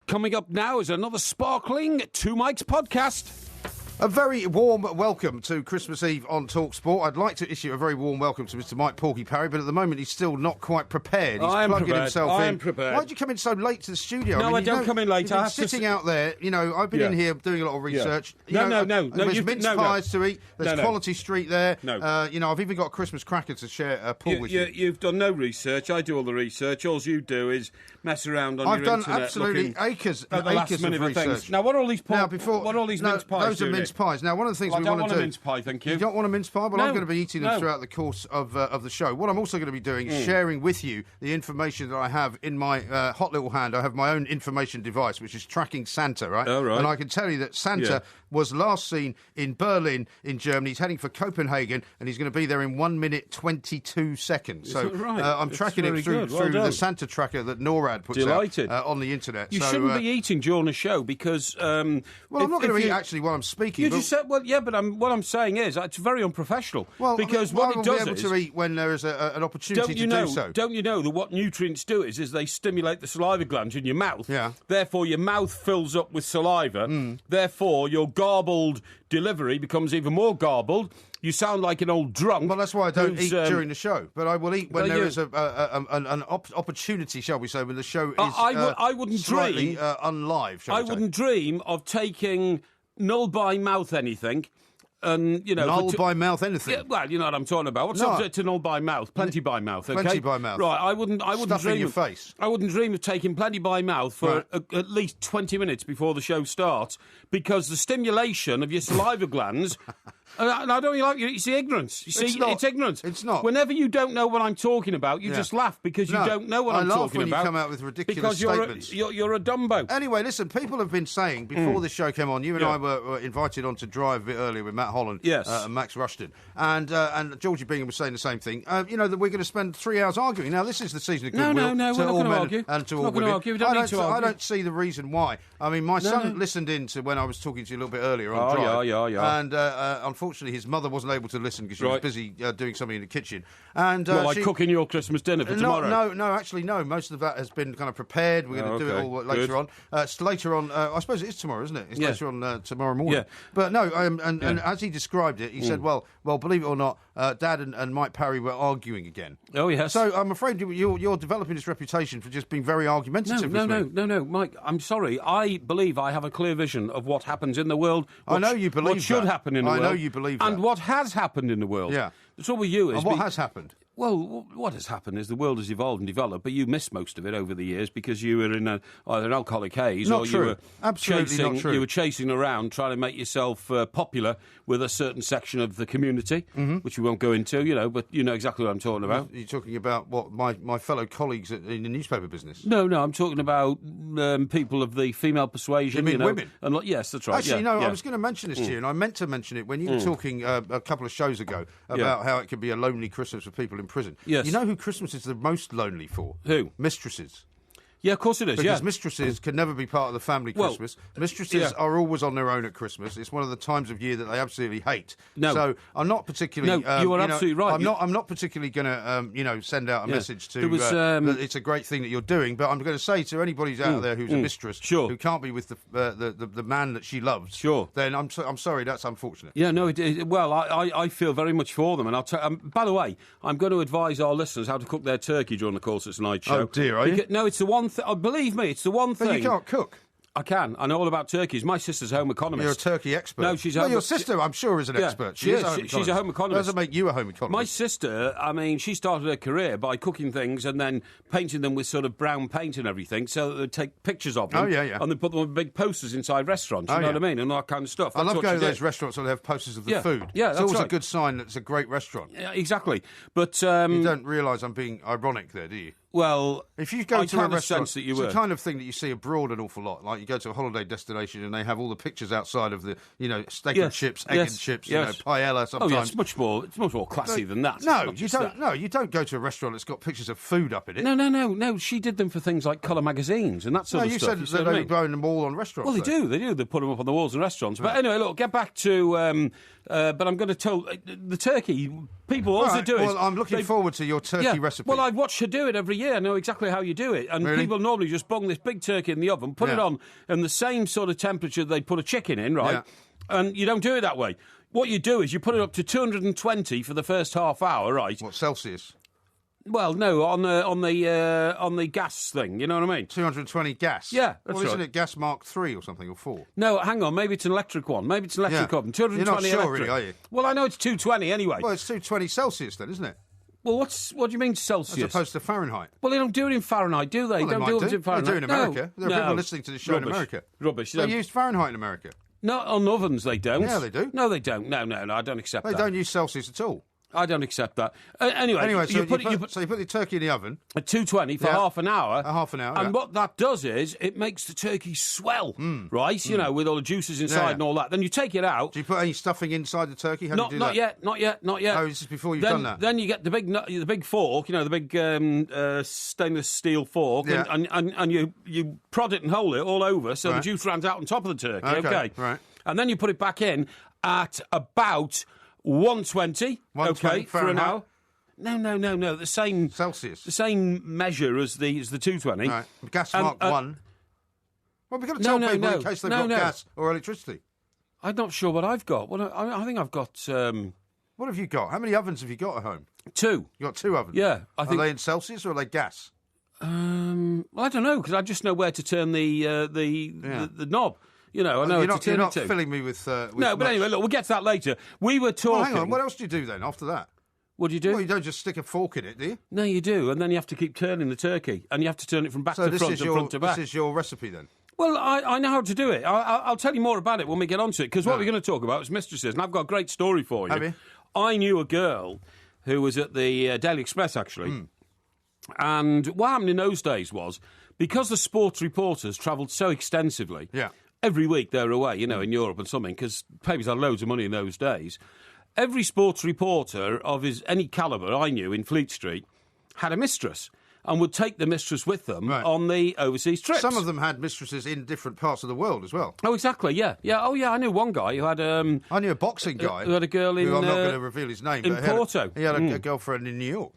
Coming up now is another sparkling Two Mics podcast. A very warm welcome to Christmas Eve on TalkSport. I'd like to issue a very warm welcome to Mr. Mike Porky Parry, but at the moment he's still not quite prepared. He's plugging himself in. I am prepared. Why'd you come in so late to the studio? No, I don't come in late. You've been sitting out there. You know, I've been in here doing a lot of research. No. There's mince pies to eat. There's Quality Street there. No. You know, I've even got a Christmas cracker to share a pool with you. You've done no research. I do all the research. All you do is mess around on your internet. I've done absolutely acres and acres of research. Things. Now, what are all these mince pies those are mince pies. Now, one of the things we want to do... I don't want a mince pie, thank you. You don't want a mince pie? Well, I'm going to be eating them throughout the course of the show. What I'm also going to be doing is sharing with you the information that I have in my hot little hand. I have my own information device, which is tracking Santa, right? Oh, right. And I can tell you that Santa was last seen in Berlin, in Germany. He's heading for Copenhagen, and he's going to be there in 1 minute 22 seconds. So I'm tracking it through the Santa tracker that NORAD puts out on the internet. You shouldn't be eating during the show because... I'm not going to eat actually while I'm speaking. You just said, what I'm saying is it's very unprofessional. Well, because what it does be able to eat when there is an opportunity to do so. Don't you know that what nutrients do is they stimulate the saliva glands in your mouth. Yeah. Therefore, your mouth fills up with saliva. Therefore, your garbled delivery becomes even more garbled. You sound like an old drunk. Well, that's why I don't eat during the show. But I will eat when there is an opportunity, shall we say, when the show is I wouldn't slightly dream, unlive, shall we say. I wouldn't dream of taking null by mouth anything. And, you know, null by mouth anything. Yeah, well, you know what I'm talking about. What's up to null by mouth? Plenty by mouth. Okay? Plenty by mouth. Right. I wouldn't Stuff dream in your face. I wouldn't dream of taking plenty by mouth for at least 20 minutes before the show starts, because the stimulation of your saliva glands. And I don't really like you. You see ignorance. You see, it's ignorance. It's not. Whenever you don't know what I'm talking about, you just laugh because you don't know what I'm talking about. I laugh when you come out with ridiculous statements. You're a dumbo. Anyway, listen, people have been saying before this show came on, you and I were invited on to drive a bit earlier with Matt Holland and Max Rushton. And Georgie Bingham was saying the same thing. You know, that we're going to spend 3 hours arguing. Now, this is the season of goodwill. No, we're not going to argue. And to all women. We don't need to argue. I don't see the reason why. I mean, my son listened in to when I was talking to you a little bit earlier on drive. And unfortunately, his mother wasn't able to listen because she was busy doing something in the kitchen. And like cooking your Christmas dinner for tomorrow? No, actually, no. Most of that has been kind of prepared. We're going to do it all later on. It's later on. I suppose it is tomorrow, isn't it? It's later on tomorrow morning. Yeah. But no, and as he described it, he said, well, believe it or not, Dad and Mike Parry were arguing again. Oh, yes. So I'm afraid you're developing this reputation for just being very argumentative. No, Mike, I'm sorry. I believe I have a clear vision of what happens in the world. I know you believe what should happen in the world. I know you believe that. And what has happened in the world. Yeah. The trouble with you is... And what has happened? Well, what has happened is the world has evolved and developed, but you missed most of it over the years because you were in either an alcoholic haze or you were you were chasing around trying to make yourself popular with a certain section of the community, which we won't go into, you know, but you know exactly what I'm talking about. You're talking about what my fellow colleagues in the newspaper business? No, I'm talking about people of the female persuasion. You mean women? And, yes, that's right. Actually, I was going to mention this to you, and I meant to mention it when you were talking a couple of shows ago about how it could be a lonely Christmas for people in prison. Yes. You know who Christmas is the most lonely for? Who? Mistresses. Yeah, of course it is. Because mistresses can never be part of the family Christmas. Mistresses are always on their own at Christmas. It's one of the times of year that they absolutely hate. No. So I'm not particularly. No, you are absolutely right. I'm not particularly going to send out a message to. That it's a great thing that you're doing. But I'm going to say to anybody who's out there who's a mistress who can't be with the man that she loves. Then I'm sorry. That's unfortunate. Yeah. No. Well, I feel very much for them, and I'll. By the way, I'm going to advise our listeners how to cook their turkey during the course of tonight's show. Oh dear, are you? No, it's the one. Believe me, it's the one thing. But you can't cook. I can. I know all about turkeys. My sister's a home economist. You're a turkey expert. No, she's your sister, I'm sure, is an expert. She's a home economist. Doesn't make you a home economist. My sister, I mean, she started her career by cooking things and then painting them with sort of brown paint and everything, so that they'd take pictures of them. Oh, yeah. And then put them on big posters inside restaurants. You know what I mean? And all that kind of stuff. I love going to those restaurants where they have posters of the food. Yeah, it's always a good sign that it's a great restaurant. Yeah, exactly. But you don't realise I'm being ironic there, do you? Well, if you go to a restaurant, that you it's the kind of thing that you see abroad an awful lot. Like you go to a holiday destination and they have all the pictures outside of the, steak and chips, egg and chips, paella sometimes. Oh, yeah, it's much more classy than that. No, you don't. No, you don't go to a restaurant that's got pictures of food up in it. No. She did them for things like colour magazines and that sort of stuff. You said they don't go in them all on restaurants. Well, they do. They put them up on the walls in restaurants. But anyway, look, get back to. But I'm going to tell the turkey. People, all they do is. Well, I'm looking forward to your turkey recipe. Well, I've watched her do it every yeah, I know exactly how you do it. And really? people normally just bung this big turkey in the oven, put it on in the same sort of temperature they put a chicken in, right? Yeah. And you don't do it that way. What you do is you put it up to 220 for the first half hour, right? What, Celsius? Well, no, on the gas thing. You know what I mean? 220 gas. Yeah, that's right. Isn't it gas Mark 3 or something, or 4? No, hang on. Maybe it's an electric one. Maybe it's an electric oven. 220 You're not sure, electric. really, are you? Well, I know it's 220 anyway. Well, it's 220 Celsius then, isn't it? Well, what do you mean Celsius? As opposed to Fahrenheit. Well, they don't do it in Fahrenheit, do they? Well, don't do it in Fahrenheit. They do in America. There are people listening to the show in America. Rubbish. They use Fahrenheit in America. Not on ovens, they don't. Yeah, they do. No, they don't. No, I don't accept that. They don't use Celsius at all. I don't accept that. Anyway, so you put the turkey in the oven at 220 for half an hour. Half an hour. And what that does is it makes the turkey swell, right? You know, with all the juices inside and all that. Then you take it out. Do you put any stuffing inside the turkey? How do you do that? Not yet. Oh, this is before you've done that. Then you get the big fork, you know, the big stainless steel fork, and you prod it and hold it all over so the juice runs out on top of the turkey. Okay. Right. And then you put it back in at about 120, okay, for an hour. No. The same Celsius. The same measure as the 220. Right. Gas Mark 1. Well, we've got to tell people in case they've got gas or electricity. I'm not sure what I've got. Well, I think I've got. What have you got? How many ovens have you got at home? 2. You got 2 ovens. Yeah, I think. Are they in Celsius or are they gas? Well, I don't know because I just know where to turn the knob. You know, I know you're not filling me with no, but anyway, look, we'll get to that later. We were talking... Well, hang on, what else do you do then after that? What do you do? Well, you don't just stick a fork in it, do you? No, you do, and then you have to keep turning the turkey, and you have to turn it from back to front and front to back. This is your recipe then? Well, I know how to do it. I'll tell you more about it when we get onto it, because what we're going to talk about is mistresses, and I've got a great story for you. Have you? I knew a girl who was at the Daily Express, actually, and what happened in those days was, because the sports reporters travelled so extensively... Yeah. Every week they were away, you know, in Europe and something, because papers had loads of money in those days. Every sports reporter of any calibre I knew in Fleet Street had a mistress and would take the mistress with them on the overseas trips. Some of them had mistresses in different parts of the world as well. Oh, exactly, yeah. Oh, yeah, I knew one guy who had... I knew a boxing guy. Who had a girl in... I'm not going to reveal his name. In Porto. He had a girlfriend in New York.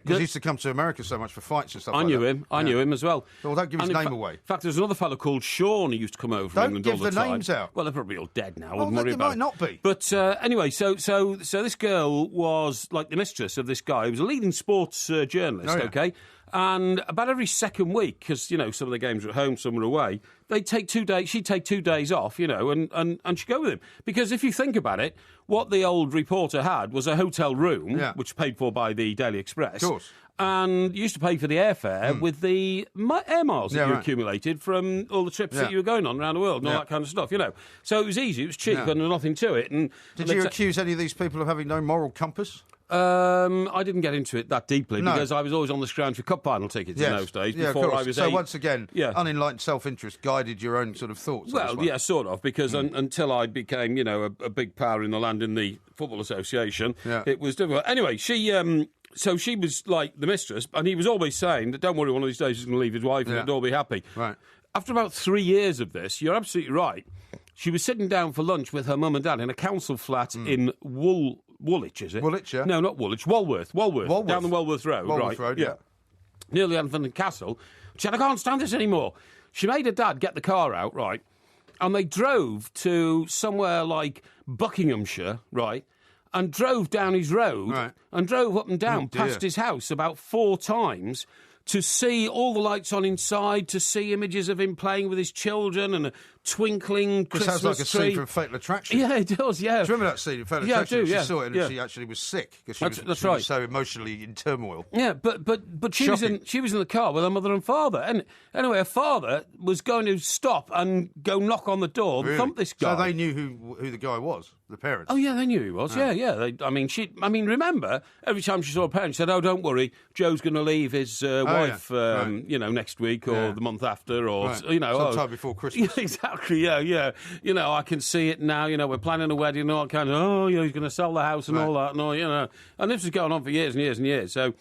Because he used to come to America so much for fights and stuff like that. I knew him as well. Well, don't give his name away. In fact, there's another fellow called Sean who used to come over from England all the time. Don't give the names out. Well, they're probably all dead now. Well, they might not be. But anyway, so this girl was like the mistress of this guy who was a leading sports journalist, okay? And about every second week, because, you know, some of the games were at home, some were away, they'd take 2 days, she'd take 2 days off, you know, and she'd go with him. Because if you think about it, what the old reporter had was a hotel room, which was paid for by the Daily Express. Of course. And you used to pay for the airfare with the air miles that you accumulated from all the trips that you were going on around the world and all that kind of stuff, you know. So it was easy, it was cheap, and there was nothing to it. And did you accuse any of these people of having no moral compass? I didn't get into it that deeply because I was always on the scrounge for cup final tickets in those days. Before I was so once again, unenlightened self-interest guided your own sort of thoughts. Well, yeah, sort of, because until I became, you know, a big power in the land in the Football Association, it was difficult. Anyway, so she was like the mistress, and he was always saying that, don't worry, one of these days he's going to leave his wife and they'll all be happy. Right. After about 3 years of this, you're absolutely right, she was sitting down for lunch with her mum and dad in a council flat in Woolwich, is it? Woolwich, yeah. No, not Woolwich. Walworth. Down the Walworth Road. Walworth Road, yeah. Near the Elephant Castle. She said, I can't stand this anymore. She made her dad get the car out, right? And they drove to somewhere like Buckinghamshire, right? And drove down his road and drove up and down past his house about 4 times to see all the lights on inside, to see images of him playing with his children and a twinkling Christmas sounds like a tree. scene from Fatal Attraction. Yeah, it does, yeah. Do you remember that scene in Fatal Attraction? I do, She saw it and she actually was sick because she was so emotionally in turmoil. Yeah, but she was in the car with her mother and father. And anyway, her father was going to stop and go knock on the door and thump this guy. So they knew who the guy was, the parents? Oh, yeah, they knew he was. Yeah. Remember, every time she saw a parent, she said, oh, don't worry, Joe's going to leave his wife, you know, next week or the month after or, you know. Sometime before Christmas. Exactly, yeah. You know, I can see it now, you know, we're planning a wedding and all that kind of, he's going to sell the house and all that and all, you know. And this was going on for years and years and years. So,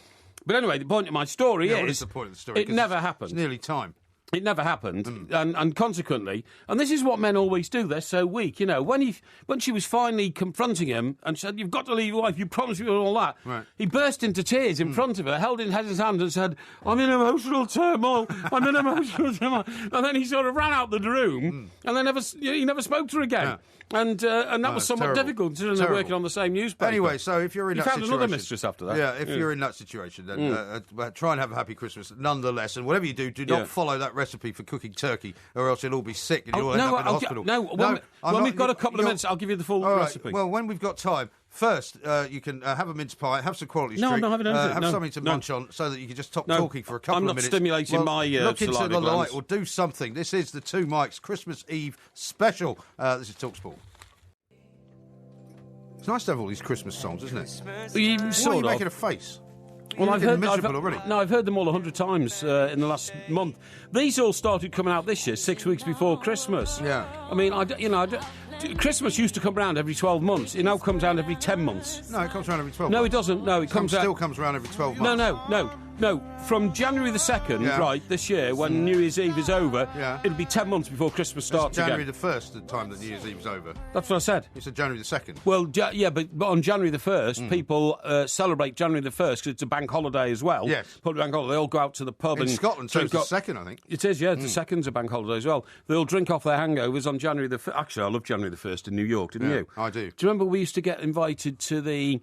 but anyway, the point of my story is... What is the point of the story? It never happened. It's nearly time. It never happened, and consequently, and this is what men always do, they're so weak, you know, when she was finally confronting him and said, you've got to leave your wife, you promised me all that, he burst into tears in front of her, held his hand and said, I'm in emotional turmoil, and then he sort of ran out the room, and he never spoke to her again. Yeah. And that was somewhat difficult, considering they're working on the same newspaper. Anyway, so if you're in that situation... You found another mistress after that. Yeah, if you're in that situation, then try and have a happy Christmas nonetheless. And whatever you do not follow that recipe for cooking turkey, or else you'll all be sick and you'll end up in the hospital. When we've got a couple of minutes, I'll give you the full recipe. Well, when we've got time... First, you can have a mince pie, have some quality street, have something to munch on so that you can just stop talking for a couple of minutes. I'm not stimulating my look into the glands. light or do something. This is the Two Mikes Christmas Eve special. This is TalkSport. It's nice to have all these Christmas songs, isn't it? Why are you making a face? Well, I've heard them all 100 times in the last month. These all started coming out this year, 6 weeks before Christmas. Yeah. I mean, Christmas used to come around every 12 months. It now comes around every 10 months. No, it comes around every 12 months. No, it doesn't. No, it still comes around every 12 months. No. From January the 2nd, right, this year, when New Year's Eve is over, it'll be 10 months before Christmas starts again. January the 1st, the time that New Year's Eve is over. That's what I said. You said January the 2nd. Well, but on January the 1st, people celebrate January the 1st because it's a bank holiday as well. Yes. Public bank holiday. They all go out to the pub in Scotland, so it's the 2nd, I think. It is, yeah. The 2nd's a bank holiday as well. They'll drink off their hangovers on January the 1st. Actually, I love January the 1st in New York, didn't you? I do. Do you remember we used to get invited to the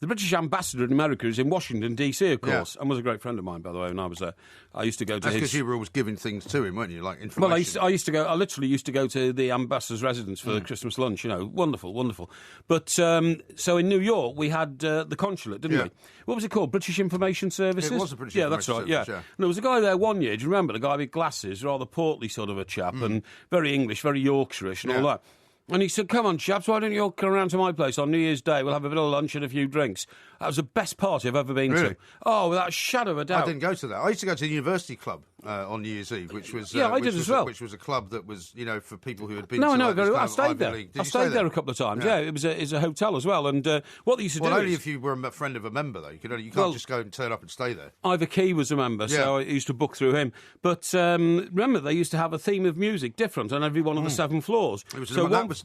British ambassador in America is in Washington, D.C., of course, and was a great friend of mine, by the way, when I was there. I used to go to That's because you were always giving things to him, weren't you, like information? Well, I literally used to go to the ambassador's residence for the Christmas lunch, you know, wonderful. But, so in New York, we had the consulate, didn't we? What was it called? British Information Services? It was the British Information Service, yeah. And there was a guy there one year, do you remember? The guy with glasses, rather portly sort of a chap, and very English, very Yorkshire-ish and all that. And he said, come on, chaps, why don't you all come around to my place on New Year's Day? We'll have a bit of lunch and a few drinks. That was the best party I've ever been to. Oh, without a shadow of a doubt. I didn't go to that. I used to go to the University Club on New Year's Eve, which was... I did as well. Which was a club that was, you know, for people who had been very well. I stayed there. I stayed there a couple of times, it was a hotel as well. And what they used to do only if you were a friend of a member, though. You can't just go and turn up and stay there. Ivor Key was a member, so I used to book through him. But remember, they used to have a theme of music different on every one of the 7 floors.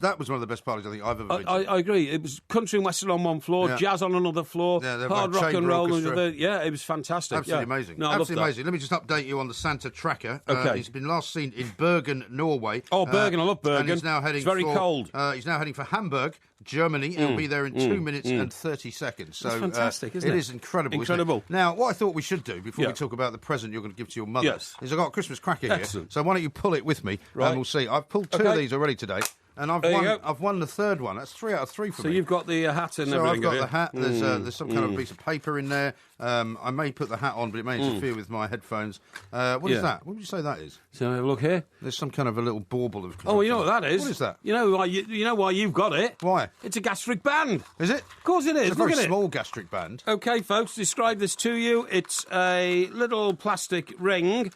That was one of the best parties I think I've ever been to. I agree. It was country and western on one floor, jazz on another floor, hard rock and roll on another. Yeah, it was fantastic. Absolutely amazing. No, absolutely amazing. Let me just update you on the Santa tracker. Okay. He's been last seen in Bergen, Norway. Oh, Bergen, I love Bergen. And he's now heading it's very cold. He's now heading for Hamburg, Germany. He'll be there in 2 minutes and 30 seconds. So that's fantastic, isn't it? It is incredible. Incredible. Now, what I thought we should do before we talk about the present you're going to give to your mother is I've got a Christmas cracker here. So why don't you pull it with me and we'll see. I've pulled 2 of these already today. And I've won the 3rd one. That's 3 out of 3 for me. So you've got the hat and everything. So I've got the hat. There's some kind of piece of paper in there. I may put the hat on, but it may interfere with my headphones. What is that? What would you say that is? So have a look here. There's some kind of a little bauble of... Oh, you know what that is? What is that? You know why you've got it? Why? It's a gastric band. Is it? Of course it is. It's a very small gastric band. OK, folks, describe this to you. It's a little plastic ring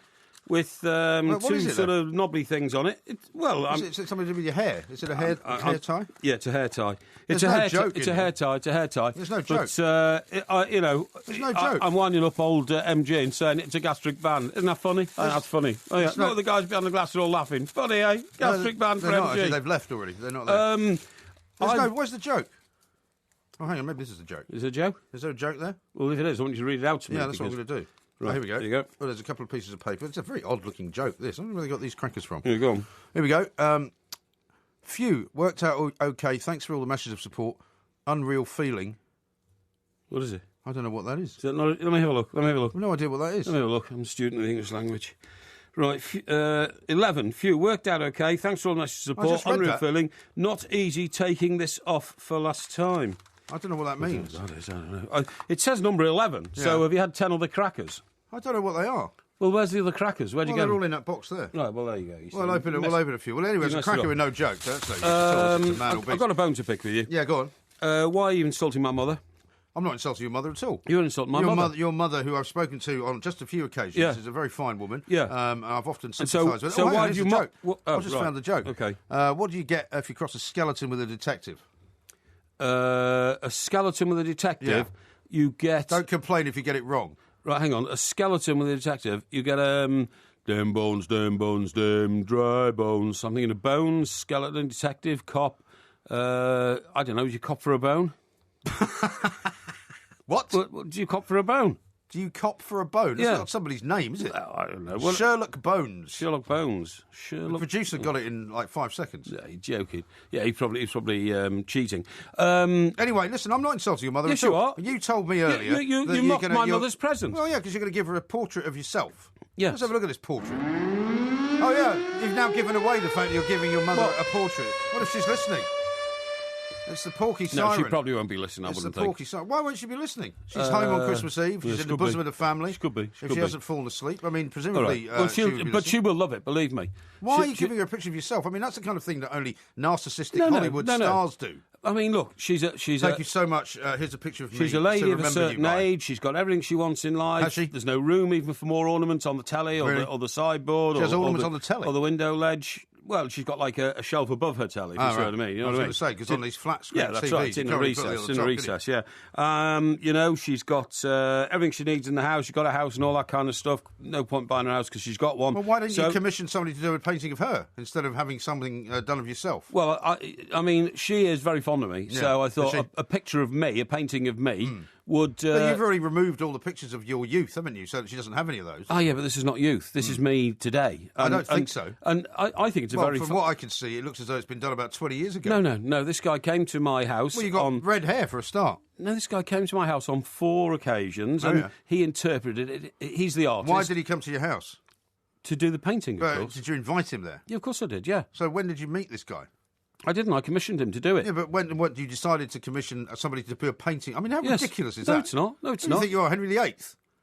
with 2 sort of knobbly things on it. Is it something to do with your hair? Is it a hair tie? Yeah, it's a hair tie. It's a hair tie. It's a hair tie. There's no joke. But, there's no joke. I'm winding up old MG and saying it's a gastric band. Isn't that funny? That's funny. Oh, yeah. Look, the guys behind the glass are all laughing. Funny, eh? Gastric band for MG. Actually, they've left already. They're not there. Where's the joke? Oh, hang on. Maybe this is a joke. Is there a joke? Is there a joke there? Well, if it is, I want you to read it out to me. Yeah, that's what I'm going to do. Right, here we go. There you go. Well, there's a couple of pieces of paper. It's a very odd-looking joke, this. I don't know where they got these crackers from. Here you go. Here we go. Phew, worked out okay. Thanks for all the messages of support. Unreal feeling. What is it? I don't know what that is. Let me have a look. I've no idea what that is. Let me have a look. I'm a student of the English language. Right, 11. Phew, worked out okay. Thanks for all the messages of support. Unreal feeling. Not easy taking this off for last time. I don't know what that means. I don't know. It says number 11, so have you had 10 other crackers? I don't know what they are. Well, where's the other crackers? Where'd you get them? They're all in that box there. Right, well, there you go. We'll open a few. Well, anyway, it's a cracker with no joke. I've got a bone to pick with you. Yeah, go on. Why are you insulting my mother? I'm not insulting your mother at all. You're insulting my mother. Your mother, who I've spoken to on just a few occasions, is a very fine woman. Yeah. I've often sympathised with her. So why did you mock? I just found the joke. Okay. What do you get if you cross a skeleton with a detective? A skeleton with a detective, you get... Don't complain if you get it wrong. Right, hang on. A skeleton with a detective, you get Damn bones, damn dry bones. I'm thinking of bones, skeleton, detective, cop. I don't know, do you cop for a bone? What? Do you cop for a bone? Do you cop for a bone? That's not somebody's name, is it? I don't know. Well, Sherlock Bones. Sherlock Bones. The producer got it in like 5 seconds. Yeah, you're joking. Yeah, he's probably cheating. Anyway, listen, I'm not insulting your mother. Yes, you are. You told me earlier. You mocked my mother's present. Well, yeah, because you're going to give her a portrait of yourself. Yes. Let's have a look at this portrait. Oh, yeah, you've now given away the fact that you're giving your mother a portrait. What if she's listening? It's the Porky Siren. No, she probably won't be listening, I wouldn't think. It's the Porky Siren. Why won't she be listening? She's home on Christmas Eve. She's in the bosom of the family. She could be. If she hasn't fallen asleep. I mean, presumably... Right. Well, she will love it, believe me. Why are you giving her a picture of yourself? I mean, that's the kind of thing that only narcissistic Hollywood stars do. I mean, look, Thank you so much. Here's a picture of me. She's a lady of a certain age. She's got everything she wants in life. Has she? There's no room even for more ornaments on the telly or the sideboard. She has ornaments on the telly? Or the window ledge. Well, she's got like a shelf above her telly, if you see what I mean. You know I was what going to say, because on these flat screen TVs... Yeah, that's right, it's in a recess, yeah. She's got everything she needs in the house. She's got a house and all that kind of stuff. No point buying her house because she's got one. Well, why didn't you commission somebody to do a painting of her instead of having something done of yourself? Well, I mean, she is very fond of me, so I thought a picture of me, a painting of me... would... But you've already removed all the pictures of your youth, haven't you? So that she doesn't have any of those. Oh, yeah, but this is not youth. This is me today. I don't think so. And I think it's from what I can see, it looks as though it's been done about 20 years ago. No. This guy came to my house... Well, you got red hair for a start. No, this guy came to my house on 4 occasions, and he interpreted it. He's the artist. Why did he come to your house? To do the painting, of course. Did you invite him there? Yeah, of course I did, yeah. So when did you meet this guy? I didn't. I commissioned him to do it. Yeah, but what you decided to commission somebody to do a painting? I mean, how ridiculous is that? No, it's not. No, it's not. You think you are Henry VIII?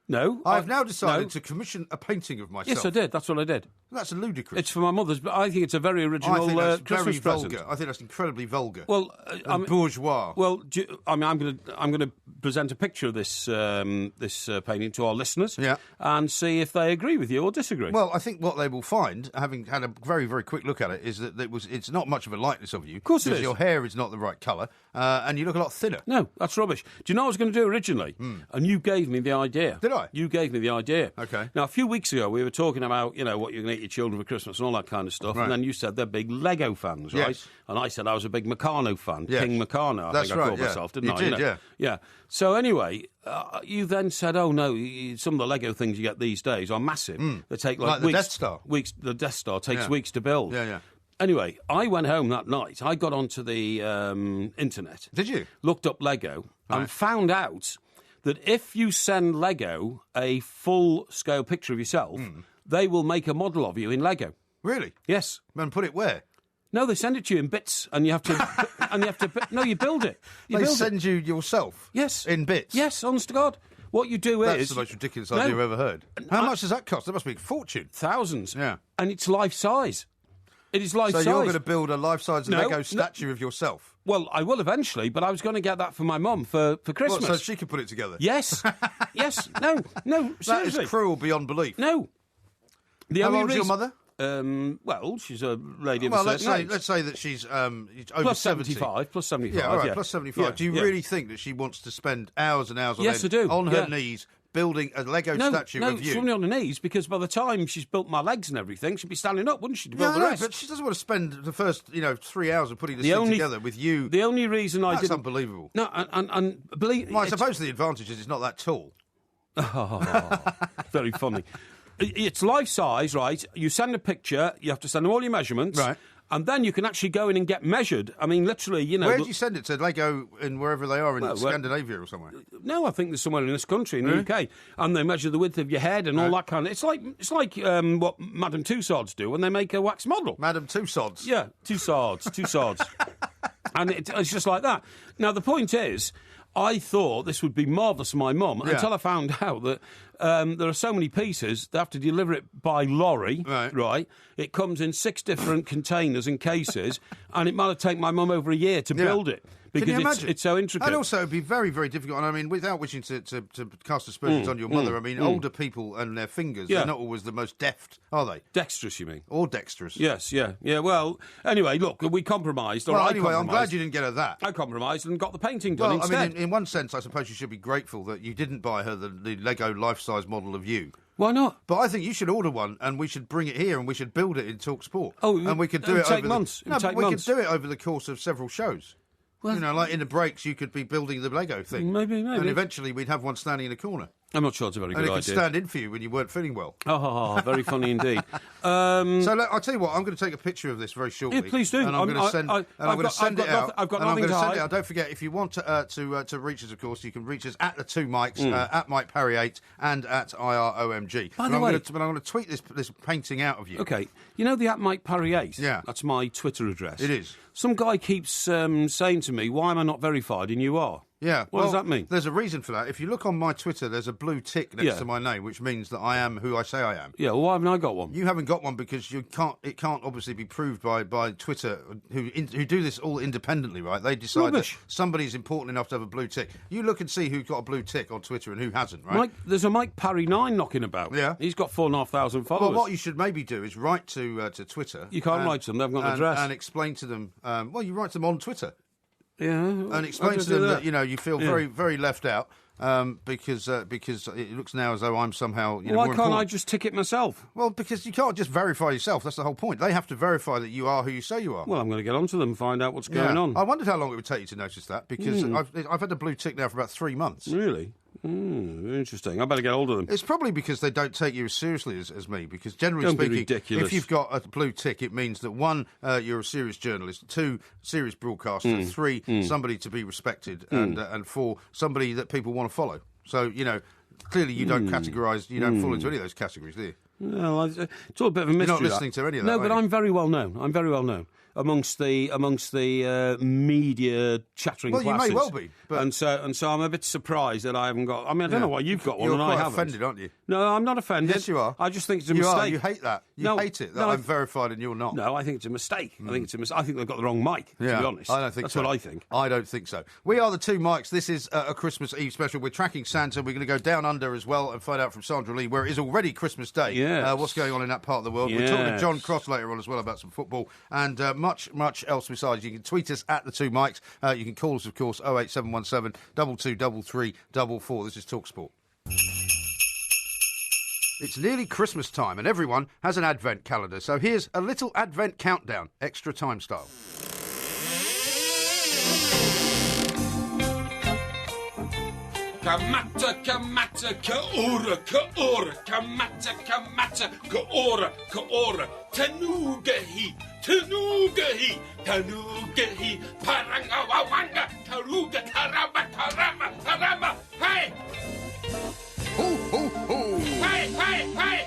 No. I've now decided to commission a painting of myself. Yes, I did. That's what I did. That's ludicrous. It's for my mother's, but I think it's a very original Christmas present. Vulgar. I think that's incredibly vulgar. Well, bourgeois. Well, I'm going to present a picture of this painting to our listeners, and see if they agree with you or disagree. Well, I think what they will find, having had a very, very quick look at it, is that it's not much of a likeness of you. Of course it is. Your hair is not the right colour, and you look a lot thinner. No, that's rubbish. Do you know what I was going to do originally? And you gave me the idea. Did I? You gave me the idea. Okay. Now, a few weeks ago, we were talking about, what you're going to eat your children for Christmas and all that kind of stuff, and then you said they're big Lego fans, right? Yes. And I said I was a big Meccano fan, yes. King Meccano, I think I called myself, didn't I? You did, yeah. So anyway, you then said, oh, no, some of the Lego things you get these days are massive. They take like the Death Star. The Death Star takes weeks to build. Yeah. Anyway, I went home that night. I got onto the internet. Did you? Looked up Lego and found out that if you send Lego a full-scale picture of yourself, they will make a model of you in Lego. Really? Yes. And put it where? No, they send it to you in bits, and you have to. No, you build it. They send you yourself. Yes. In bits. Yes, honest to God. What you do That's the most ridiculous idea I've ever heard. How much does that cost? That must be a fortune. Thousands. Yeah. And it's life size. It is life size. So you're going to build a life-size Lego statue of yourself? Well, I will eventually, but I was going to get that for my mum for Christmas. So she could put it together? Yes. Yes. No, seriously. That is cruel beyond belief. No. How old is your mother? Well, she's a lady of a certain age. Let's say that she's over plus 75. Plus 75. Yeah, all right, plus 75. Yeah, do you really think that she wants to spend hours and hours on her knees building a Lego statue of you? No, she's only on her knees because by the time she's built my legs and everything, she'd be standing up, wouldn't she, to build the rest? But she doesn't want to spend the first 3 hours of putting this thing together with you. The only reason I didn't... That's unbelievable. No, and believe... Well, I suppose the advantage is it's not that tall. Oh, very funny. It's life-size, right? You send a picture, you have to send them all your measurements. Right. And then you can actually go in and get measured. I mean, literally, Where do you send it to? Lego in wherever they are in Scandinavia or somewhere? No, I think there's somewhere in this country, in the UK. And they measure the width of your head and all that kind of... It's like what Madame Tussauds do when they make a wax model. Madame Tussauds? Yeah, Tussauds. And it's just like that. Now, the point is... I thought this would be marvellous for my mum until I found out that there are so many pieces, they have to deliver it by lorry, right? It comes in 6 different containers and cases, and it might have taken my mum over a year to build it. Because it's so intricate. And also, it'd be very, very difficult. And I mean, without wishing to cast aspersions on your mother, I mean, older people and their fingers are not always the most deft, are they? Dexterous, you mean? Or dexterous. Yes, yeah. Well, anyway, look, we compromised. Anyway, I'm glad you didn't get her that. I compromised and got the painting done instead. I mean, in one sense, I suppose you should be grateful that you didn't buy her the Lego life-size model of you. Why not? But I think you should order one, and we should bring it here, and we should build it in TalkSport. Oh, and we could do it take months. We could do it over the course of several shows. Well, like in the breaks, you could be building the Lego thing. Maybe. And eventually we'd have one standing in a corner. I'm not sure it's a very good idea. And it could stand in for you when you weren't feeling well. Oh, very funny indeed. So I'll tell you what, I'm going to take a picture of this very shortly. Yeah, please do. And I'm going to send it out. I've got nothing to hide. Don't forget, if you want to reach us, of course, you can reach us at the 2 mics, at Mike Parry 8 and at IROMG. By the way... I'm going to tweet this painting out of you. OK. You know the at Mike Parry 8? Yeah. That's my Twitter address. It is. Some guy keeps saying to me, why am I not verified? And you are. Yeah. What does that mean? There's a reason for that. If you look on my Twitter, there's a blue tick next to my name, which means that I am who I say I am. Yeah, well, why haven't I got one? You haven't got one because it can't obviously be proved by Twitter, who do this all independently, right? They decide that somebody's important enough to have a blue tick. You look and see who's got a blue tick on Twitter and who hasn't, right? There's a Mike Parry 9 knocking about. Yeah. He's got 4,500 followers. Well, what you should maybe do is write to Twitter. You can't write to them, they haven't got an address. And explain to them, you write to them on Twitter. Yeah, and explain to them that you feel very, very left out because it looks now as though I'm somehow why more can't important. I just tick it myself? Well, because you can't just verify yourself. That's the whole point. They have to verify that you are who you say you are. Well, I'm going to get onto them and find out what's going on. I wondered how long it would take you to notice that because I've had the blue tick now for about 3 months. Really? Interesting. I better get hold of them. It's probably because they don't take you as seriously as me, because generally Don't speaking, be ridiculous. if you've got a blue tick, it means that 1, you're a serious journalist, 2, serious broadcaster, 3, somebody to be respected, and 4, somebody that people want to follow. So, clearly you don't categorise, you don't fall into any of those categories, do you? No, it's all a bit of a mystery. You're not listening to any of that. No, but I'm very well known. I'm very well known amongst the media chattering classes. Well, you may well be. But and so I'm a bit surprised that I haven't got... I mean, I don't know why you've got one and I haven't. You're quite offended, aren't you? No, I'm not offended. Yes, you are. I just think it's a mistake. You are. You hate that. You hate it that I'm verified and you're not. No, I think it's a mistake. I think they've got the wrong mic, to be honest. I don't think That's so. what I think. I don't think so. We are the 2 mics. This is a Christmas Eve special. We're tracking Santa. We're going to go down under as well and find out from Sandra Lee, where it is already Christmas Day, what's going on in that part of the world. We're talking to John Cross later on as well about some football and much, much else besides. You can tweet us at the 2 mics. You can call us, of course, 08717 2233 44. This is TalkSport. It's nearly Christmas time and everyone has an advent calendar. So here's a little advent countdown, extra time style. Kamata, kamata, kaora, kaora, kamata, kamata, kaora, kaora, tanugahi, tanugahi, tanugahi, parangawawanga, taruga, tarama, tarama, tarama, hey! Ho, ho, ho! Hey, hey, hey!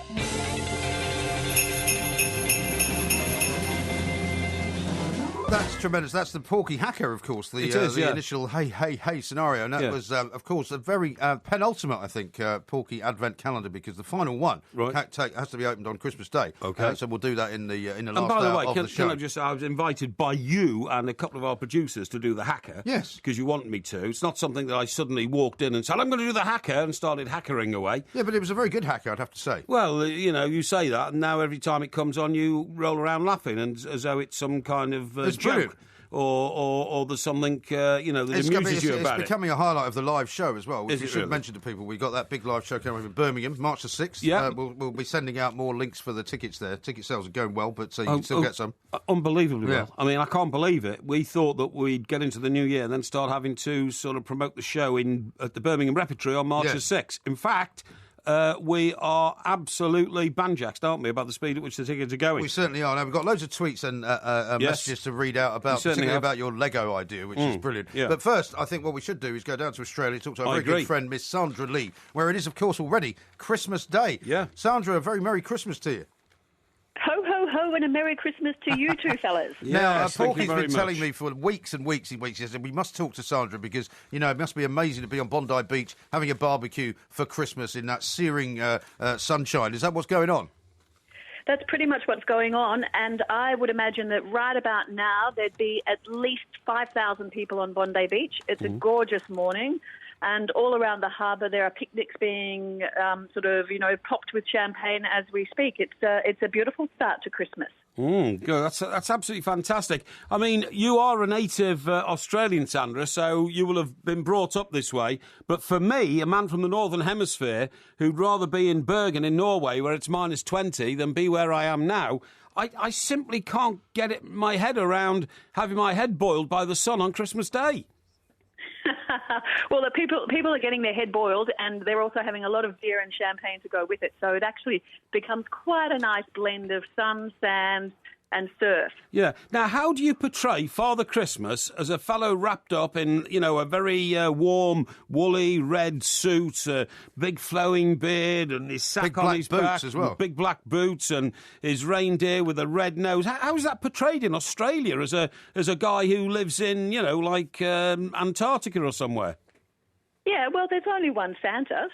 That's tremendous. That's the Porky Hacker, of course, the initial hey, hey, hey scenario. And that was, of course, a very penultimate, I think, Porky Advent calendar, because the final one has to be opened on Christmas Day. Okay. So we'll do that in the last and by the way, of the show. I was invited by you and a couple of our producers to do the Hacker. Yes. Because you wanted me to. It's not something that I suddenly walked in and said, I'm going to do the Hacker, and started hackering away. Yeah, but it was a very good hacker, I'd have to say. Well, you say that, and now every time it comes on, you roll around laughing, and as though it's some kind of joke. Or there's something, that amuses you about it. It's becoming a highlight of the live show as well, which we should mention to people. We've got that big live show coming up in Birmingham, March the 6th. Yeah. We'll be sending out more links for the tickets there. Ticket sales are going well, but you can still get some. Unbelievably well. I mean, I can't believe it. We thought that we'd get into the new year and then start having to sort of promote the show at the Birmingham Repertory on March the 6th. In fact... we are absolutely banjaxed, aren't we, about the speed at which the tickets are going? We certainly are. Now, we've got loads of tweets and messages to read out particularly about your Lego idea, which is brilliant. Yeah. But first, I think what we should do is go down to Australia, talk to our very good friend, Miss Sandra Lee, where it is, of course, already Christmas Day. Yeah. Sandra, a very Merry Christmas to you. Ho, ho, ho, and a Merry Christmas to you two fellas. Now, Porky's been telling me for weeks and weeks and weeks, he said, we must talk to Sandra because, it must be amazing to be on Bondi Beach having a barbecue for Christmas in that searing sunshine. Is that what's going on? That's pretty much what's going on, and I would imagine that right about now there'd be at least 5,000 people on Bondi Beach. It's a gorgeous morning. And all around the harbour, there are picnics being popped with champagne as we speak. It's a beautiful start to Christmas. Good. That's absolutely fantastic. I mean, you are a native Australian, Sandra, so you will have been brought up this way. But for me, a man from the Northern Hemisphere who'd rather be in Bergen in Norway where it's minus 20 than be where I am now, I simply can't get my head around having my head boiled by the sun on Christmas Day. Well, the people are getting their head boiled, and they're also having a lot of beer and champagne to go with it. So it actually becomes quite a nice blend of sun, sand, and surf. Yeah. Now, how do you portray Father Christmas as a fellow wrapped up in, a very warm, woolly red suit, big flowing beard, and his sack on his back, as well. Big black boots, and his reindeer with a red nose? How is that portrayed in Australia as a guy who lives in, Antarctica or somewhere? Yeah, well, there's only one Santa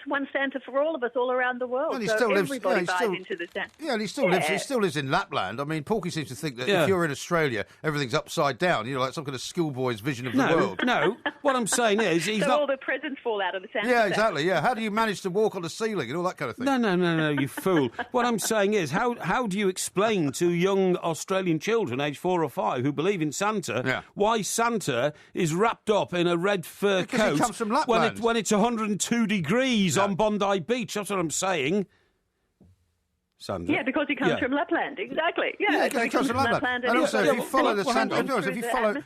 for all of us all around the world. And he so still lives, everybody buys into the Santa. Yeah, and he still lives in Lapland. I mean, Porky seems to think that if you're in Australia, everything's upside down. Like some kind of schoolboy's vision of the world. No, what I'm saying is he's all the presents fall out of the Santa. Yeah, exactly. Yeah, how do you manage to walk on the ceiling and all that kind of thing? No, you fool. What I'm saying is, how do you explain to young Australian children, aged 4 or 5, who believe in Santa, why Santa is wrapped up in a red fur coat? He comes from Lapland. When it's 102 degrees on Bondi Beach, that's what I'm saying. Sandra. Yeah, because he comes from Lapland, exactly. Yeah, because he comes from Lapland. And also, if you follow the Santa,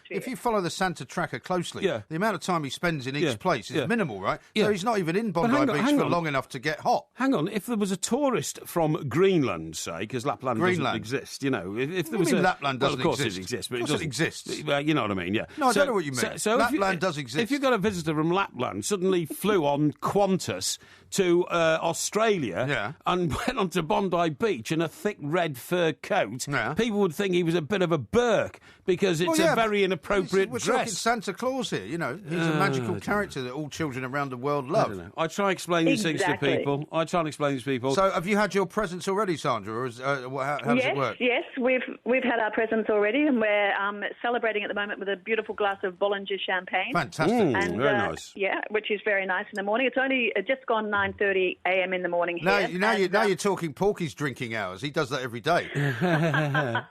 if you follow the Santa tracker closely, the amount of time he spends in each place is minimal, right? So he's not even in Bondi Beach for long enough to get hot. Hang on, if there was a tourist from Greenland, say, because Lapland doesn't exist, if there was Lapland doesn't exist. Of course it exists, but it doesn't exist. You know what I mean? Yeah. No, I don't know what you mean. So Lapland does exist. If you got a visitor from Lapland, suddenly flew on Qantas to Australia and went onto Bondi Beach in a thick red fur coat, people would think he was a bit of a Burke because it's a very inappropriate dress. We're talking Santa Claus here, He's a magical character that all children around the world love. I don't know. I try and explain these things to people. So have you had your presents already, Sandra, or how does it work? Yes, we've had our presents already, and we're celebrating at the moment with a beautiful glass of Bollinger champagne. Fantastic. And, very nice. Yeah, which is very nice in the morning. It's only just gone 9:30 a.m. in the morning here. Now you're talking Porky's drinking hours. He does that every day.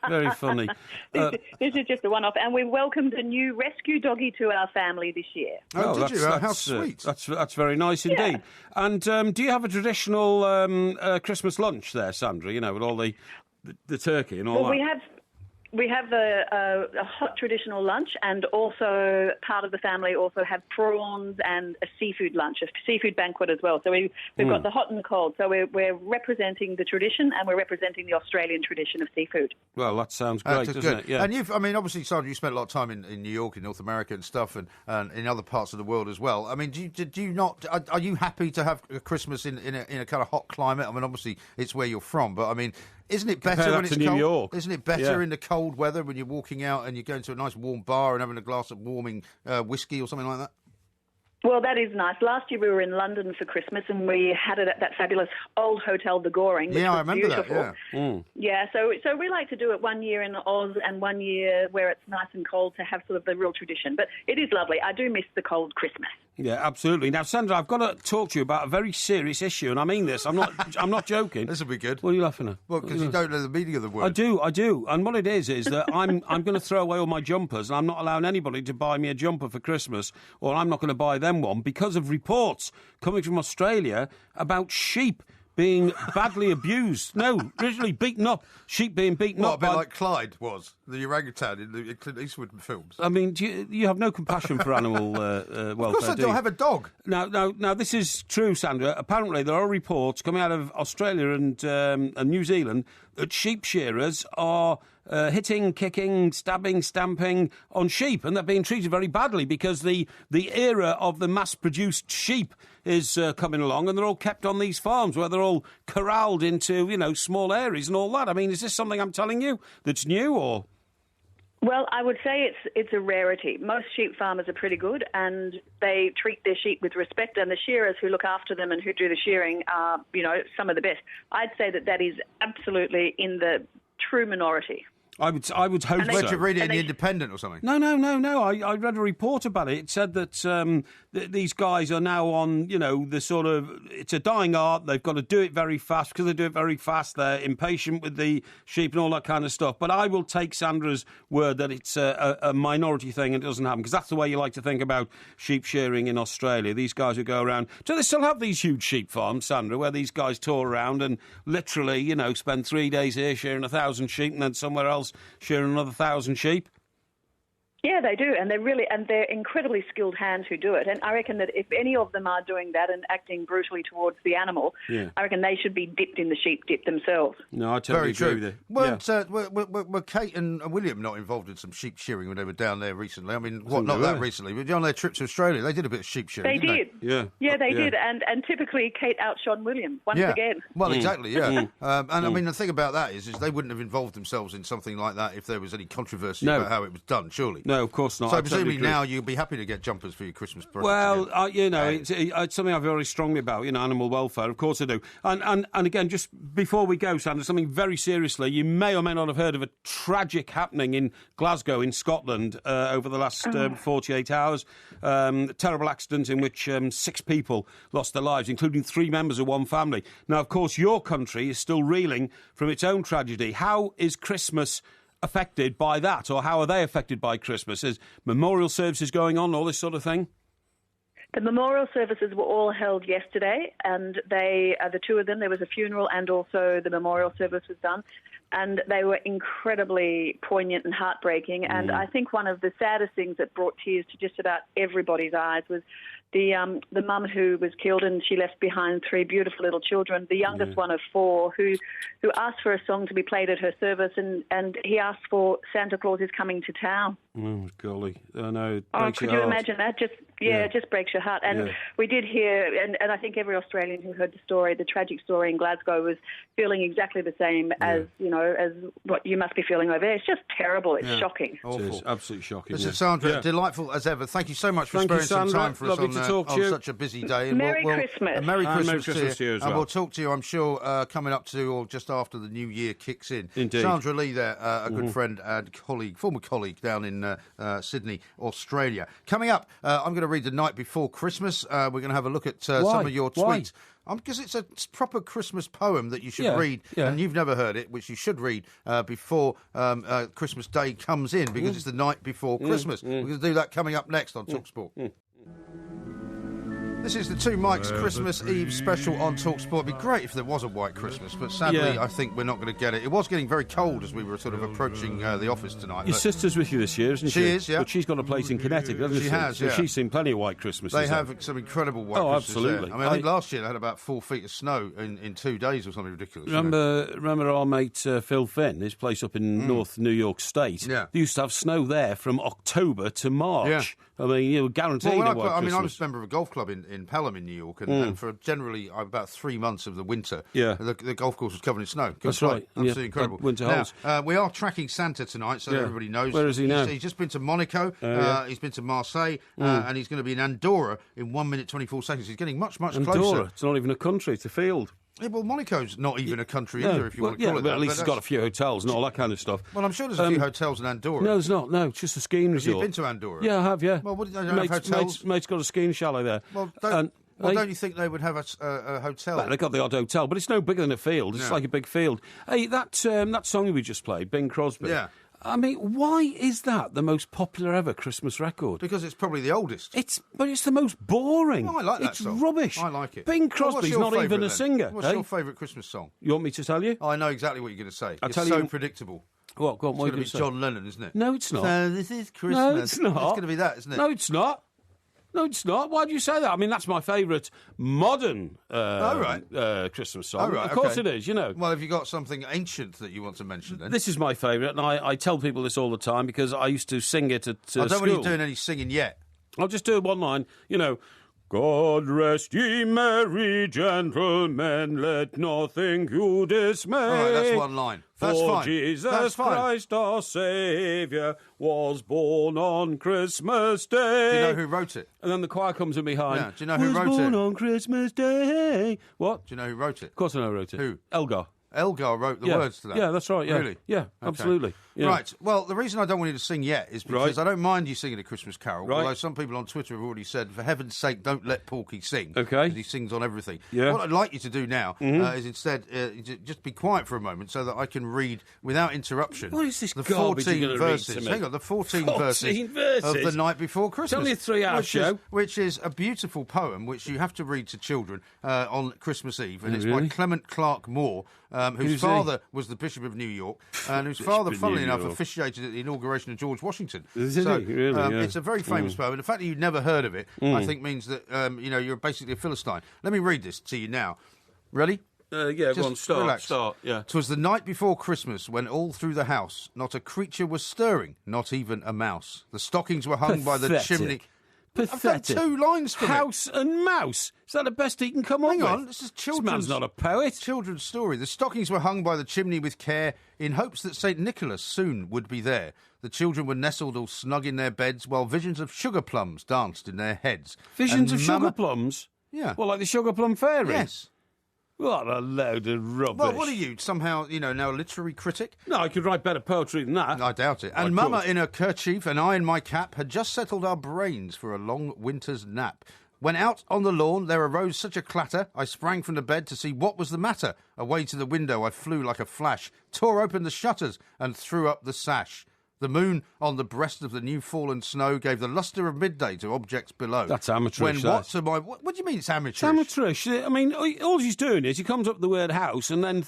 Very funny. This is just a one-off, and we welcomed a new rescue doggy to our family this year. Oh, did you? How sweet. That's very nice indeed. And do you have a traditional Christmas lunch there, Sandra, with all the turkey and all that? We have a hot traditional lunch, and also part of the family also have prawns and a seafood lunch, a seafood banquet as well. So we've got the hot and the cold. So we're representing the tradition, and we're representing the Australian tradition of seafood. Well, that sounds great, doesn't it? Yeah. And obviously, Sandra, you spent a lot of time in New York, in North America and stuff, and in other parts of the world as well. I mean, are you happy to have a Christmas in a kind of hot climate? I mean, obviously, it's where you're from, but I mean, isn't it better when it's cold? New York. Isn't it better in the cold weather when you're walking out and you're going to a nice warm bar and having a glass of warming whiskey or something like that? Well, that is nice. Last year we were in London for Christmas, and we had it at that fabulous old hotel, The Goring, which was I remember beautiful. that, Yeah, so we like to do it 1 year in Oz and 1 year where it's nice and cold to have sort of the real tradition. But it is lovely. I do miss the cold Christmas. Yeah, absolutely. Now, Sandra, I've got to talk to you about a very serious issue, and I mean this. I'm not joking. This will be good. What are you laughing at? Well, because you don't know the meaning of the word. I do. And what it is that I'm going to throw away all my jumpers, and I'm not allowing anybody to buy me a jumper for Christmas, or I'm not going to buy them one because of reports coming from Australia about sheep being badly abused. No, literally beaten up. Sheep being beaten up. A bit like Clyde was, the orangutan in the Clint Eastwood films. I mean, you have no compassion for animal welfare, Of course I do. I have a dog. Now, this is true, Sandra. Apparently, there are reports coming out of Australia and New Zealand that sheep shearers are hitting, kicking, stabbing, stamping on sheep, and they're being treated very badly because the era of the mass-produced sheep is coming along, and they're all kept on these farms where they're all corralled into, small areas and all that. I mean, is this something I'm telling you that's new, or...? Well, I would say it's a rarity. Most sheep farmers are pretty good, and they treat their sheep with respect, and the shearers who look after them and who do the shearing are, some of the best. I'd say that is absolutely in the true minority. I would hope so. Where'd you read it in The Independent or something? No. I read a report about it. It said that these guys are now on, the sort of, it's a dying art. They've got to do it very fast. Because they do it very fast, they're impatient with the sheep and all that kind of stuff. But I will take Sandra's word that it's a minority thing and it doesn't happen. Because that's the way you like to think about sheep shearing in Australia. These guys who go around. Do they still have these huge sheep farms, Sandra, where these guys tour around and literally, spend 3 days here shearing 1,000 sheep and then somewhere else shearing another 1,000 sheep? Yeah, they do, and they're incredibly skilled hands who do it. And I reckon that if any of them are doing that and acting brutally towards the animal, I reckon they should be dipped in the sheep dip themselves. No, I totally agree with you. Were Kate and William not involved in some sheep shearing when they were down there recently? I mean, not that recently, but on their trip to Australia, they did a bit of sheep shearing. They did. Yeah, they did, and typically Kate outshone William once again. Well, exactly, yeah. I mean, the thing about that is they wouldn't have involved themselves in something like that if there was any controversy about how it was done, surely. No, of course not. So presumably now you'll be happy to get jumpers for your Christmas presents. Well, it's something I feel very strongly about, animal welfare. Of course I do. And again, just before we go, Sandra, something very seriously. You may or may not have heard of a tragic happening in Glasgow in Scotland over the last 48 hours. Terrible accident in which 6 people lost their lives, including 3 members of one family. Now, of course, your country is still reeling from its own tragedy. How is Christmas affected by that, or how are they affected by Christmas? Is memorial services going on, all this sort of thing? The memorial services were all held yesterday, and the 2 of them, there was a funeral and also the memorial service was done, and they were incredibly poignant and heartbreaking. And I think one of the saddest things that brought tears to just about everybody's eyes was the mum who was killed, and she left behind 3 beautiful little children, the youngest one of 4, who asked for a song to be played at her service, and he asked for Santa Claus is Coming to Town. Oh, golly. I know. Could you imagine that? It just breaks your heart. And we did hear, and I think every Australian who heard the story, the tragic story in Glasgow, was feeling exactly the same as what you must be feeling over there. It's just terrible. It's shocking. Awful. It is absolutely shocking. Listen, Sandra, delightful as ever. Thank you so much for sparing some time for us on such a busy day. And Merry Christmas. Merry Christmas to you as well. And we'll talk to you, I'm sure, coming up to or just after the new year kicks in. Indeed. Sandra Lee there, a good friend and former colleague down in Sydney, Australia. Coming up, I'm going to read The Night Before Christmas. We're going to have a look at some of your tweets. Because it's a proper Christmas poem that you should read, and you've never heard it, which you should read before Christmas Day comes in, because it's the night before Christmas. We're going to do that coming up next on TalkSport. This is the Two Mikes Christmas Eve special on TalkSport. It'd be great if there was a white Christmas, but sadly I think we're not going to get it. It was getting very cold as we were sort of approaching the office tonight. Your sister's with you this year, isn't she? She is, yeah. But she's got a place in Connecticut, hasn't she? She has, so she's seen plenty of white Christmases. They have some incredible white Christmases. Absolutely. There. I mean, I think last year they had about 4 feet of snow in 2 days or something ridiculous. Remember our mate Phil Finn, his place up in North New York State? Yeah. They used to have snow there from October to March. Yeah. I mean, you were guaranteed I was a member of a golf club in Pelham in New York, and for generally about 3 months of the winter, the golf course was covered in snow. That's right. Absolutely incredible. Winter holes. We are tracking Santa tonight, so everybody knows. Where is he now? He's just been to Monaco, he's been to Marseille, and he's going to be in Andorra in 1 minute 24 seconds. He's getting much closer. Andorra, it's not even a country, it's a field. Yeah, well, Monaco's not even a country either, if you want to call it that. But at least it's got a few hotels and all that kind of stuff. Well, I'm sure there's a few hotels in Andorra. No, there's not. No, it's just a skiing resort. Have you been to Andorra? Yeah, I have, yeah. Well, what, they don't have hotels? Mate's got a skiing chalet there. Well, don't you think they would have a hotel? Well, they've got the odd hotel, but it's no bigger than a field. It's like a big field. Hey, that song we just played, Bing Crosby. Yeah. I mean, why is that the most popular ever Christmas record? Because it's probably the oldest. But it's the most boring. No, I like that It's song. rubbish. I like it. Bing Crosby's not even a singer. What's your favourite Christmas song? You want me to tell you? I know exactly what you're going to say. It's so predictable. What? Go on, what are you going to say? John Lennon, isn't it? No, it's not. So this is Christmas. No, it's not. It's going to be that, isn't it? No, it's not. No, it's not. Why do you say that? I mean, that's my favourite modern Christmas song. Of course it is, you know. Well, have you got something ancient that you want to mention then? This is my favourite, and I tell people this all the time because I used to sing it at school. I don't want you doing any singing yet. I'll just do one line, you know. God rest ye merry gentlemen, let nothing you dismay. All right, that's one line. That's fine. Jesus Christ our Saviour was born on Christmas Day. Do you know who wrote it? And then the choir comes in behind. Yeah. Do you know who wrote it? Was born on Christmas Day. What? Do you know who wrote it? Of course I know who wrote it. Who? Elgar. Elgar wrote the words to that? Yeah, that's right. Yeah. Really? Yeah, absolutely. Yeah. Right. Well, the reason I don't want you to sing yet is because I don't mind you singing a Christmas carol, although some people on Twitter have already said, for heaven's sake, don't let Porky sing. Okay. Because he sings on everything. Yeah. What I'd like you to do now is instead just be quiet for a moment so that I can read without interruption. What is this the garbage 14 verses. Hang on, the 14 verses of The Night Before Christmas. It's only a 3-hour show. Which is a beautiful poem which you have to read to children on Christmas Eve. And it's by Clement Clark Moore, whose father was the Bishop of New York, and whose father, funnily enough, officiated at the inauguration of George Washington. It's a very famous poem, and the fact that you've never heard of it, I think, means that you're basically a Philistine. Let me read this to you now. Ready? Go on, start, yeah. 'Twas the night before Christmas when all through the house not a creature was stirring, not even a mouse. The stockings were hung by the chimney. Pathetic. I've done 2 lines from House and Mouse. Is that the best he can come up with? Hang on, this is children's... This man's not a poet. Children's story. The stockings were hung by the chimney with care in hopes that St. Nicholas soon would be there. The children were nestled all snug in their beds while visions of sugar plums danced in their heads. Visions of sugar plums? Yeah. Well, like the Sugar Plum Fairy? Yes. What a load of rubbish. Well, what are you, somehow, now a literary critic? No, I could write better poetry than that. I doubt it. And Mama in her kerchief and I in my cap had just settled our brains for a long winter's nap. When out on the lawn there arose such a clatter, I sprang from the bed to see what was the matter. Away to the window I flew like a flash, tore open the shutters and threw up the sash. The moon on the breast of the new fallen snow gave the lustre of midday to objects below. That's amateurish. What do you mean it's amateurish? It's amateurish. I mean, all he's doing is he comes up with the word house and then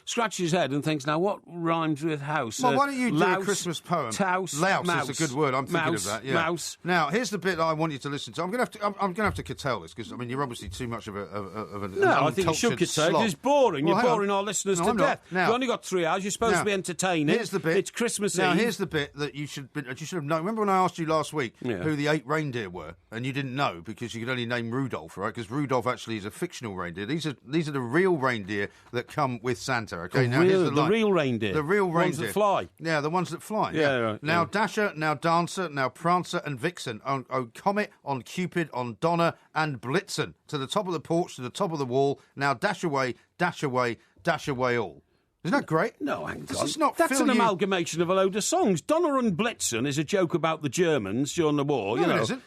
scratches his head and thinks, now what rhymes with house? Well, why don't you do a Christmas poem? Louse is a good word. I'm thinking of that. Yeah. Mouse. Now, here's the bit that I want you to listen to. I'm going to have to curtail this because you're obviously too much of an I think you should curtail it. It's boring. You're boring our listeners to death. Now, you've only got 3 hours. You're supposed to be entertaining. Here's the bit. It's Christmas Eve. Now, here's the bit that you should have known. Remember when I asked you last week who the 8 reindeer were, and you didn't know because you could only name Rudolph, right? Because Rudolph actually is a fictional reindeer. These are the real reindeer that come with Santa. Okay, here's the real reindeer. The real reindeer. Ones that fly. Yeah, the ones that fly. Yeah. Right, now Dasher, now Dancer, now Prancer and Vixen. On Comet, on Cupid, on Donner and Blitzen. To the top of the porch, to the top of the wall. Now dash away, dash away, dash away all. Isn't that great? No, hang on. That's an amalgamation of a load of songs. Donner und Blitzen is a joke about the Germans during the war. No, it isn't.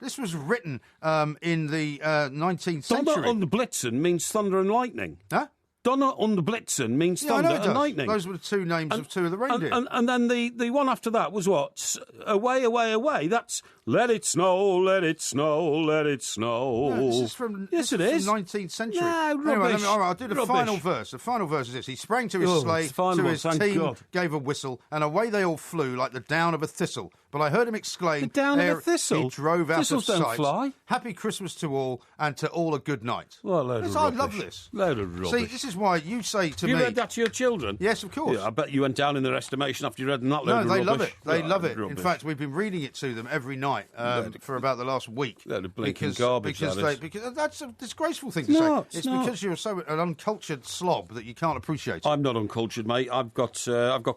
This was written in the 19th century. Donner und Blitzen means thunder and lightning. Huh? Donner und Blitzen means thunder and lightning. Those were the 2 names of 2 of the reindeer. And then the one after that was what? Away, away, away. That's let it snow, let it snow, let it snow. No, this is from it is. From the 19th century. No, anyway, I'll do the final verse. The final verse is this. He sprang to his sleigh, to his team, gave a whistle, and away they all flew like the down of a thistle. But I heard him exclaim, the down of a thistle? He drove out Thistles of sight. Don't fly. Happy Christmas to all, and to all a good night. Well, I love this. Load of rubbish. See, this is why you say to me... You read that to your children? Yes, of course. Yeah, I bet you went down in their estimation after you read that load of rubbish. No, they love it. They love it. Rubbish. In fact, we've been reading it to them every night for about the last week. Load of blinking garbage, because that's a disgraceful thing to say. It's because you're an uncultured slob that you can't appreciate it. I'm not uncultured, mate. I've got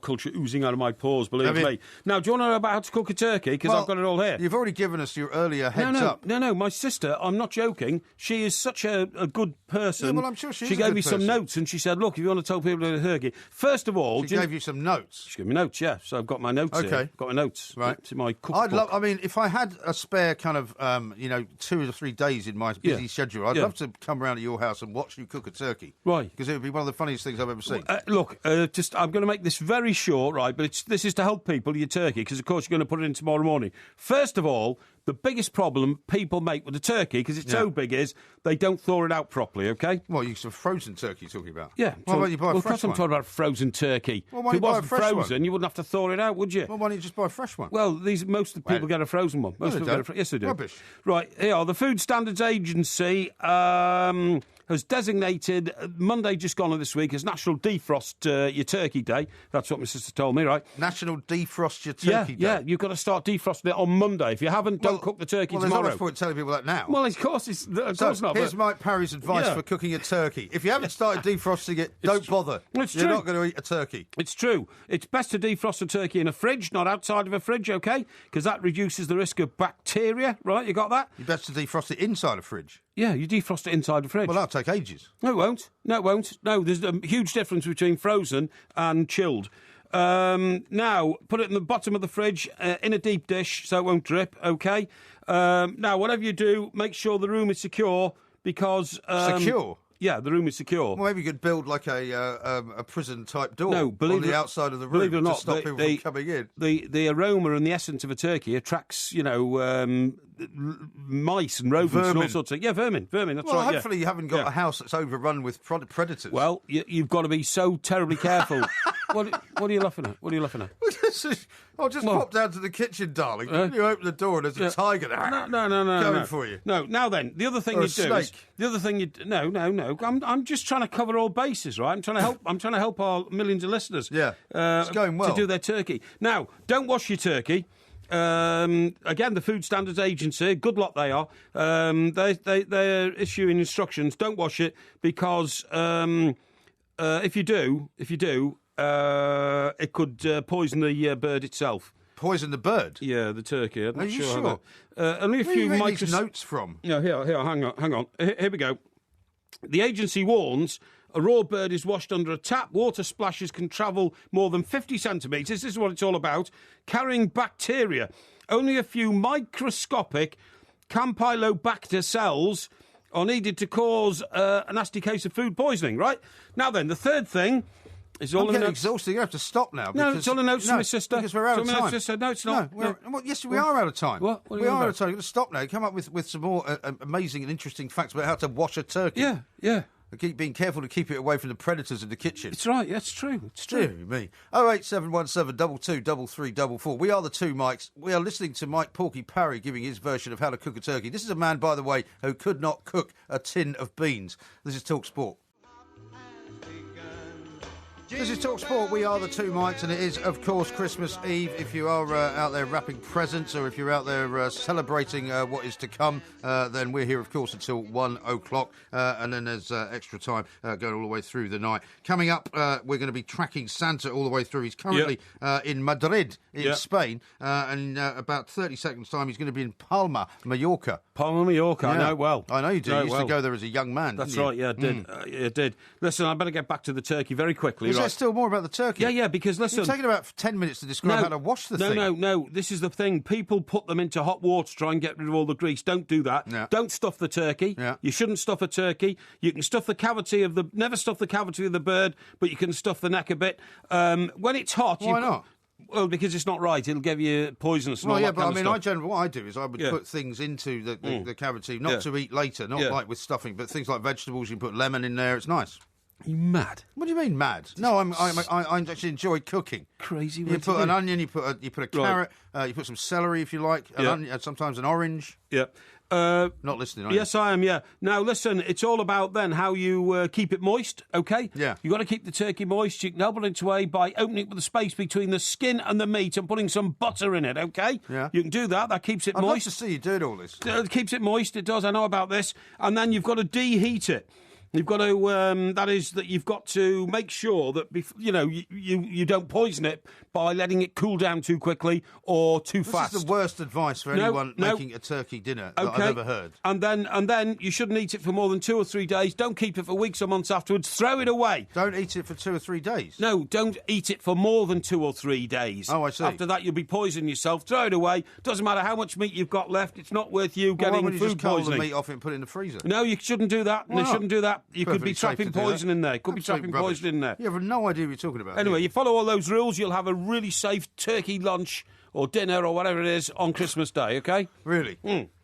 culture oozing out of my pores, believe me. Now, do you want to know about how to cook a turkey? Because I've got it all here. You've already given us your earlier heads up. No, my sister, I'm not joking, she is such a good person. Yeah, well, I'm sure she gave me some notes and she said, look, if you want to tell people to turkey, first of all... She gave you some notes? She gave me notes, yeah. So I've got my notes here. I've got my notes. Right. It's in my cookbook. If I had a spare kind of, 2 or 3 days in my busy schedule, I'd love to come round to your house and watch you cook a turkey. Right. Because it would be one of the funniest things I've ever seen. I'm going to make this very short, right, but this is to help people, your turkey, because, of course, you're going to put it in tomorrow morning. First of all, the biggest problem people make with the turkey, because it's so big, is they don't thaw it out properly, OK? Well, you some frozen turkey you're talking about? Yeah. Why don't you buy a fresh one? Of course I'm talking about frozen turkey. Well, why if it buy wasn't a fresh frozen, one? you wouldn't have to thaw it out, would you? Well, why don't you just buy a fresh one? Well, most of the people get a frozen one. Yes, they do. Rubbish. Right, here, the Food Standards Agency has designated Monday just gone this week as National Defrost Your Turkey Day. That's what my sister told me, right? National Defrost Your Turkey Day? Yeah, you've got to start defrosting it on Monday. If you haven't, don't cook the turkey tomorrow. Well, there's not much point telling people that now. Well, of course not. Here's Mike Parry's advice for cooking a turkey. If you haven't started defrosting it, don't bother. You're not going to eat a turkey. It's true. It's best to defrost a turkey in a fridge, not outside of a fridge, OK? Because that reduces the risk of bacteria, right? You got that? You best to defrost it inside a fridge. Yeah, you defrost it inside the fridge. Well, that'll take ages. No, it won't. No, there's a huge difference between frozen and chilled. Now, put it in the bottom of the fridge in a deep dish so it won't drip, OK? Now, whatever you do, make sure the room is secure because... secure? Yeah, the room is secure. Well, maybe you could build like a prison-type door on the outside of the room believe it or not, to stop people from coming in. The aroma and the essence of a turkey attracts, mice and rodents and all sorts of... Yeah, vermin, that's right. Hopefully you haven't got a house that's overrun with predators. Well, you've got to be so terribly careful. What are you laughing at? I'll just pop down to the kitchen, darling. You open the door and there's a tiger there. No. for you. No, now then, the other thing No. I'm just trying to cover all bases, right? I'm trying to help our millions of listeners. Yeah, it's going well. To do their turkey. Now, don't wash your turkey. Again, the Food Standards Agency, good lot they are. They're issuing instructions. Don't wash it because if you do, it could poison the bird itself. Poison the bird? Yeah, the turkey. I'm not Are you sure? Only a Where few are you getting these notes from? Yeah, here. Hang on. Here we go. The agency warns a raw bird is washed under a tap. Water splashes can travel more than 50 centimetres. This is what it's all about. Carrying bacteria. Only a few microscopic Campylobacter cells are needed to cause a nasty case of food poisoning, right? Now then, the third thing is all... I'm getting exhausted. You have to stop now. No, it's all a note from my sister. Because we're out of time. Sister. No, it's not. Yes, we are out of time. What? We are out of time. You've got to stop now. Come up with some more amazing and interesting facts about how to wash a turkey. Yeah. Keep being careful to keep it away from the predators in the kitchen. It's right. That's true. It's true. Dear me. 08717 223344. We are the two Mikes. We are listening to Mike Porky Parry giving his version of how to cook a turkey. This is a man, by the way, who could not cook a tin of beans. This is Talk Sport. This is Talk Sport. We are the two Mikes, and it is, of course, Christmas Eve. If you are out there wrapping presents, or if you're out there celebrating what is to come, then we're here, of course, until 1 o'clock, and then there's extra time going all the way through the night. Coming up, we're going to be tracking Santa all the way through. He's currently in Madrid, in Spain, and in about 30 seconds' time, he's going to be in Palma, Mallorca. I know well. I know you do. You used to go there as a young man. That's right, I did. I did. Listen, I better get back to the turkey very quickly. Is there still more about the turkey? Yeah, because listen... You're taking about 10 minutes to describe how to wash the thing. No, this is the thing. People put them into hot water to try and get rid of all the grease. Don't do that. Yeah. Don't stuff the turkey. Yeah. You shouldn't stuff a turkey. You can stuff the cavity of the... Never stuff the cavity of the bird, but you can stuff the neck a bit. When it's hot... Why not? Well, because it's not right. It'll give you poisonous and all that kind of stuff. What I do is I would put things into the cavity, not to eat later, not like with stuffing, but things like vegetables. You can put lemon in there. It's nice. Are you mad? What do you mean mad? No, I actually enjoy cooking. Crazy. You put an onion, you put a carrot, you put some celery if you like, an onion, sometimes an orange. Yeah. Not listening, are you? Yes, I am, yeah. Now, listen, it's all about then how you keep it moist, OK? Yeah. You've got to keep the turkey moist. You can help it into way by opening up the space between the skin and the meat and putting some butter in it, OK? Yeah. You can do that. That keeps it moist. I'd love to see you doing all this. It keeps it moist. It does. I know about this. And then you've got to deheat it. You've got to, you've got to make sure that, you don't poison it by letting it cool down too quickly or too fast. This is the worst advice for anyone making a turkey dinner that I've ever heard. And then you shouldn't eat it for more than 2 or 3 days. Don't keep it for weeks or months afterwards. Throw it away. Don't eat it for 2 or 3 days? No, don't eat it for more than 2 or 3 days. Oh, I see. After that, you'll be poisoning yourself. Throw it away. Doesn't matter how much meat you've got left. It's not worth you getting food poisoning. Just cull the meat off it and put it in the freezer? No, you shouldn't do that. Why not? You shouldn't do that. You could be trapping poison in there. Poison in there. You have no idea what you're talking about. Anyway, you follow all those rules, you'll have a really safe turkey lunch or dinner or whatever it is on Christmas Day, OK? Really?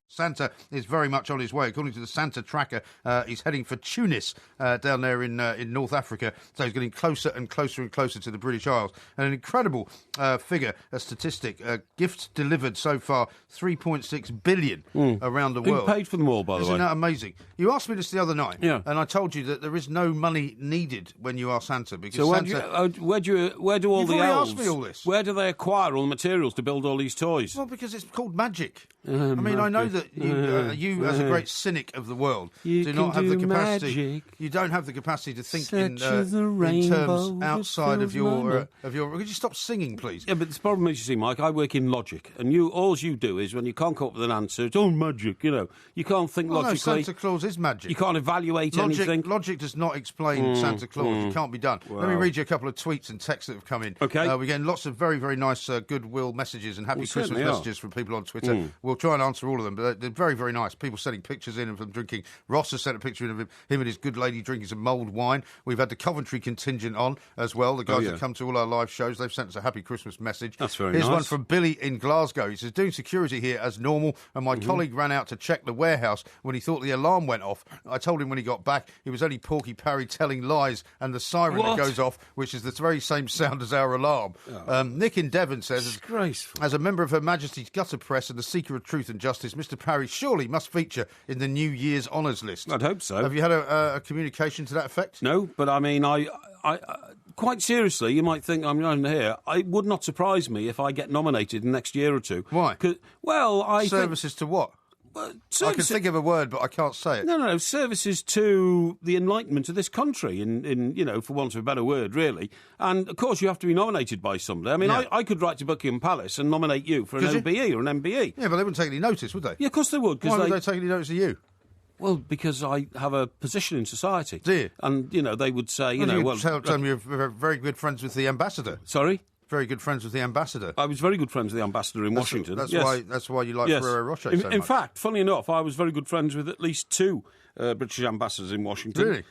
Santa is very much on his way. According to the Santa tracker, he's heading for Tunis down there in North Africa. So he's getting closer and closer and closer to the British Isles. And an incredible figure, a statistic. Gifts delivered so far, 3.6 billion around the world. Who paid for them all, by the way? Isn't that amazing? You asked me this the other night, and I told you that there is no money needed when you are Santa. Because so Santa, where do all the elves... asked me all this. Where do they acquire all the materials to build all these toys? Well, because it's called magic. I mean, I know that that you as a great cynic of the world, do not have the capacity. Magic. You don't have the capacity to think in terms outside of your. Could you stop singing, please? Yeah, but the problem is, you see, Mike, I work in logic, and all you do is when you can't come up with an answer, it's all magic. You can't think logically. No, Santa Claus is magic. You can't evaluate anything. Logic does not explain Santa Claus. It can't be done. Wow. Let me read you a couple of tweets and texts that have come in. Okay. We're getting lots of very, very nice goodwill messages and happy Christmas messages from people on Twitter. We'll try and answer all of them, but they're very, very nice. People sending pictures in of them drinking. Ross has sent a picture of him and his good lady drinking some mulled wine. We've had the Coventry contingent on as well. The guys that come to all our live shows, they've sent us a happy Christmas message. That's very nice. Here's one from Billy in Glasgow. He says, doing security here as normal, and my colleague ran out to check the warehouse when he thought the alarm went off. I told him when he got back it was only Porky Parry telling lies and the siren that goes off, which is the very same sound as our alarm. Nick in Devon says, disgraceful. As a member of Her Majesty's Gutter Press and the seeker of truth and justice, Mr. Parry surely must feature in the New Year's honours list. I'd hope so. Have you had a communication to that effect? No, but I mean, I quite seriously, you might think I'm known here. It would not surprise me if I get nominated in the next year or two. Why? Services to what? I can think of a word, but I can't say it. No, services to the enlightenment of this country, in for want of a better word, really. And, of course, you have to be nominated by somebody. I mean, I could write to Buckingham Palace and nominate you for an OBE or an MBE. Yeah, but they wouldn't take any notice, would they? Yeah, of course they would. Why would they take any notice of you? Well, because I have a position in society. Do you? And, they would say, tell them you're very good friends with the ambassador. Sorry? Very good friends with the ambassador. I was very good friends with the ambassador in Washington. That's why you like Ferrero Rocher so much. In fact, funny enough, I was very good friends with at least 2 British ambassadors in Washington. Really?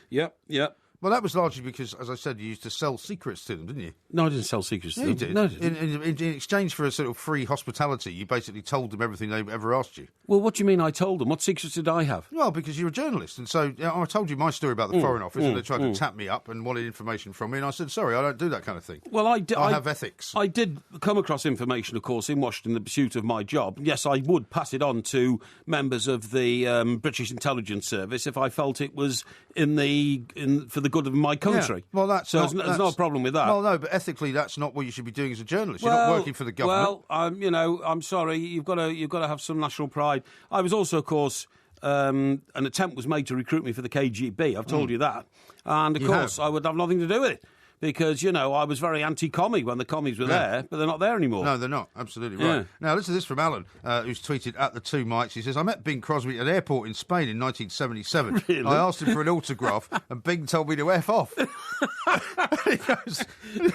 Yep. Well, that was largely because, as I said, you used to sell secrets to them, didn't you? No, I didn't sell secrets to them. You did. No, I didn't. In exchange for a sort of free hospitality, you basically told them everything they ever asked you. Well, what do you mean I told them? What secrets did I have? Well, because you're a journalist. And so I told you my story about the Foreign Office, and they tried to tap me up and wanted information from me. And I said, sorry, I don't do that kind of thing. Well, I have ethics. I did come across information, of course, in Washington in the pursuit of my job. Yes, I would pass it on to members of the British Intelligence Service if I felt it was for the good of my country. Yeah. Well, that's there's no problem with that. Well, no, but ethically, that's not what you should be doing as a journalist. You're not working for the government. Well, I'm sorry. You've got to have some national pride. I was also, of course, an attempt was made to recruit me for the KGB. I've told you that, and of course, I would have nothing to do with it. Because, I was very anti-commie when the commies were there, but they're not there anymore. No, they're not. Absolutely right. Yeah. Now, listen to this from Alan, who's tweeted at the 2 mics. He says, I met Bing Crosby at an airport in Spain in 1977. Really? I asked him for an autograph, and Bing told me to F off. He goes,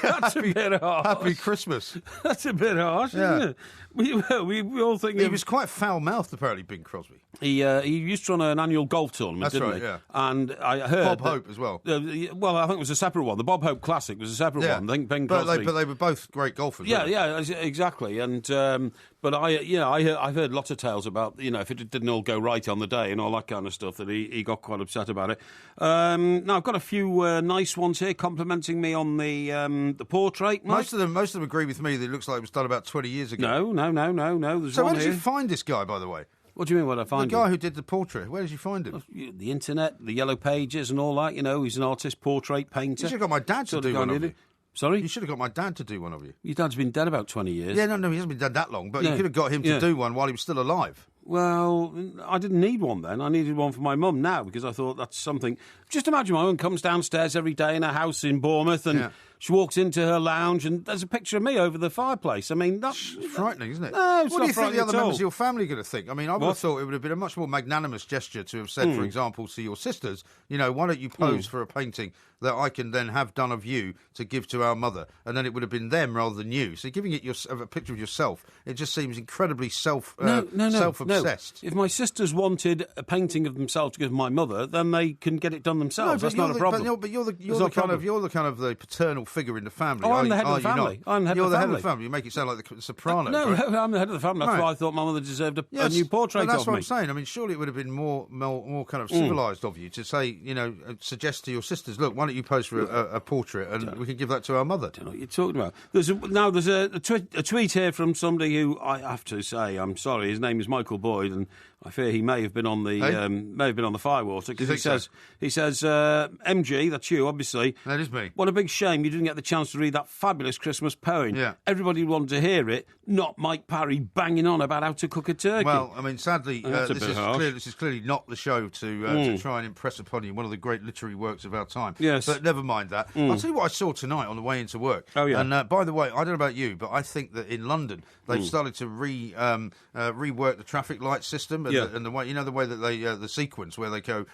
That's a bit harsh. Happy Christmas. That's a bit harsh, isn't it? We all think... He was quite foul-mouthed, apparently, Bing Crosby. He used to run an annual golf tournament, didn't he? Yeah. And I heard... Bob Hope as well. Well, I think it was a seperal one. The Bob Hope Classic was a separate one. I think Bing Crosby... But they were both great golfers. Yeah, exactly. And but I've heard lots of tales about, if it didn't all go right on the day and all that kind of stuff, that he got quite upset about it. Now, I've got a few nice ones here complimenting me on the portrait. Mike. Most of them agree with me that it looks like it was done about 20 years ago. No. There's so one where did here. you find this guy, by the way? What do you mean, where did I find him? The guy who did the portrait. Where did you find him? The internet, the yellow pages and all that. He's an artist, portrait, painter. You should have got my dad to do one of you. Sorry? You should have got my dad to do one of you. Your dad's been dead about 20 years. Yeah, no, he hasn't been dead that long, but you could have got him to do one while he was still alive. Well, I didn't need one then. I needed one for my mum now because I thought that's something... Just imagine my mum comes downstairs every day in her house in Bournemouth and she walks into her lounge and there's a picture of me over the fireplace. I mean, that's... frightening, isn't it? No, it's what not do you think the other members all. of your family are going to think? I mean, I would have thought it would have been a much more magnanimous gesture to have said, for example, to your sisters, why don't you pose for a painting that I can then have done of you to give to our mother? And then it would have been them rather than you. So giving it a picture of yourself, it just seems incredibly self-obsessed. No. If my sisters wanted a painting of themselves to give my mother, then they can get it done themselves. That's not a problem. But you're the kind of the paternal figure in the family. Oh, I'm the head of the family. You're the head of the family. You make it sound like the Sopranos. No, right? I'm the head of the family. That's why I thought my mother deserved a new portrait of me. That's what I'm saying. I mean, surely it would have been more kind of civilised of you to say, suggest to your sisters, look, why don't you pose for a portrait and we can give that to our mother. I don't know what you're talking about. There's a tweet here from somebody who I have to say, I'm sorry, his name is Michael Boyd, and I fear he may have been on the firewater, because he says, MG, that's you, obviously. That is me. What a big shame you didn't get the chance to read that fabulous Christmas poem. Yeah. Everybody wanted to hear it, not Mike Parry banging on about how to cook a turkey. Well, I mean, sadly, this is clearly not the show to try and impress upon you one of the great literary works of our time. Yes. But never mind that. I'll tell you what I saw tonight on the way into work. Oh, yeah. And by the way, I don't know about you, but I think that in London they've started to rework the traffic light system and the way, the way that they the sequence where they go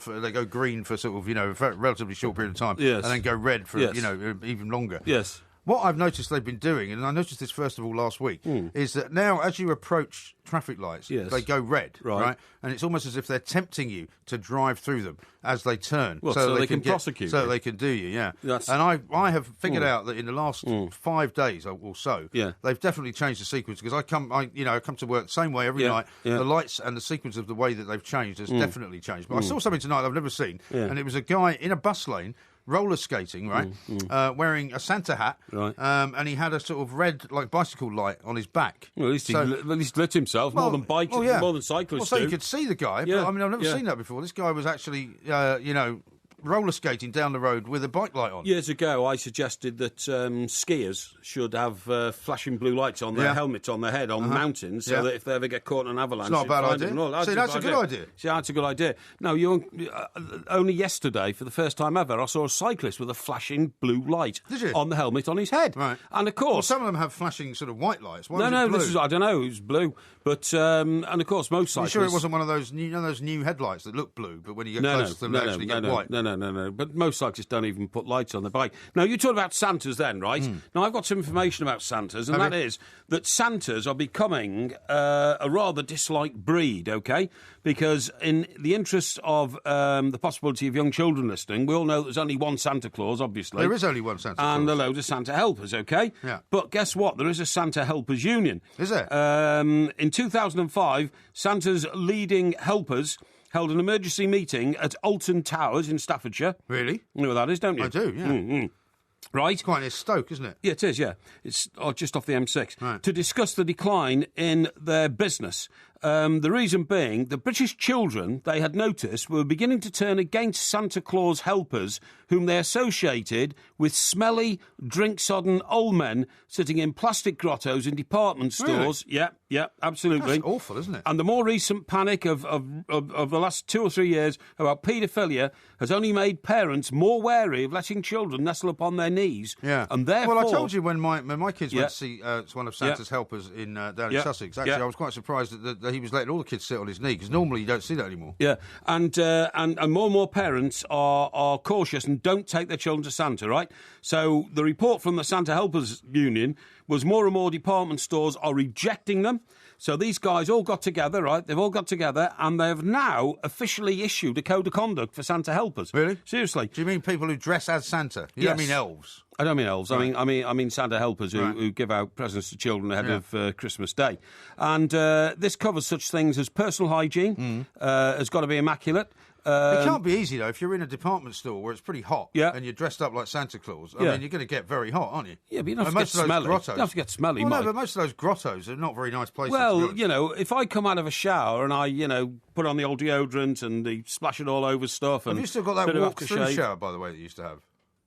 they go green for sort of a relatively short period of time, yes, and then go red for even longer. Yes. What I've noticed they've been doing, and I noticed this first of all last week, is that now as you approach traffic lights, they go red, right? And it's almost as if they're tempting you to drive through them as they turn. Well, so they can prosecute so you. they can do you, yeah. Yes. And I have figured out that in the last 5 days or so, they've definitely changed the sequence, because I come to work the same way every night. Yeah. The lights and the sequence of the way that they've changed has definitely changed. But I saw something tonight I've never seen, and it was a guy in a bus lane roller skating, right, wearing a Santa hat, right, and he had a sort of red, bicycle light on his back. Well, at least lit himself, more than more than cyclists so do. You could see the guy, but I mean, I've never seen that before. This guy was actually, roller skating down the road with a bike light on. Years ago, I suggested that skiers should have flashing blue lights on their helmets on their head on mountains, so that if they ever get caught in an avalanche... It's not a bad idea. That's a good idea. See, that's a good idea. No, only yesterday, for the first time ever, I saw a cyclist with a flashing blue light on the helmet on his head. Right. And of course... Well, some of them have flashing sort of white lights. Why No, was it blue? this is, I don't know, it was blue. But, and of course, most cyclists... Are you sure it wasn't one of those new headlights that look blue, but when you get close to them, they actually get white? No. But most cyclists don't even put lights on their bike. Now, you talk about Santas then, right? Now, I've got some information about Santas, and that is that Santas are becoming a rather disliked breed, OK? Because in the interest of the possibility of young children listening, we all know there's only one Santa Claus, obviously. There is only one Santa Claus. And a load of Santa helpers, OK? Yeah. But guess what? There is a Santa Helpers Union. Is there? In 2005, Santa's leading helpers held an emergency meeting at Alton Towers in Staffordshire. Really? You know where that is, don't you? I do, yeah. Right? It's quite near Stoke, isn't it? Yeah, it is, yeah. It's just off the M6. Right. To discuss the decline in their business. The reason being, the British children, they had noticed, were beginning to turn against Santa Claus helpers, whom they associated with smelly, drink-sodden old men sitting in plastic grottos in department stores. Really? Yeah, absolutely. That's awful, isn't it? And the more recent panic of the last 2 or 3 years about paedophilia has only made parents more wary of letting children nestle upon their knees. Yeah. And therefore... Well, I told you when my kids went to see one of Santa's helpers down in Sussex. Actually, I was quite surprised that he was letting all the kids sit on his knee, because normally you don't see that anymore. Yeah, and more and more parents are cautious and don't take their children to Santa, right? So the report from the Santa Helpers Union was more and more department stores are rejecting them. So these guys all got together, right? They've all got together, and they have now officially issued a code of conduct for Santa helpers. Really? Seriously. Do you mean people who dress as Santa? You don't mean elves? I don't mean elves. Right. I mean Santa helpers who give out presents to children ahead of Christmas Day. And this covers such things as personal hygiene, has got to be immaculate. It can't be easy, though, if you're in a department store where it's pretty hot and you're dressed up like Santa Claus. I mean, you're going to get very hot, aren't you? Yeah, but you don't have to get smelly. You don't have to get smelly, Well, Mike. no, but most of those grottos are not very nice places. Well, if I come out of a shower and I, put on the old deodorant and splash it all over stuff... Have you still got that walk-through shower, by the way, that you used to have?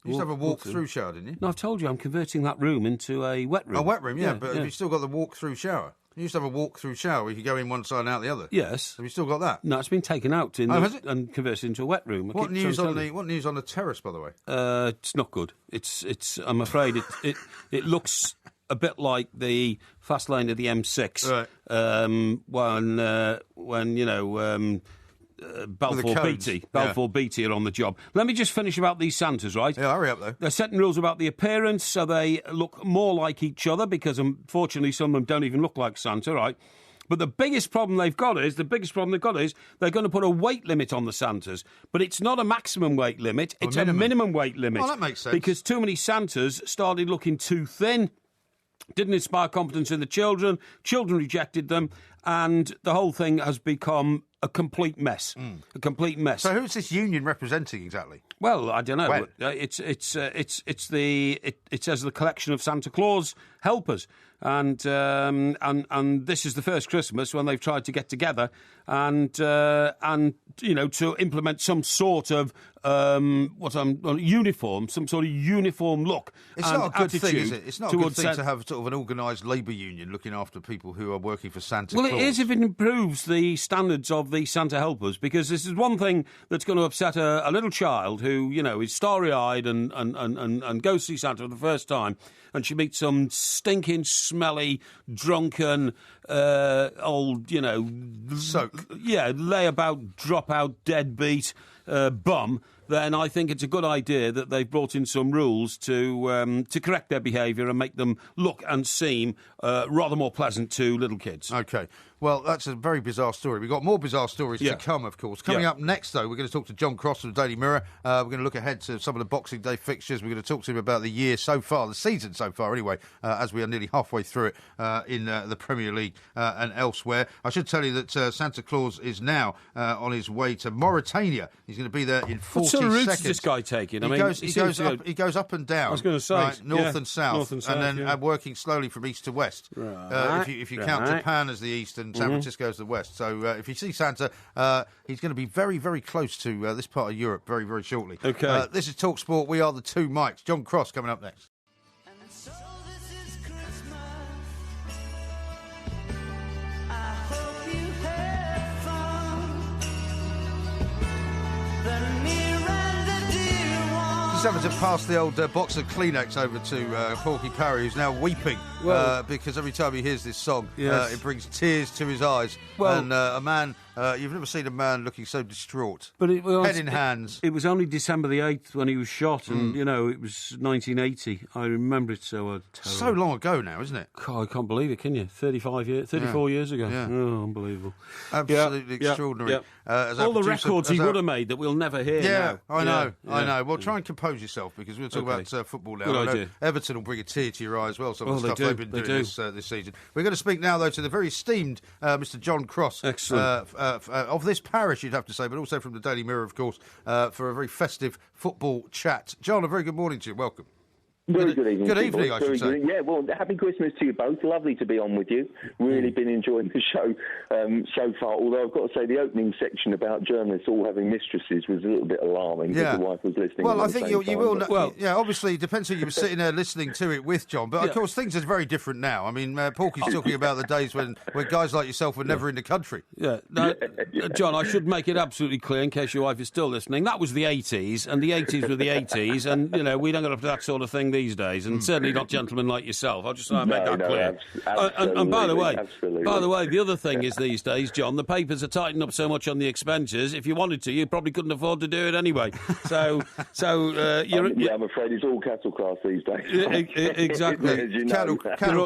You used to have a walk-through shower, didn't you? No, I've told you, I'm converting that room into a wet room. A wet room, yeah, but have you still got the walk-through shower? You used to have a walk-through shower where you could go in one side and out the other. Yes. Have you still got that? No, it's been taken out has it? and converted into a wet room. What news on the terrace, by the way? It's not good. It's. I'm afraid it looks a bit like the fast lane of the M6. Right. When Balfour Beatty are on the job. Let me just finish about these Santas, right? Yeah, hurry up, though. They're setting rules about the appearance, so they look more like each other, because unfortunately some of them don't even look like Santa, right? But the biggest problem they've got is they're going to put a weight limit on the Santas. But it's not a maximum weight limit, it's a minimum weight limit. Well, that makes sense. Because too many Santas started looking too thin, didn't inspire confidence in the children rejected them, and the whole thing has become a complete mess. A complete mess. So who's this union representing exactly? Well, I don't know. It says the collection of Santa Claus helpers. And this is the first Christmas when they've tried to get together and to implement some sort of uniform, some sort of uniform look. It's and not a good thing, is it? It's not a good thing to have sort of an organised labour union looking after people who are working for Santa Claus. Well, it is if it improves the standards of the Santa helpers, because this is one thing that's going to upset a little child who, is starry-eyed and goes to see Santa for the first time, and she meets some stinking, smelly, drunken, old, soak. Yeah, layabout, drop-out, deadbeat bum. Then I think it's a good idea that they've brought in some rules to correct their behaviour and make them look and seem rather more pleasant to little kids. OK. Well, that's a very bizarre story. We've got more bizarre stories to come, of course. Coming up next, though, we're going to talk to John Cross from the Daily Mirror. We're going to look ahead to some of the Boxing Day fixtures. We're going to talk to him about the year so far, the season so far, anyway, as we are nearly halfway through it in the Premier League and elsewhere. I should tell you that Santa Claus is now on his way to Mauritania. He's going to be there in 40 seconds. What sort of routes is this guy taking? He goes up and down. I was going to say. Right, north and south. And then working slowly from east to west. Right. If you count Japan as the east and San Francisco as the west. So if you see Santa, he's going to be very, very close to this part of Europe very, very shortly. OK. This is Talk Sport. We are the two mics. John Cross coming up next. And so this is Christmas. I hope you had fun. The near and the dear one. Just having to pass the old box of Kleenex over to Porky Parry, who's now weeping because every time he hears this song, it brings tears to his eyes. Well, and a man, you've never seen a man looking so distraught. But head in hands. It was only December the 8th when he was shot, and, it was 1980. I remember it so So long ago now, isn't it? God, I can't believe it, can you? 34 years ago. Yeah. Oh, unbelievable. Absolutely extraordinary. All the records he would have made that we'll never hear now. I know. Well, try and compose yourself, because we'll talk about football now. Good idea. Everton will bring a tear to your eye as well, some of the stuff they've been doing this season. We're going to speak now, though, to the very esteemed Mr. John Cross. Excellent. Of this parish, you'd have to say, but also from the Daily Mirror, of course, for a very festive football chat. John, a very good morning to you. Welcome. Very good evening. Good evening, I should say. Yeah, well, happy Christmas to you both. Lovely to be on with you. Really been enjoying the show so far. Although I've got to say the opening section about journalists all having mistresses was a little bit alarming because the wife was listening. Well, I think you will. Obviously, it depends who you were sitting there listening to it with, John. But of course, things are very different now. I mean, Porky's talking about the days when guys like yourself were never in the country. Yeah. Now, John, I should make it absolutely clear, in case your wife is still listening, that was the 80s, and the 80s were the 80s, and, we don't get up to that sort of thing these days, and certainly not gentlemen like yourself. I'll just make that clear. And by the way, the other thing is these days, John, the papers are tightening up so much on the expenses. If you wanted to, you probably couldn't afford to do it anyway. I'm afraid it's all cattle class these days. Exactly. Cattle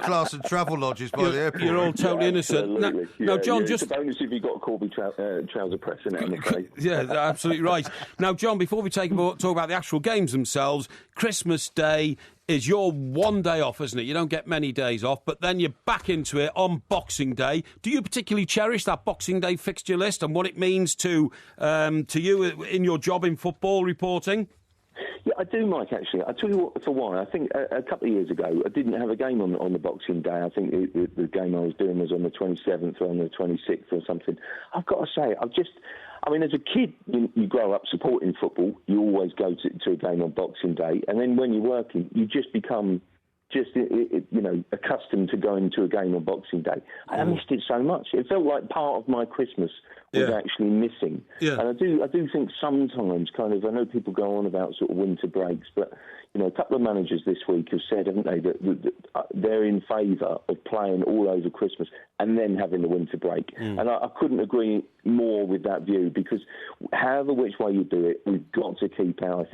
class and travel lodges by the airport. You're all totally innocent. Now, John, it's a bonus if you've got a Corby trouser press in it, I'm afraid. Yeah, absolutely right. Now, John, before we talk about the actual games themselves, Christmas Day is your one day off, isn't it? You don't get many days off, but then you're back into it on Boxing Day. Do you particularly cherish that Boxing Day fixture list and what it means to you in your job in football reporting? Yeah, I do, Mike, actually. I'll tell you what, for why. I think a couple of years ago, I didn't have a game on the Boxing Day. I think the game I was doing was on the 27th or on the 26th or something. I've got to say, as a kid, you grow up supporting football. You always go to a game on Boxing Day. And then when you're working, you just become accustomed to going to a game on Boxing Day. I missed it so much. It felt like part of my Christmas was actually missing. Yeah. And I do think sometimes I know people go on about sort of winter breaks, but a couple of managers this week have said, haven't they, that they're in favour of playing all over Christmas and then having the winter break. And I couldn't agree more with that view, because however which way you do it, we've got to keep our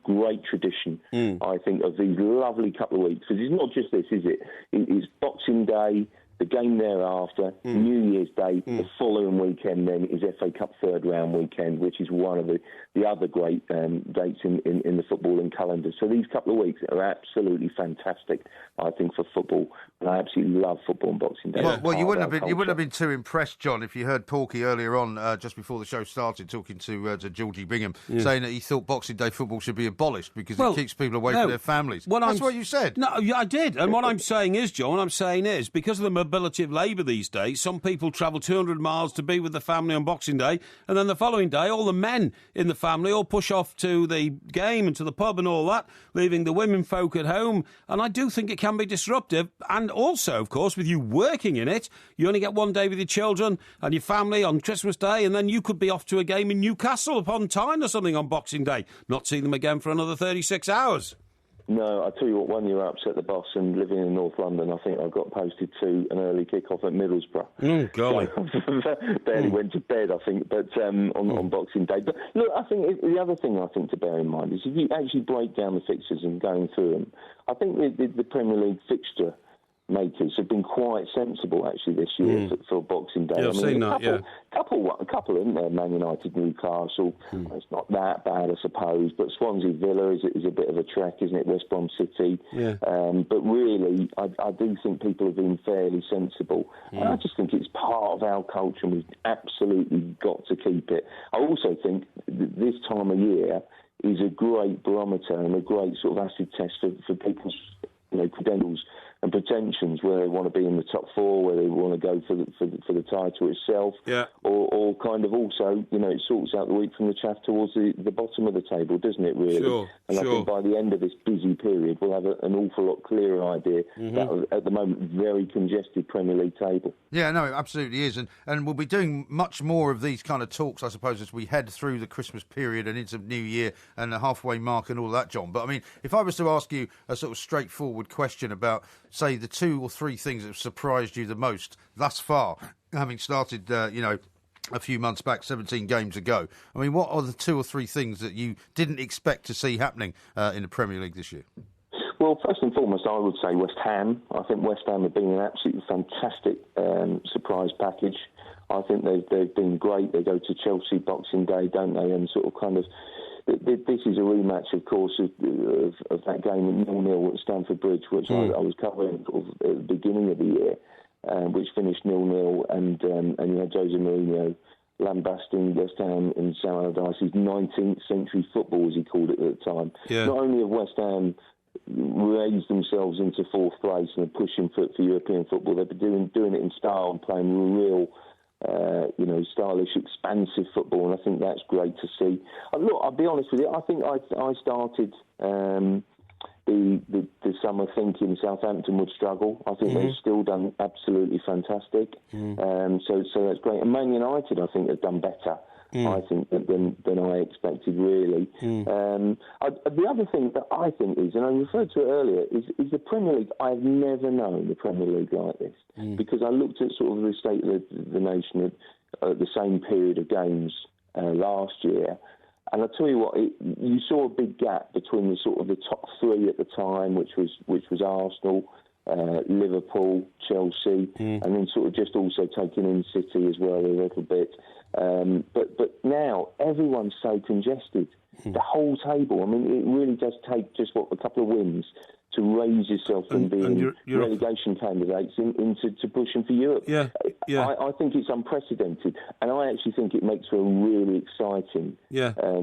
great tradition, I think, of these lovely couple of weeks. Because it's not just this, is it? It's Boxing Day, The game thereafter, New Year's Day, the following weekend then is FA Cup third round weekend, which is one of the other great dates in the footballing calendar. So these couple of weeks are absolutely fantastic, I think, for football. And I absolutely love football on Boxing Day. Well, you wouldn't have been too impressed, John, if you heard Porky earlier on, just before the show started, talking to Georgie Bingham, saying that he thought Boxing Day football should be abolished because it keeps people away from their families. That's what you said. No, I did. And what I'm saying is, John, because of the mobility of labour these days, some people travel 200 miles to be with the family on Boxing Day, and then the following day, all the men in the family all push off to the game and to the pub and all that, leaving the women folk at home. And I do think it can be disruptive. And also, of course, with you working in it, you only get one day with your children and your family on Christmas Day, and then you could be off to a game in Newcastle upon Tyne or something on Boxing Day, not see them again for another 36 hours. No, I tell you what, one year I upset the boss, and living in North London, I think I got posted to an early kick-off at Middlesbrough. Golly. So, barely went to bed, I think, but on Boxing Day. But look, I think the other thing I think to bear in mind is if you actually break down the fixtures and going through them, I think the Premier League fixture makers have been quite sensible actually this year for Boxing Day. Yeah, I've seen that. A couple in there, Man United, Newcastle. It's not that bad, I suppose. But Swansea Villa is a bit of a trek, isn't it? West Brom City. Yeah. But really, I do think people have been fairly sensible. And I just think it's part of our culture, and we've absolutely got to keep it. I also think this time of year is a great barometer and a great sort of acid test for people's credentials and pretensions, where they want to be in the top four, where they want to go for the title itself, or kind of also, it sorts out the wheat from the chaff towards the bottom of the table, doesn't it, really? Sure, and I think by the end of this busy period, we'll have an awful lot clearer idea that at the moment, very congested Premier League table. Yeah, no, it absolutely is. And we'll be doing much more of these kind of talks, I suppose, as we head through the Christmas period and into New Year and the halfway mark and all that, John. But, I mean, if I was to ask you a sort of straightforward question about, say, the 2 or 3 things that have surprised you the most thus far, having started, a few months back, 17 games ago. I mean, what are the 2 or 3 things that you didn't expect to see happening in the Premier League this year? Well, first and foremost, I would say West Ham. I think West Ham have been an absolutely fantastic surprise package. I think they've been great. They go to Chelsea Boxing Day, don't they? And sort of kind of... This is a rematch, of course, of that game at 0-0 at Stamford Bridge, which I was covering sort of at the beginning of the year, which finished 0-0, and you had Jose Mourinho lambasting West Ham in Sam Allardyce's 19th century football, as he called it at the time. Yeah. Not only have West Ham raised themselves into 4th place and are pushing for European football, they've been doing it in style and playing real... stylish, expansive football, and I think that's great to see. Look, I'll be honest with you, I think I started the summer thinking Southampton would struggle. I think they've still done absolutely fantastic. So that's great. And Man United, I think, have done better. I think than I expected, really. The other thing that I think is, and I referred to it earlier, is the Premier League. I've never known the Premier League like this because I looked at sort of the state of the nation at the same period of games last year, and I tell you what, you saw a big gap between the sort of the top 3 at the time, which was Arsenal, Liverpool, Chelsea, and then sort of just also taking in City as well a little bit. But now everyone's so congested. The whole table. I mean, it really does take just a couple of wins to raise yourself from being relegation candidates into pushing for Europe. Yeah. I think it's unprecedented, and I actually think it makes for a really exciting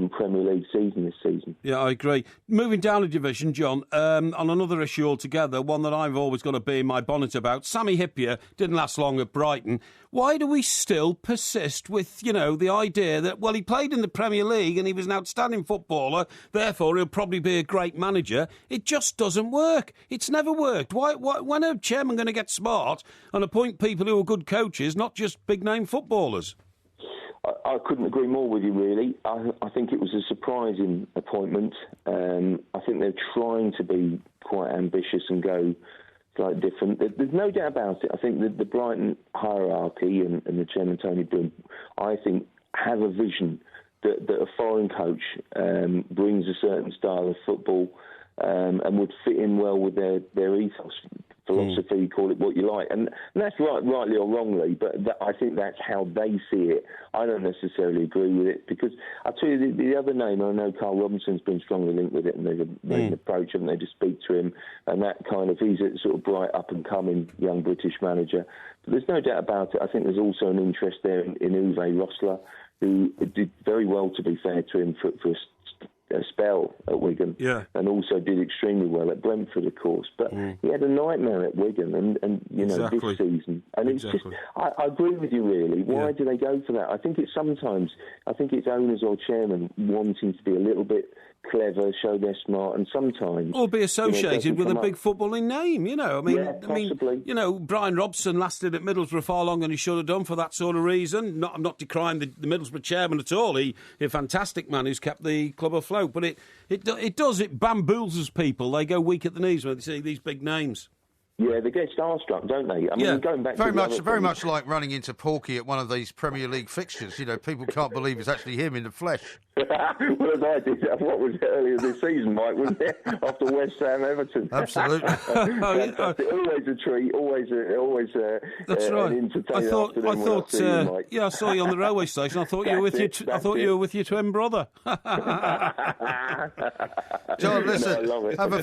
Premier League season this season. Yeah, I agree. Moving down a division, John, on another issue altogether, one that I've always got to be in my bonnet about. Sammy Hippier didn't last long at Brighton. Why do we still persist with, the idea that, well, he played in the Premier League and he was an outstanding footballer, therefore he'll probably be a great manager? It just doesn't work. It's never worked. Why when are chairman going to get smart and appoint people who are good coaches, not just big-name footballers? I couldn't agree more with you, really. I think it was a surprising appointment. I think they're trying to be quite ambitious and go slightly different. There's no doubt about it. I think that the Brighton hierarchy and the chairman, Tony Bloom, I think, have a vision that a foreign coach brings a certain style of football and would fit in well with their ethos, philosophy, call it what you like. And that's rightly or wrongly, but I think that's how they see it. I don't necessarily agree with it, because I'll tell you the other name, I know Carl Robinson's been strongly linked with it, and they've made an approach, and they just speak to him, and that kind of, he's a sort of bright up-and-coming young British manager. But there's no doubt about it. I think there's also an interest there in Uwe Rosler, who did very well, to be fair to him, for a spell at Wigan, and also did extremely well at Brentford, of course. But he had a nightmare at Wigan, and this season. And it's just, I agree with you, really. Why do they go for that? I think it's owners or chairmen wanting to be a little bit clever, show they're smart, and sometimes... Or be associated with a big footballing name, I mean, Brian Robson lasted at Middlesbrough far longer than he should have done for that sort of reason. I'm not decrying the Middlesbrough chairman at all. He's a fantastic man who's kept the club afloat, but it bamboozles people. They go weak at the knees when they see these big names. Yeah, they get starstruck, don't they? I mean, going back very much like running into Porky at one of these Premier League fixtures. People can't believe it's actually him in the flesh. Well, as I did, what was it earlier this season, Mike, wasn't it? After West Ham Everton. Absolutely. Always a treat, always that's right. An entertainer. I saw you on the railway station. I thought you were with your twin brother. John, listen, have a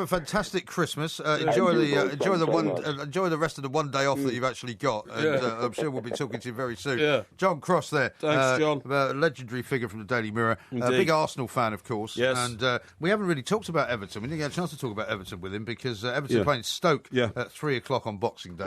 fantastic Christmas. Enjoy the rest of the one day off that you've actually got, and I'm sure we'll be talking to you very soon. Yeah. John Cross there. Thanks, John. A legendary figure from the Daily Mirror. A big Arsenal fan, of course. Yes. And we haven't really talked about Everton. We didn't get a chance to talk about Everton with him because Everton are playing Stoke at 3 o'clock on Boxing Day,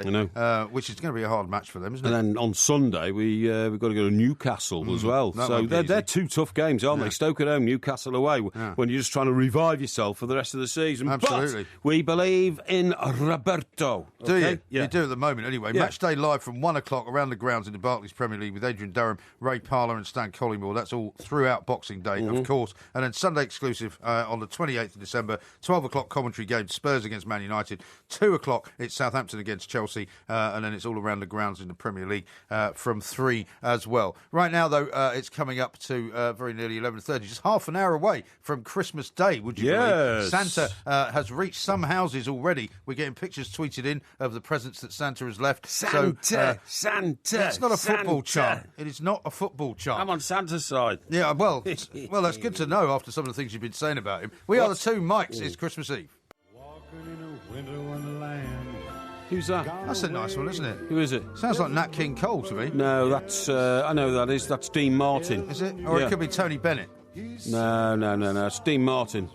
which is going to be a hard match for them, isn't it? And then on Sunday, we've got to go to Newcastle as well. So they're two tough games, aren't they? Stoke at home, Newcastle away, when you're just trying to revive yourself for the rest of the season. Absolutely. But we believe in Roberto. Do you? Yeah. You do at the moment, anyway. Yeah. Match day live from 1 o'clock around the grounds in the Barclays Premier League with Adrian Durham, Ray Parlour and Stan Collymore. That's all throughout Boxing Day, of course. And then Sunday exclusive on the 28th of December, 12 o'clock commentary game, Spurs against Man United. 2 o'clock, it's Southampton against Chelsea. And then it's all around the grounds in the Premier League from 3 as well. Right now, though, it's coming up to very nearly 11:30, just half an hour away from Christmas Day, would you believe? Santa has reached some houses already. We're getting pictures tweeted in of the presents that Santa has left. Santa. It's not a football chant. It is not a football chant. I'm on Santa's side. Yeah, well, that's good to know after some of the things you've been saying about him. We are the two Mikes. It's Christmas Eve. Walking in a winter wonderland. Who's that? That's a nice one, isn't it? Who is it? Sounds like Nat King Cole to me. No, that's I know who that is. That's Dean Martin. Is it? Or it could be Tony Bennett. No. It's Dean Martin.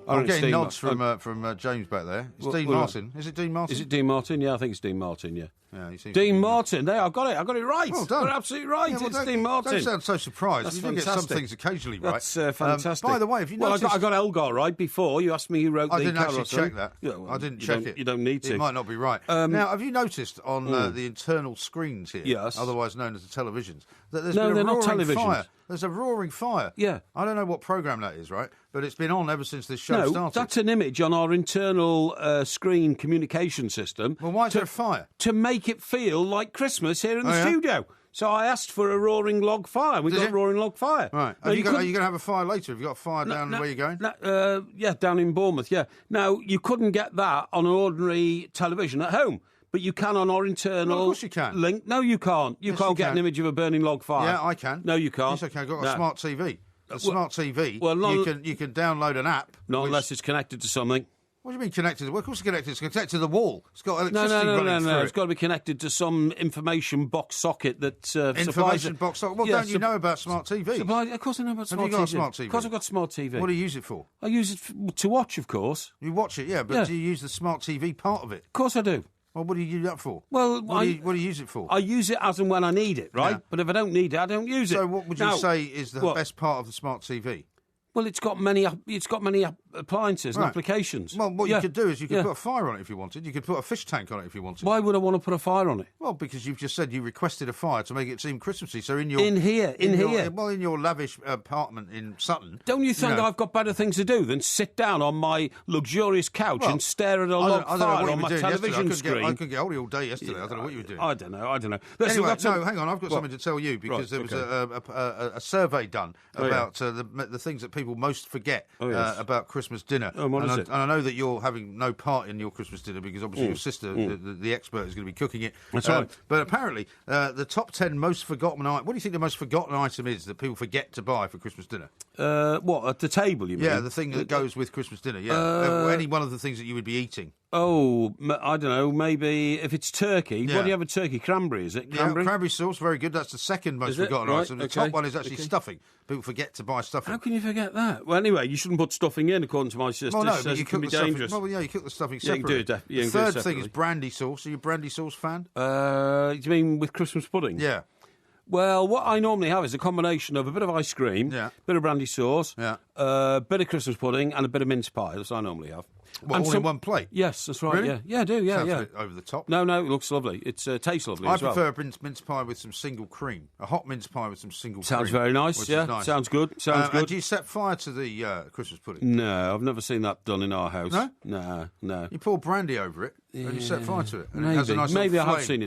I'm getting nods from James back there. It's Dean Martin. Is it Dean Martin? Is it Dean Martin? Yeah, I think it's Dean Martin, yeah. Dean Martin. There, I got it right. Well done. You're absolutely right. It's Dean Martin. Don't sound so surprised. That's you do get some things occasionally right. That's fantastic. By the way, if you noticed... I got Elgar right before. You asked me who wrote the I didn't actually Carol check that. Yeah, I didn't check it. You don't need to. It might not be right. Now, have you noticed on the internal screens here, otherwise known as the televisions, that there's been a roaring fire? There's a roaring fire. Yeah. I don't know what programme that is, right? But it's been on ever since this show started. No, that's an image on our internal screen communication system. Well, why is there a fire? To make it feel like Christmas here in the studio. So I asked for a roaring log fire. We got a roaring log fire. Right. Are you going to have a fire later? Have you got a fire down where you're going? Yeah, down in Bournemouth, yeah. Now, you couldn't get that on an ordinary television at home. But you can on our internal of course you can. link. No, you can't. You can't get an image of a burning log fire. Yeah, I can. No, you can't. Yes, I can. I've got a smart TV. Smart TV. You can download an app. Not unless it's connected to something. What do you mean connected? Well, of course it's connected. It's connected to the wall. It's got electricity running through it. It's got to be connected to some information box socket that information box socket. Well, don't you know about smart TV? Of course I know about smart TV. Have you got a smart TV? Of course I've got smart TV. What do you use it for? I use it to watch, of course. You watch it, yeah, but do you use the smart TV part of it? Of course I do. Well, what do you use that for? Well, what do you use it for? I use it as and when I need it, right? Yeah. But if I don't need it, I don't use it. So what would you say is the best part of the smart TV? Well, it's got many appliances and applications. Well, what you could do is you could put a fire on it if you wanted. You could put a fish tank on it if you wanted. Why would I want to put a fire on it? Well, because you've just said you requested a fire to make it seem Christmassy. So in here. Well, in your lavish apartment in Sutton. Don't you think I've got better things to do than sit down on my luxurious couch and stare at a log fire on my television screen? I couldn't get hold of you all day yesterday. I don't know what you were doing. I don't know. Anyway, hang on. I've got something to tell you because there was a survey done about the things that people most forget about Christmas. Christmas dinner. Oh, what is it? And I know that you're having no part in your Christmas dinner because obviously your sister, the expert, is going to be cooking it. That's right. But apparently, the top 10 most forgotten items. What do you think the most forgotten item is that people forget to buy for Christmas dinner? What, at the table, you mean? Yeah, the thing that goes with Christmas dinner, yeah. Any one of the things that you would be eating. Oh, I don't know, maybe if it's turkey. What do you have with turkey? Cranberry, is it? Cranberry? Yeah, cranberry sauce, very good. That's the second most forgotten item. The top one is actually stuffing. People forget to buy stuffing. How can you forget that? Well, anyway, you shouldn't put stuffing in, according to my sister. Well, no, she says you it can be dangerous. Well, yeah, you cook the stuffing Yeah, separately. you can do it. The third thing is brandy sauce. Are you a brandy sauce fan? Do you mean with Christmas pudding? Yeah. Well, what I normally have is a combination of a bit of ice cream, bit of brandy sauce, a bit of Christmas pudding, and a bit of mince pie. That's what I normally have. What, all in one plate? Yes, that's right. Really? Yeah, I do. Yeah, Sounds a bit over the top. No, it looks lovely. It tastes lovely as well. I prefer a mince pie with some single cream. A hot mince pie with some single cream. Sounds very nice. Yeah, nice. Sounds good. Sounds good. And do you set fire to the Christmas pudding? No, I've never seen that done in our house. No? No. You pour brandy over it and you set fire to it. And Maybe. it has a nice Maybe I flame. have seen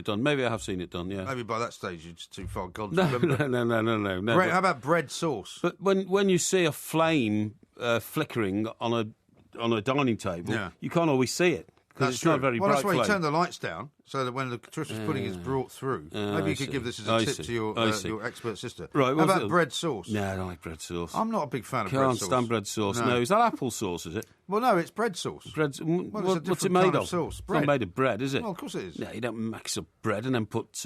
it done. Yeah. Maybe by that stage you're just too far gone to No. remember. How about bread sauce? But when you see a flame flickering on a dining table, you can't always see it. Because it's not a very bright that's why you flame. turn the lights down so that when the Christmas pudding is brought through, maybe you could give this as a tip to your expert sister. Right, how about bread sauce? No, I don't like bread sauce. I'm not a big fan of bread sauce. Can't stand bread sauce. No, is that apple sauce, is it? Well, no, it's bread sauce. What's it made of? Sauce. Bread. It's not made of bread, is it? Well, of course it is. No, you don't mix up bread and then put...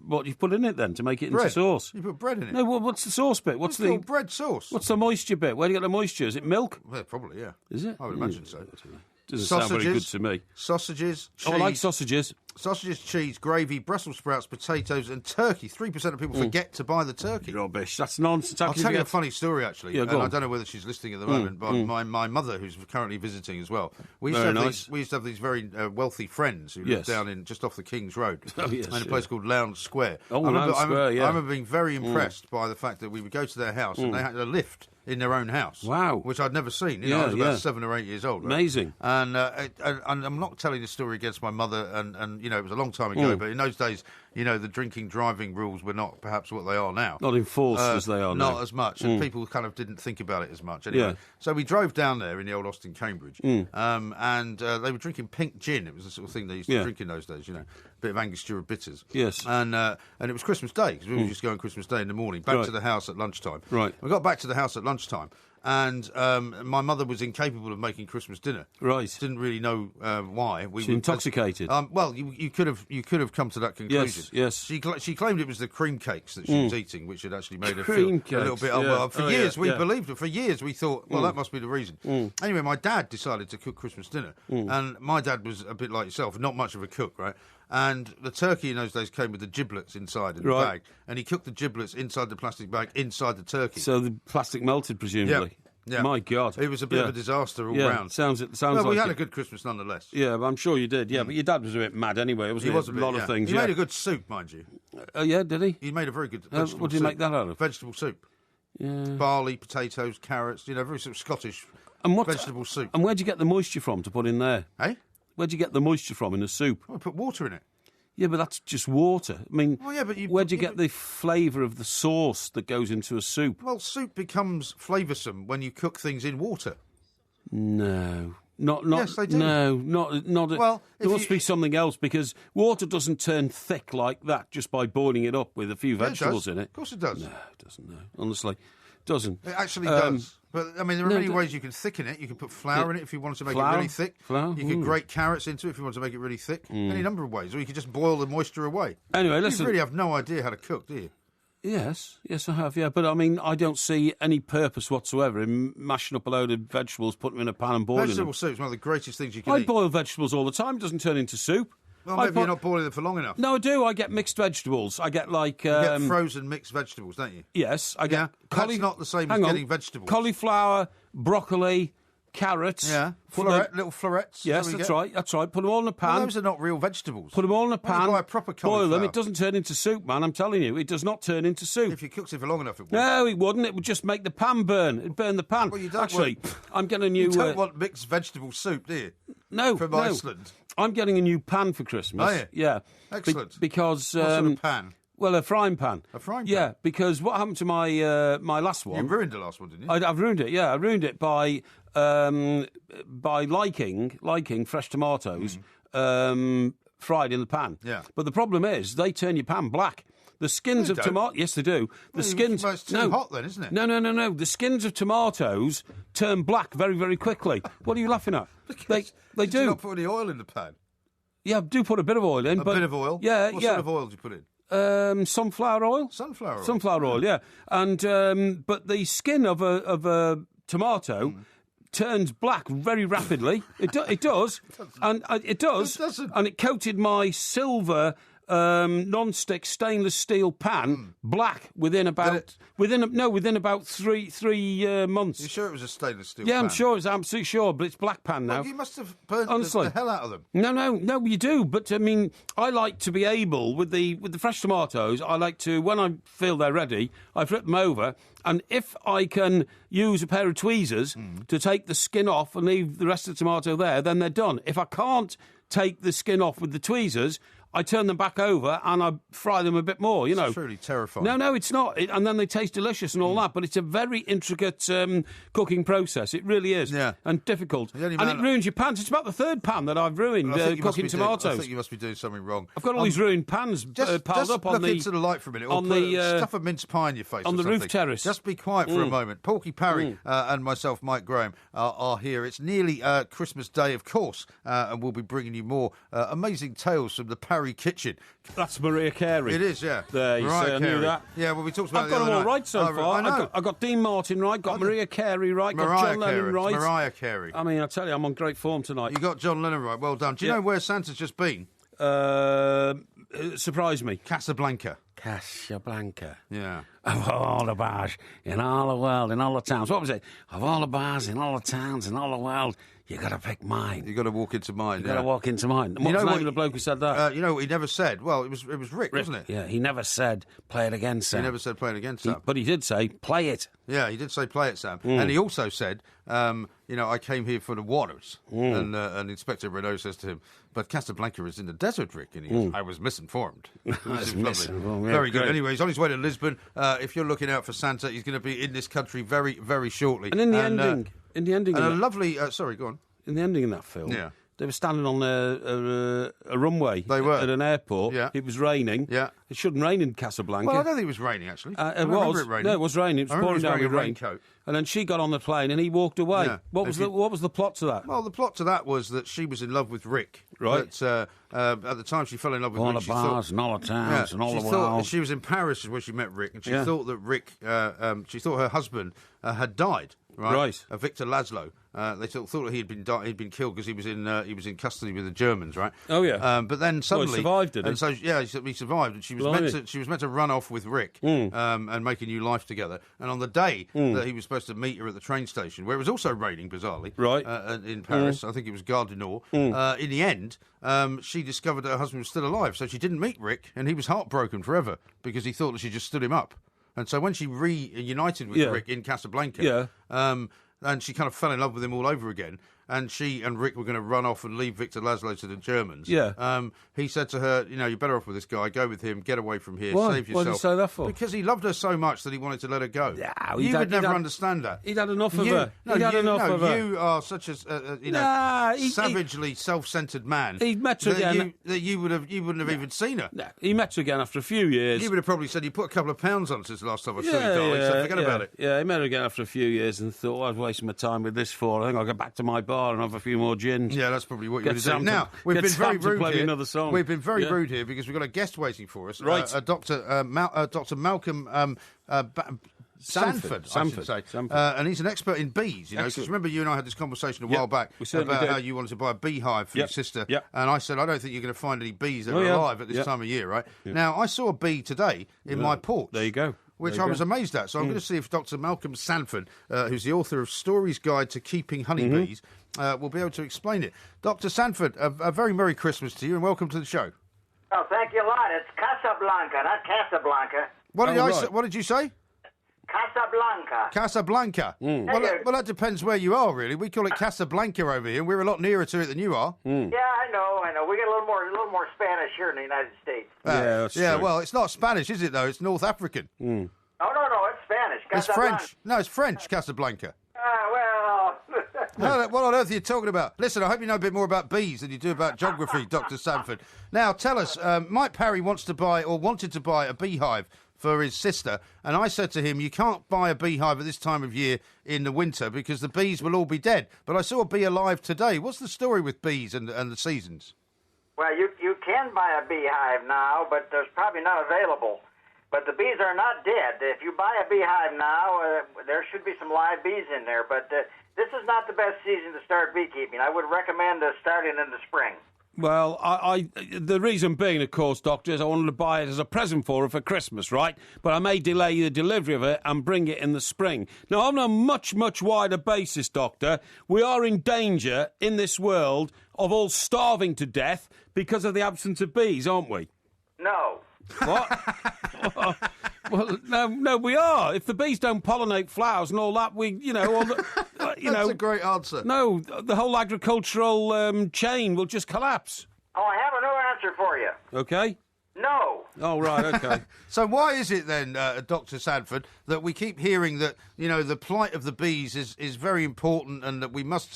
what do you put in it then to make it into sauce? You put bread in it. No, what's the sauce bit? What's the bread sauce? What's the moisture bit? Where do you get the moisture? Is it milk? Well, probably, yeah. Is it? I would imagine so. Doesn't sound very good to me. Sausages, cheese. I like sausages. Sausages, cheese, gravy, Brussels sprouts, potatoes, and turkey. 3% of people forget to buy the turkey. Rubbish. That's nonsense. I'll tell you a funny story, actually. Yeah, I don't know whether she's listening at the moment, but my mother, who's currently visiting as well, we used to have these very wealthy friends who lived down just off the King's Road in a place called Lowndes Square. I remember being very impressed by the fact that we would go to their house and they had a lift in their own house. Wow. Which I'd never seen. I was about 7 or 8 years old. Right? Amazing. And I'm not telling this story against my mother, and it was a long time ago, but in those days, the drinking, driving rules were not perhaps what they are now. Not enforced as they are now. Not as much, and people kind of didn't think about it as much. Anyway, so we drove down there in the old Austin, Cambridge, and they were drinking pink gin. It was the sort of thing they used to drink in those days, a bit of Angostura bitters. Yes. And it was Christmas Day, because we were just going Christmas Day in the morning, back to the house at lunchtime. Right. We got back to the house at lunchtime, and my mother was incapable of making Christmas dinner. Right. Didn't really know why. She's intoxicated. Well, you could have come to that conclusion. Yes. She claimed it was the cream cakes that she was eating, which had actually made her feel cakes, a little bit unwell. For years we believed it. For years we thought, well, that must be the reason. Anyway, my dad decided to cook Christmas dinner, and my dad was a bit like yourself, not much of a cook, right? And the turkey in those days came with the giblets inside in the bag, and he cooked the giblets inside the plastic bag inside the turkey. So the plastic melted, presumably. Yeah. My God. It was a bit of a disaster all round. Sounds well, like we had a good Christmas nonetheless. Yeah, I'm sure you did. Yeah, but your dad was a bit mad anyway. He was a lot of things. He made a good soup, mind you. Yeah, did he? He made a very good vegetable soup. What did he make that out of? Vegetable soup. Yeah. Barley, potatoes, carrots, very sort of Scottish vegetable soup. And where'd you get the moisture from to put in there? Eh? Where'd you get the moisture from in the soup? Well, put water in it. Yeah, but that's just water. I mean, but where'd you get the flavour of the sauce that goes into a soup? Well, soup becomes flavoursome when you cook things in water. No. Not. Yes, they do. No, not. Well, there must be something else, because water doesn't turn thick like that just by boiling it up with a few vegetables in it. Of course it does. No, it doesn't. No, honestly, it doesn't. It actually does. But, I mean, there are many ways you can thicken it. You can put flour in it if you wanted to make it really thick. Flour? You could grate carrots into it if you want to make it really thick. Any number of ways. Or you could just boil the moisture away. Anyway, listen. You really have no idea how to cook, do you? Yes, I have, yeah. But, I mean, I don't see any purpose whatsoever in mashing up a load of vegetables, putting them in a pan and boiling them. Vegetable soup is one of the greatest things you can eat. I boil vegetables all the time. It doesn't turn into soup. Well, maybe you're not boiling them for long enough. No, I do. I get mixed vegetables. I get like... you get frozen mixed vegetables, don't you? Yes, I get... That's not the same as getting vegetables. Cauliflower, broccoli, carrots. Yeah, little florets. Yes, that's right. Put them all in a pan. Well, those are not real vegetables. Put them all in a pan. You buy a proper boil them. It doesn't turn into soup, man. I'm telling you, it does not turn into soup. If you cooked it for long enough, it would. No, it wouldn't. It would just make the pan burn. It'd burn the pan. Well, you don't I'm getting a new... You don't want mixed vegetable soup, do you? No, From Iceland. I'm getting a new pan for Christmas. Oh, yeah? Yeah. Excellent. Because... what sort of pan? Well, a frying pan. A frying pan? Yeah, because what happened to my last one... You ruined the last one, didn't you? I've ruined it, yeah. I ruined it by by liking fresh tomatoes fried in the pan. Yeah. But the problem is they turn your pan black. The skins of tomatoes... Yes, they do. The skins... Well, it's too hot then, isn't it? No. The skins of tomatoes turn black very, very quickly. What are you laughing at? They do. You not put any oil in the pan? Yeah, I do put a bit of oil in. A bit of oil? Yeah, What sort of oil do you put in? in? Sunflower oil. Sunflower oil, yeah. And but the skin of a tomato turns black very rapidly. It does, and it does, It doesn't. and it coated my silver non-stick stainless steel pan black within about 3 months. You sure it was a stainless steel Yeah, pan? I'm sure. It's absolutely sure, but it's black pan now. Well, you must have burnt Honestly. the hell out of them. No, you do. But I mean, I like to be able with the fresh tomatoes. I like to, when I feel they're ready, I flip them over, and if I can use a pair of tweezers to take the skin off and leave the rest of the tomato there, then they're done. If I can't take the skin off with the tweezers, I turn them back over and I fry them a bit more, you know. It's truly terrifying. No, it's not. And then they taste delicious and all that, but it's a very intricate cooking process. It really is. Yeah. And difficult. The only And man- it ruins your pans. It's about the third pan that I've ruined cooking tomatoes. I think you must be doing something wrong. I've got all these ruined pans piled up on look the... into the light for a minute. Or on put the, stuff a mince pie in your face. on or the roof something. terrace. Just be quiet for a moment. Porky Parry and myself, Mike Graham, are here. It's nearly Christmas Day, of course, and we'll be bringing you more amazing tales from the Parry kitchen. That's Mariah Carey. It is, yeah. There, you Mariah see, I Carey. knew that. Yeah, well, we talked about I've it got the them other all night. right so far. I know. I got Dean Martin right, got Mariah Carey right, got John Lennon right. Mariah Carey. I mean, I tell you, I'm on great form tonight. You got John Lennon right. Well done. Do you know where Santa's just been? Surprise me. Casablanca. Casablanca. Yeah. Of all the bars in all the world, in all the towns. What was it? Of all the bars in all the towns, in all the world, you got to pick mine. You got to walk into mine. You got to walk into mine. What was the name of the bloke who said that? You know what he never said? Well, it was Rick, wasn't it? Yeah, he never said, play it again, Sam. He never said play it again, Sam. But he did say, play it. Yeah, he did say play it, Sam. And he also said, I came here for the waters. And Inspector Renault says to him, but Casablanca is in the desert, Rick. And he goes, I was misinformed. Very good. Anyway, he's on his way to Lisbon. If you're looking out for Santa, he's going to be in this country very, very shortly. And in the ending... And a lovely... sorry, go on. In the ending of that film... Yeah. They were standing on a runway at an airport. Yeah. It was raining. Yeah. It shouldn't rain in Casablanca. Well, I don't think it was raining, actually. It was. No, it was raining. It was pouring down with rain. Raincoat. And then she got on the plane and he walked away. Yeah. What was the plot to that? Well, the plot to that was that she was in love with Rick. Right. But, at the time she fell in love with all Rick, the bars and all the towns and all the world. She was in Paris where she met Rick, and she thought that Rick, she thought her husband had died. Right. Victor Laszlo. They thought that he'd been killed because he was in custody with the Germans, right? Oh yeah. But then suddenly he survived, did he? And so he survived, and she was meant to run off with Rick and make a new life together. And on the day that he was supposed to meet her at the train station, where it was also raining bizarrely, right, in Paris, I think it was Gare du Nord. In the end, she discovered that her husband was still alive, so she didn't meet Rick, and he was heartbroken forever because he thought that she just stood him up. And so when she reunited with Rick in Casablanca, and she kind of fell in love with him all over again, and she and Rick were going to run off and leave Victor Laszlo to the Germans. Yeah. He said to her, you're better off with this guy. Go with him. Get away from here. Why? Save yourself. Why did he say that for? Because he loved her so much that he wanted to let her go. Yeah, you would never understand that. He'd had enough of her. You are such a savagely self-centered man. He met her again. You wouldn't have even seen her. No, he met her again after a few years. You would have probably said, you put a couple of pounds on since the last time I saw you, darling, so forget about it. Yeah, he met her again after a few years and thought, I was wasting my time with this for. I think I'll go back to my bar and have a few more gins. Yeah, that's probably what you would do. Now, we've been very rude here. Another song. We've been very rude here because we've got a guest waiting for us. Right. Dr. Malcolm Sanford, I should say. And he's an expert in bees, because remember you and I had this conversation a while back about how you wanted to buy a beehive for your sister. Yep. And I said, I don't think you're going to find any bees that are alive at this time of year, right? Yep. Now, I saw a bee today in my porch. There you go. Which I was amazed at. So I'm going to see if Dr. Malcolm Sanford, who's the author of Story's Guide to Keeping Honeybees, will be able to explain it. Dr. Sanford, a very Merry Christmas to you and welcome to the show. Oh, thank you a lot. It's Casablanca, not Casablanca. What did you say? Casablanca. Casablanca. Well, that depends where you are, really. We call it Casablanca over here, and we're a lot nearer to it than you are. Yeah, I know. We get a little more Spanish here in the United States. That's true. Well, it's not Spanish, is it, though? It's North African. Oh, no, it's Spanish. It's French. No, it's French, Casablanca. Well, What on earth are you talking about? Listen, I hope you know a bit more about bees than you do about geography, Dr. Sanford. Now, tell us, Mike Parry wanted to buy a beehive for his sister, and I said to him, you can't buy a beehive at this time of year in the winter because the bees will all be dead. But I saw a bee alive today. What's the story with bees and the seasons? Well, you can buy a beehive now, but there's probably none available. But the bees are not dead. If you buy a beehive now, there should be some live bees in there. But this is not the best season to start beekeeping. I would recommend starting in the spring. Well, the reason being, of course, Doctor, is I wanted to buy it as a present for her for Christmas, right? But I may delay the delivery of it and bring it in the spring. Now, on a much, much wider basis, Doctor, we are in danger in this world of all starving to death because of the absence of bees, aren't we? No. What? Well, no, we are. If the bees don't pollinate flowers and all that, That's a great answer. No, the whole agricultural chain will just collapse. Oh, I have a new answer for you. Okay. No. Oh, right, okay. So why is it then, Dr. Sanford, that we keep hearing that, the plight of the bees is very important and that we must,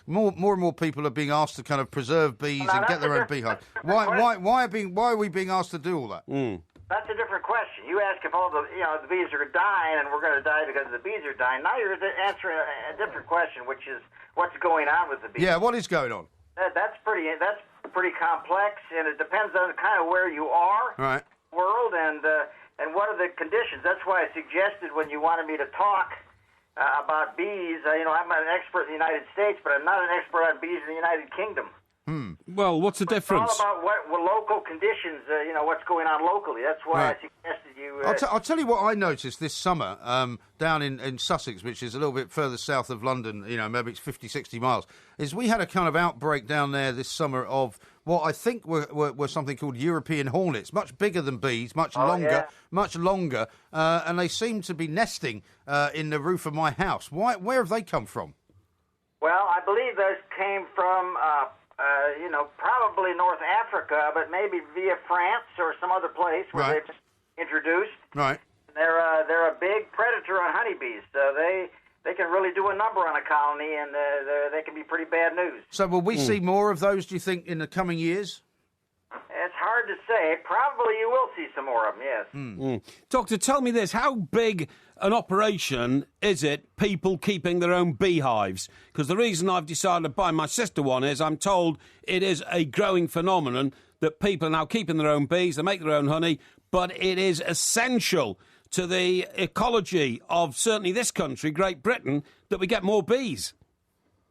more and more people are being asked to kind of preserve bees and get their own beehive. Why are we being asked to do all that? That's a different question. You ask if all the bees are dying and we're going to die because the bees are dying. Now you're answering a different question, which is what's going on with the bees. Yeah, what is going on? That's pretty complex, and it depends on kind of where you are, right, world, and what are the conditions. That's why I suggested when you wanted me to talk about bees. I'm an expert in the United States, but I'm not an expert on bees in the United Kingdom. Well, what's the difference? It's all about what local conditions, what's going on locally. That's why I suggested you... I'll tell you what I noticed this summer down in Sussex, which is a little bit further south of London, maybe it's 50, 60 miles, is we had a kind of outbreak down there this summer of what I think were something called European hornets, much bigger than bees, much longer, and they seem to be nesting in the roof of my house. Where have they come from? Well, I believe those came from... probably North Africa, but maybe via France or some other place where they've been introduced. Right. They're a big predator on honeybees, so they can really do a number on a colony, and they can be pretty bad news. So will we see more of those, do you think, in the coming years? It's hard to say. Probably you will see some more of them, yes. Doctor, tell me this. How big an operation is it, people keeping their own beehives? Because the reason I've decided to buy my sister one is I'm told it is a growing phenomenon that people are now keeping their own bees, they make their own honey, but it is essential to the ecology of certainly this country, Great Britain, that we get more bees.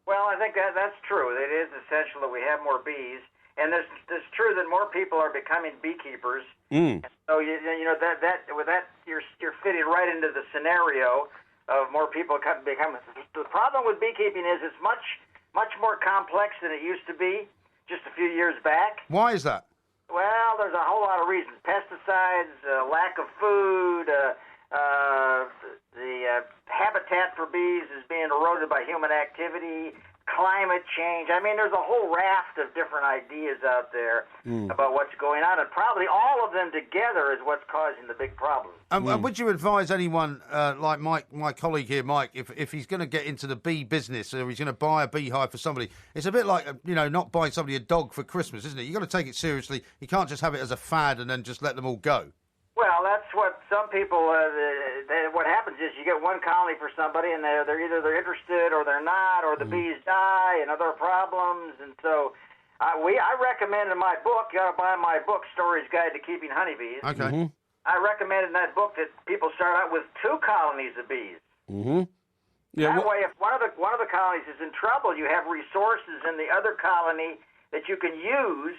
Well, I think that's true. It is essential that we have more bees. And it's true that more people are becoming beekeepers. And so you're fitting right into the scenario of more people becoming. The problem with beekeeping is it's much more complex than it used to be just a few years back. Why is that? Well, there's a whole lot of reasons: pesticides, lack of food, the habitat for bees is being eroded by human activity. Climate change. I mean, there's a whole raft of different ideas out there about what's going on, and probably all of them together is what's causing the big problem. And would you advise anyone like my colleague here, Mike, if he's going to get into the bee business or he's going to buy a beehive for somebody, it's a bit like, not buying somebody a dog for Christmas, isn't it? You've got to take it seriously. You can't just have it as a fad and then just let them all go. Well, that's what some people. What happens is you get one colony for somebody, and they're either interested or they're not, or the bees die and other problems. And so, I recommend in my book. You got to buy my book, Story's Guide to Keeping Honeybees. Okay. I recommend in that book that people start out with 2 colonies of bees. Yeah, that way, if one of the colonies is in trouble, you have resources in the other colony that you can use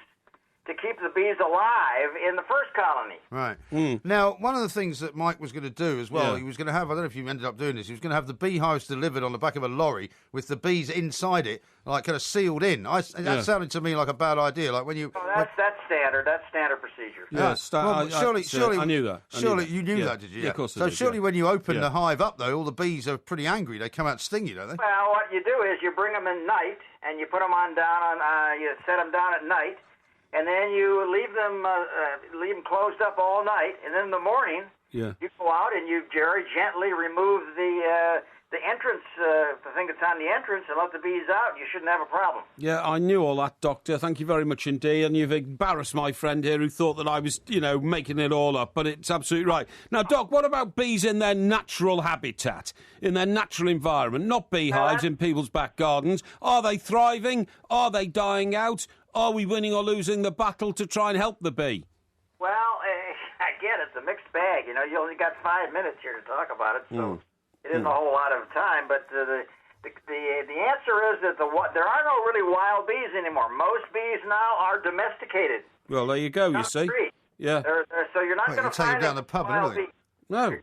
to keep the bees alive in the first colony. Right. Now, one of the things that Mike was going to do as well, he was going to have, I don't know if you ended up doing this, he was going to have the beehives delivered on the back of a lorry with the bees inside it, like kind of sealed in. That sounded to me like a bad idea. Like when you... that's standard. That's standard procedure. Yeah, surely I knew that. Surely you knew that, did you? Yeah, of course I did, surely when you open the hive up, though, all the bees are pretty angry. They come out and sting you, don't they? Well, what you do is you bring them in night, and you put them you set them down at night, and then you leave them closed up all night, and then in the morning you go out and you very gently remove the the entrance, the thing that's on the entrance, and let the bees out. You shouldn't have a problem. Yeah, I knew all that, Doctor. Thank you very much indeed. And you've embarrassed my friend here who thought that I was, making it all up. But it's absolutely right. Now, Doc, what about bees in their natural habitat, in their natural environment, not beehives in people's back gardens? Are they thriving? Are they dying out? Are we winning or losing the battle to try and help the bee? Well, again, it's a mixed bag. You only got 5 minutes here to talk about it, so it isn't a whole lot of time. But the answer is that there are no really wild bees anymore. Most bees now are domesticated. Well, there you go. You see, yeah. So you're not going to find down the pub, wild bees. No.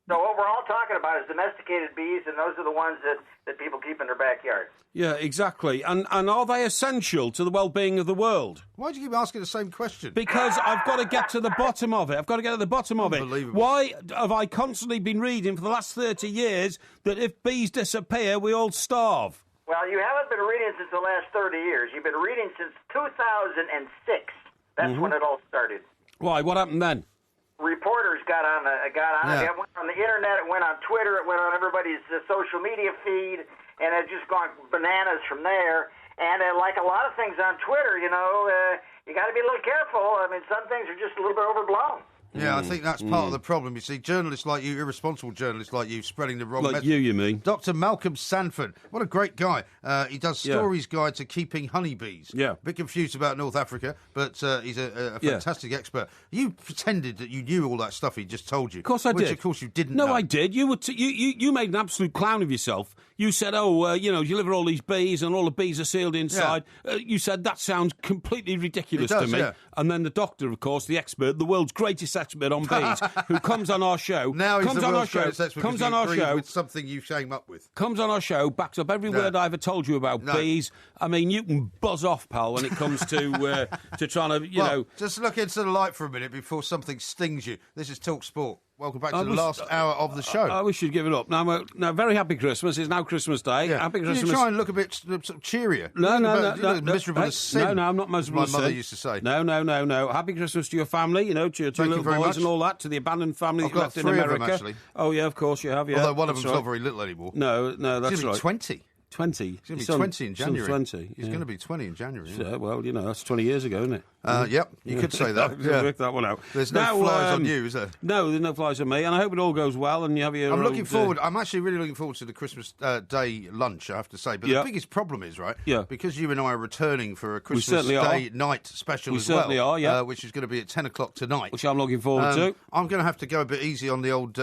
So what we're all talking about is domesticated bees, and those are the ones that people keep in their backyard. Yeah, exactly. And are they essential to the well-being of the world? Why do you keep asking the same question? Because I've got to get to the bottom of it. Unbelievable. Why have I constantly been reading for the last 30 years that if bees disappear, we all starve? Well, you haven't been reading since the last 30 years. You've been reading since 2006. That's when it all started. Why? What happened then? Reporters got on it. It went on the internet. It went on Twitter. It went on everybody's social media feed, and it just gone bananas from there. And like a lot of things on Twitter, you got to be a little careful. I mean, some things are just a little bit overblown. Yeah, I think that's part of the problem. You see, journalists like you, irresponsible journalists like you, spreading the wrong message. You mean? Dr. Malcolm Sanford, what a great guy. He does Stories Guide to Keeping Honeybees. Yeah. A bit confused about North Africa, but he's a fantastic expert. You pretended that you knew all that stuff he just told you. Of course I did. Which, of course, you didn't know. No, I did. You made an absolute clown of yourself. You said, you deliver all these bees and all the bees are sealed inside. Yeah. You said, that sounds completely ridiculous to me. Yeah. And then the doctor, of course, the expert, the world's greatest expert on bees, who comes on our show. Now he's comes the on world's greatest expert comes on our show with something you came up with. Comes on our show, backs up every word I ever told you about bees. I mean, you can buzz off, pal, when it comes to trying to, know... Just look into the light for a minute before something stings you. This is Talk Sport. Welcome back to the last hour of the show. I wish you'd give it up. Now, very happy Christmas. It's now Christmas Day. Yeah. Happy Christmas. Can you try and look a bit sort of cheerier? No. Miserable as sin. No, I'm not miserable as sin. My mother used to say. No. Happy Christmas to your family, to your two little boys and all that, to the abandoned family I've got left in 3 America. of them, actually. Oh, yeah, of course you have, yeah. Although one of them's not very little anymore. No, that's right. 20. 20. He's going to be 20 in January. 20. He's going to be 20 in January. Yeah, well, that's 20 years ago, isn't it? Yep, you could say that. Work that one out. There's no flies on you, is there? No, there's no flies on me, and I hope it all goes well and you have your I'm looking forward. I'm actually really looking forward to the Christmas Day lunch, I have to say. But the biggest problem is, right, because you and I are returning for a Christmas Day night special as well. We certainly are, yeah. Which is going to be at 10 o'clock tonight. Which I'm looking forward to. I'm going to have to go a bit easy on the old...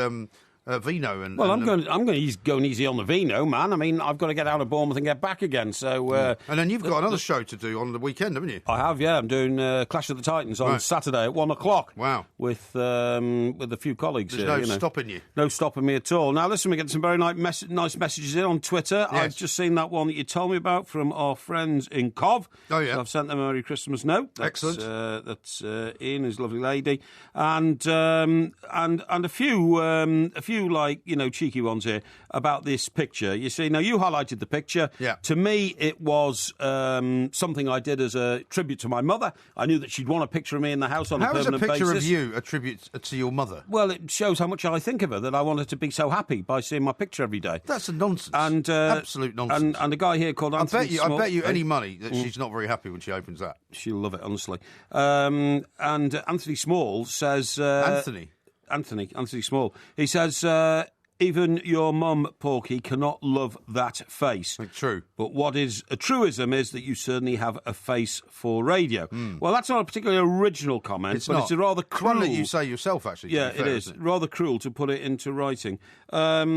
vino and I'm going easy on the vino, man. I mean, I've got to get out of Bournemouth and get back again. So and then you've got another show to do on the weekend, haven't you? I have, yeah. I'm doing Clash of the Titans on Saturday at 1:00. Wow! With a few colleagues. There's no stopping you. No stopping me at all. Now listen, we're getting some very nice messages in on Twitter. Yes. I've just seen that one that you told me about from our friends in Cov. Oh yeah. So I've sent them a Merry Christmas note. Excellent. That's Ian, his lovely lady, and a few like cheeky ones here about this picture. You see, now you highlighted the picture. Yeah. To me, it was something I did as a tribute to my mother. I knew that she'd want a picture of me in the house on a permanent basis. How is a picture of you a tribute to your mother? Well, it shows how much I think of her, that I want her to be so happy by seeing my picture every day. That's a nonsense. And absolute nonsense. And a guy here called Anthony I bet you any money that she's not very happy when she opens that. She'll love it, honestly. And Anthony Small says... Anthony Small. He says... even your mum, Porky, cannot love that face. True. But what is a truism is that you certainly have a face for radio. Well, that's not a particularly original comment, it's not. It's a rather cruel... It's one that you say yourself, actually. Yeah, it is. Rather cruel to put it into writing. Now,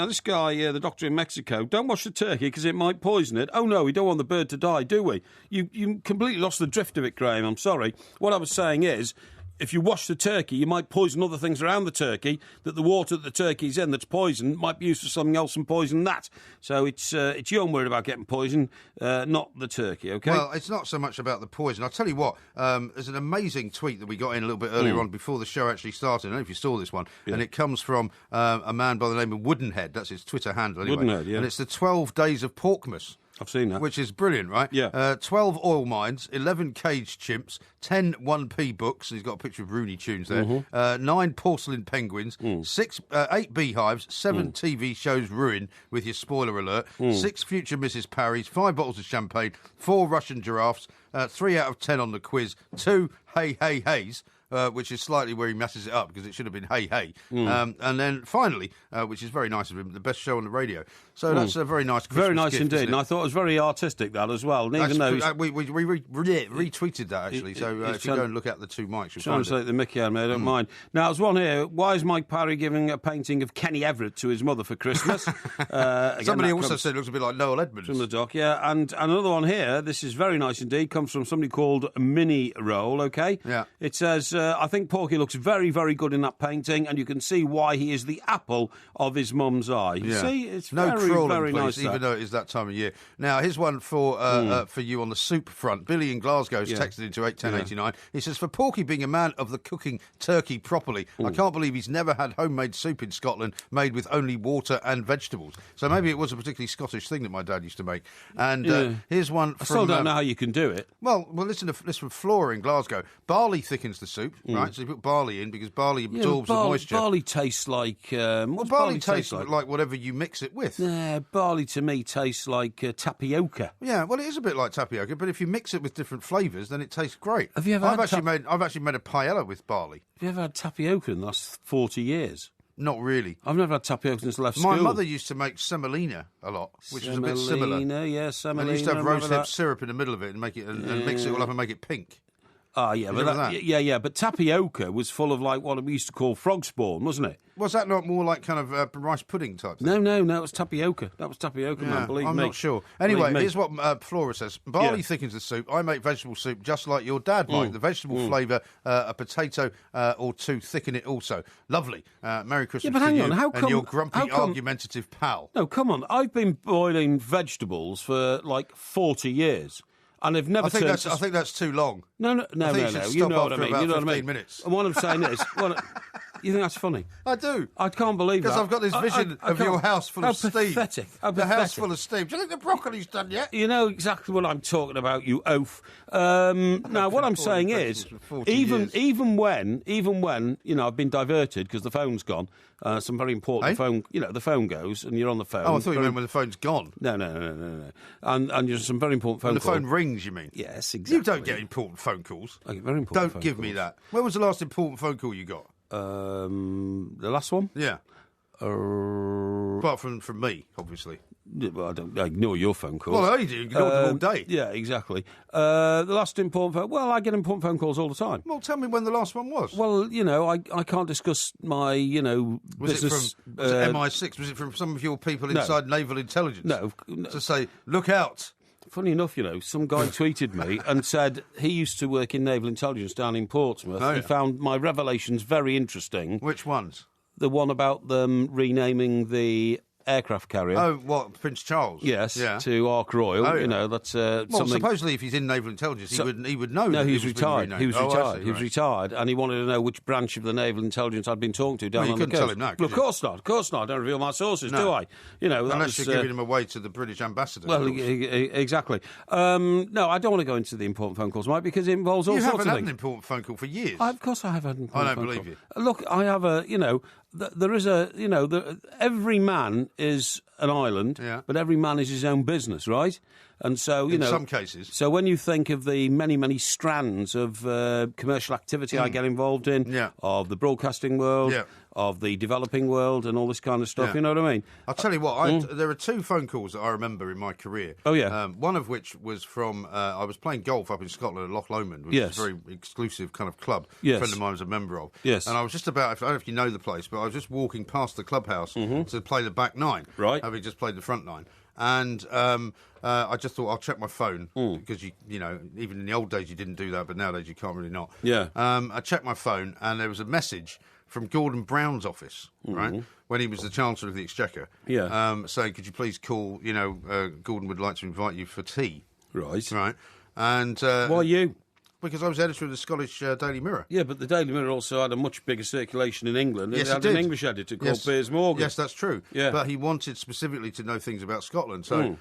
this guy, the doctor in Mexico, don't wash the turkey because it might poison it. Oh, no, we don't want the bird to die, do we? You completely lost the drift of it, Graham. I'm sorry. What I was saying is... if you wash the turkey, you might poison other things around the turkey, that the water that the turkey's in that's poisoned might be used for something else and poison that. So it's you I'm worried about getting poisoned, not the turkey, OK? Well, it's not so much about the poison. I'll tell you what, there's an amazing tweet that we got in a little bit earlier on before the show actually started. I don't know if you saw this one. Yeah. And it comes from a man by the name of Woodenhead. That's his Twitter handle anyway. Woodenhead, yeah. And it's the 12 days of Porkmas. I've seen that. Which is brilliant, right? Yeah. 12 oil mines, 11 caged chimps, 10 1p books, and he's got a picture of Rooney Tunes there, 9 porcelain penguins, 8 beehives, 7 TV shows ruined, with your spoiler alert, 6 future Mrs. Parrys, 5 bottles of champagne, 4 Russian giraffes, 3 out of 10 on the quiz, 2 hey, hey, heys, which is slightly where he messes it up because it should have been hey, hey. And then finally, which is very nice of him, the best show on the radio. So that's a very nice Christmas Very nice gift, indeed. And I thought it was very artistic, that, as well. And even though we retweeted that, actually. So if you go and look at the 2 mics, you'll find it. The Mickey out of me, I don't mind. Now, there's one here. Why is Mike Parry giving a painting of Kenny Everett to his mother for Christmas? Somebody also said it looks a bit like Noel Edmonds. From the doc, yeah. And another one here, this is very nice indeed, comes from somebody called Mini Roll, OK? Yeah. It says, I think Porky looks very, very good in that painting, and you can see why he is the apple of his mum's eye. Yeah. See, it's no very, crawling, very please, nice. Even though it is that time of year. Now, here's one for you on the soup front. Billy in Glasgow's texted into 81089. He says, for Porky being a man of the cooking turkey properly, I can't believe he's never had homemade soup in Scotland made with only water and vegetables. So maybe it was a particularly Scottish thing that my dad used to make. And here's one from... I still don't know how you can do it. Well, listen to this from Flora in Glasgow. Barley thickens the soup, right? So you put barley in because barley absorbs the moisture. Barley tastes like... barley tastes like whatever you mix it with. Yeah, barley to me tastes like tapioca. Yeah, well, it is a bit like tapioca, but if you mix it with different flavours, then it tastes great. Have you ever I've actually made a paella with barley. Have you ever had tapioca in the last 40 years? Not really. I've never had tapioca since I left school. My mother used to make semolina a lot, which is a bit similar. Yeah, semolina. And used to have rose hip syrup in the middle of it and make it and mix it all up and make it pink. Oh, yeah, but tapioca was full of like what we used to call frog spawn, wasn't it? Was that not more like kind of rice pudding type thing? No, it was tapioca. That was tapioca, man, believe me. I'm not sure. Anyway, here's what Flora says. Barley thickens the soup. I make vegetable soup just like your dad, Mike. The vegetable flavour, a potato or 2 thicken it also. Lovely. Merry Christmas to you and your grumpy, argumentative pal. No, come on. I've been boiling vegetables for like 40 years. And they've never I think that's too long. No. You know what I mean. You know what I mean. Minutes. And what I'm saying is, you think that's funny? I do. I can't believe that. Because I've got this vision of your house full of steam. Pathetic. The house full of steam. Do you think the broccoli's done yet? You know exactly what I'm talking about, you oaf. Now, what I'm saying is, even when I've been diverted because the phone's gone. Some very important phone. The phone goes and you're on the phone. Oh, I thought you meant when the phone's gone. No. And you're some very important phone. When the phone rings, you mean? Yes, exactly. You don't get important phone calls. I get very important. Don't give me that. When was the last important phone call you got? The last one? Yeah. Apart from me, obviously. Well, I ignore your phone calls. Well, you do. Ignore them all day. Yeah, exactly. The last important phone... Well, I get important phone calls all the time. Well, tell me when the last one was. Well, I can't discuss my, business... Was it MI6? Was it from some of your people inside Naval Intelligence? No. To say, look out. Funny enough, some guy tweeted me and said he used to work in Naval Intelligence down in Portsmouth. He found my revelations very interesting. Which ones? The one about them renaming the aircraft carrier. Oh, what, Prince Charles? Yes, to Ark Royal. Oh, yeah. That's something... supposedly if he's in Naval Intelligence, he would know. No, he was retired. He was retired. See, he was retired, and he wanted to know which branch of the Naval Intelligence I'd been talking to down on the coast. You couldn't tell him that, Well, of course not. Of course not. I don't reveal my sources, do I? Unless you're giving him away to the British ambassador. Well, exactly. No, I don't want to go into the important phone calls, Mike, because it involves all sorts of things. You haven't had an important phone call for years. Of course I have had an important phone call. I don't believe you. Look, I have there is every man is an island, but every man is his own business, right? And so, in some cases. So when you think of the many, many strands of commercial activity I get involved in, of the broadcasting world, of the developing world and all this kind of stuff, you know what I mean? I'll tell you what, there are 2 phone calls that I remember in my career. Oh, yeah. One of which was from, I was playing golf up in Scotland at Loch Lomond, which is a very exclusive kind of club a friend of mine was a member of. Yes. And I was just about, I don't know if you know the place, but I was just walking past the clubhouse to play the back 9. Right. Having just played the front 9. And I just thought I'll check my phone because even in the old days you didn't do that, but nowadays you can't really not. Yeah. I checked my phone and there was a message from Gordon Brown's office, right, when he was the Chancellor of the Exchequer, saying, "Could you please call? Gordon would like to invite you for tea." Right. Right. And why you? because I was editor of the Scottish Daily Mirror. Yeah, but the Daily Mirror also had a much bigger circulation in England. Yes, it had an English editor called Piers Morgan. Yes, that's true. Yeah. But he wanted specifically to know things about Scotland. So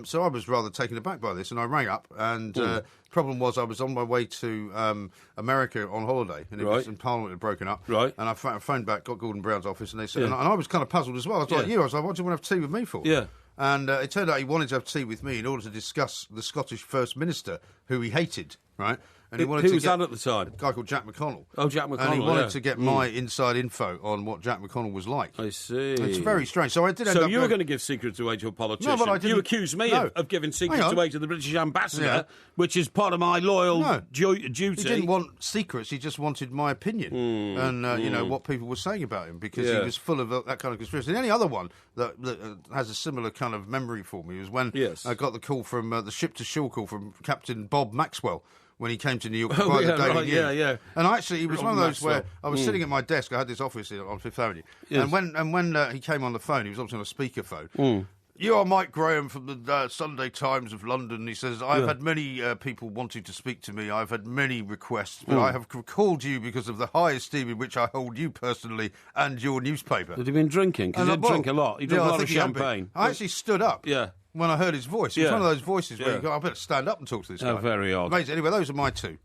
so I was rather taken aback by this, and I rang up, and the problem was I was on my way to America on holiday, and it was in Parliament had broken up. Right. And I phoned back, got Gordon Brown's office, and they said, and I was kind of puzzled as well. I was like, I was like, what do you want to have tea with me for? Yeah. And it turned out he wanted to have tea with me in order to discuss the Scottish First Minister, who he hated, right? And he wanted who to was that at the time? A guy called Jack McConnell. Oh, Jack McConnell, and he wanted to get my inside info on what Jack McConnell was like. I see. It's very strange. So I did end up... So you were going to give secrets away to a politician. No, but I didn't. You accused me of giving secrets away to the British ambassador, which is part of my loyal duty. He didn't want secrets. He just wanted my opinion and, you know, what people were saying about him, because he was full of that kind of conspiracy. The only other one that has a similar kind of memory for me was when I got the call from the ship-to-shore call from Captain Bob Maxwell, when he came to New York to buy the Daily News. And actually, he was one of those where I was sitting at my desk. I had this office on Fifth Avenue. Yes. And when he came on the phone, he was obviously on a speakerphone. You are Mike Graham from the Sunday Times of London. He says, I've had many people wanting to speak to me. I've had many requests, but I have called you because of the high esteem in which I hold you personally and your newspaper. Had he been drinking? Because he did drink a lot. He drank a lot of champagne. I actually stood up. Yeah. When I heard his voice. It was one of those voices where you go, I better stand up and talk to this guy. Oh, very odd. Amazing. Anyway, those are my two.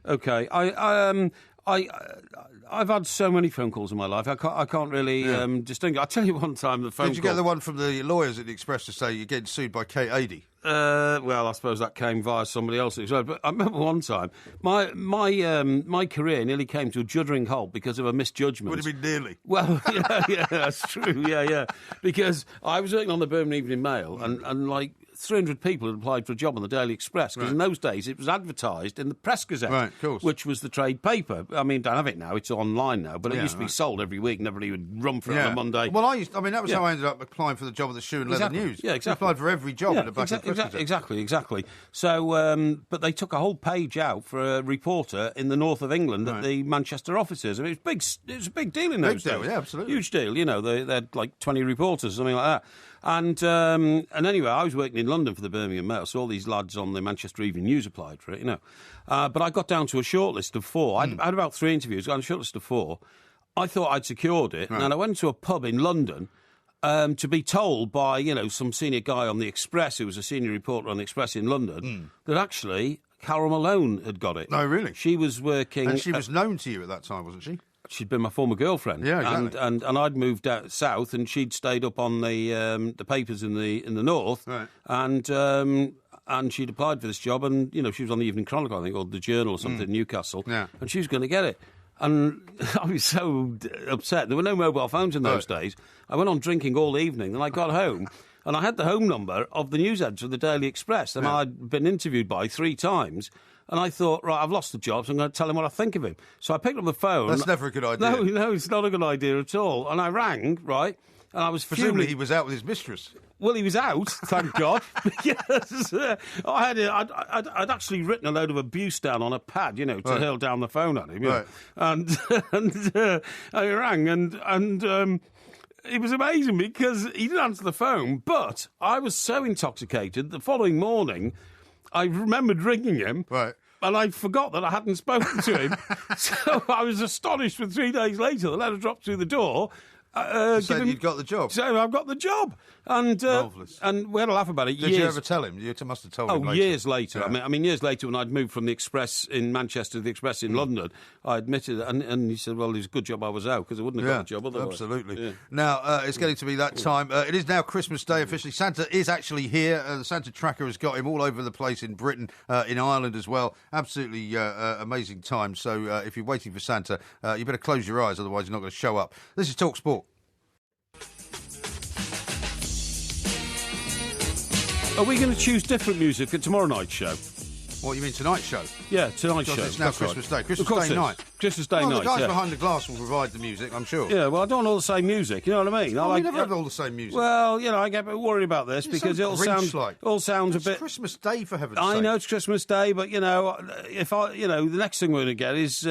Okay. I've had so many phone calls in my life. I can't really distinguish. I'll tell you one time the phone call... Did you get the one from the lawyers at the Express to say you're getting sued by Kate Adie? Well, I suppose that came via somebody else as well. But I remember one time, my career nearly came to a juddering halt because of a misjudgment. Would it be nearly? Well, yeah, that's true. Yeah. Because I was working on the Birmingham Evening Mail, and like 300 people had applied for a job on the Daily Express, because in those days it was advertised in the Press Gazette, which was the trade paper. I mean, don't have it now, it's online now, but it used to be sold every week, and everybody would run for it on a Monday. Well, that was how I ended up applying for the job of the Shoe and Leather News. Yeah, exactly. I applied for every job in the back of the Press Gazette. Exactly. So, but they took a whole page out for a reporter in the north of England at the Manchester offices. I mean, it was a big deal in those days. Yeah, absolutely. Huge deal, you know, they had like 20 reporters, something like that. And anyway, I was working in London for the Birmingham Mail, so all these lads on the Manchester Evening News applied for it, you know. But I got down to a shortlist of 4. I had about 3 interviews, got on a shortlist of 4. I thought I'd secured it, and I went to a pub in London to be told by, you know, some senior guy on the Express, who was a senior reporter on the Express in London, that actually Carol Malone had got it. No, really? She was working... And she was known to you at that time, wasn't she? She'd been my former girlfriend, exactly. and I'd moved out south, and she'd stayed up on the papers in the north, and she'd applied for this job, and you know she was on the Evening Chronicle, I think, or the Journal or something in Newcastle, and she was going to get it. And I was so upset. There were no mobile phones in those days. I went on drinking all evening, and I got home. And I had the home number of the news editor of the Daily Express, and I'd been interviewed by 3 times. And I thought, right, I've lost the job, so I'm going to tell him what I think of him. So I picked up the phone. That's never a good idea. No, it's not a good idea at all. And I rang, right, and I was presumably he was out with his mistress. Well, he was out, thank God, because I'd actually written a load of abuse down on a pad, you know, to hurl down the phone at him. You know? And I rang, and it was amazing because he didn't answer the phone, but I was so intoxicated the following morning, I remembered ringing him, and I forgot that I hadn't spoken to him. So I was astonished when 3 days later the letter dropped through the door. Said you'd got the job. So I've got the job. And we had a laugh about it. Did you ever tell him? You must have told him later. Years later. Yeah. I mean, years later when I'd moved from the Express in Manchester to the Express in London, I admitted it, and he said, well, it was a good job I was out, because I wouldn't have got the job otherwise. Absolutely. Yeah. Now, it's getting to be that time. It is now Christmas Day officially. Santa is actually here. The Santa tracker has got him all over the place in Britain, in Ireland as well. Absolutely amazing time. So if you're waiting for Santa, you better close your eyes, otherwise you're not going to show up. This is Talk Sport. Are we going to choose different music for tomorrow night's show? What, you mean tonight's show? Yeah, tonight's show. It's now Christmas Day. Christmas Day night. Christmas Day night, the guys behind the glass will provide the music, I'm sure. Yeah, well, I don't want all the same music, you know what I mean? We never have all the same music. Well, you know, I get a bit worried about this because it all sounds a bit... It's Christmas Day, for heaven's sake. I know it's Christmas Day, but, you know, the next thing we're going to get is...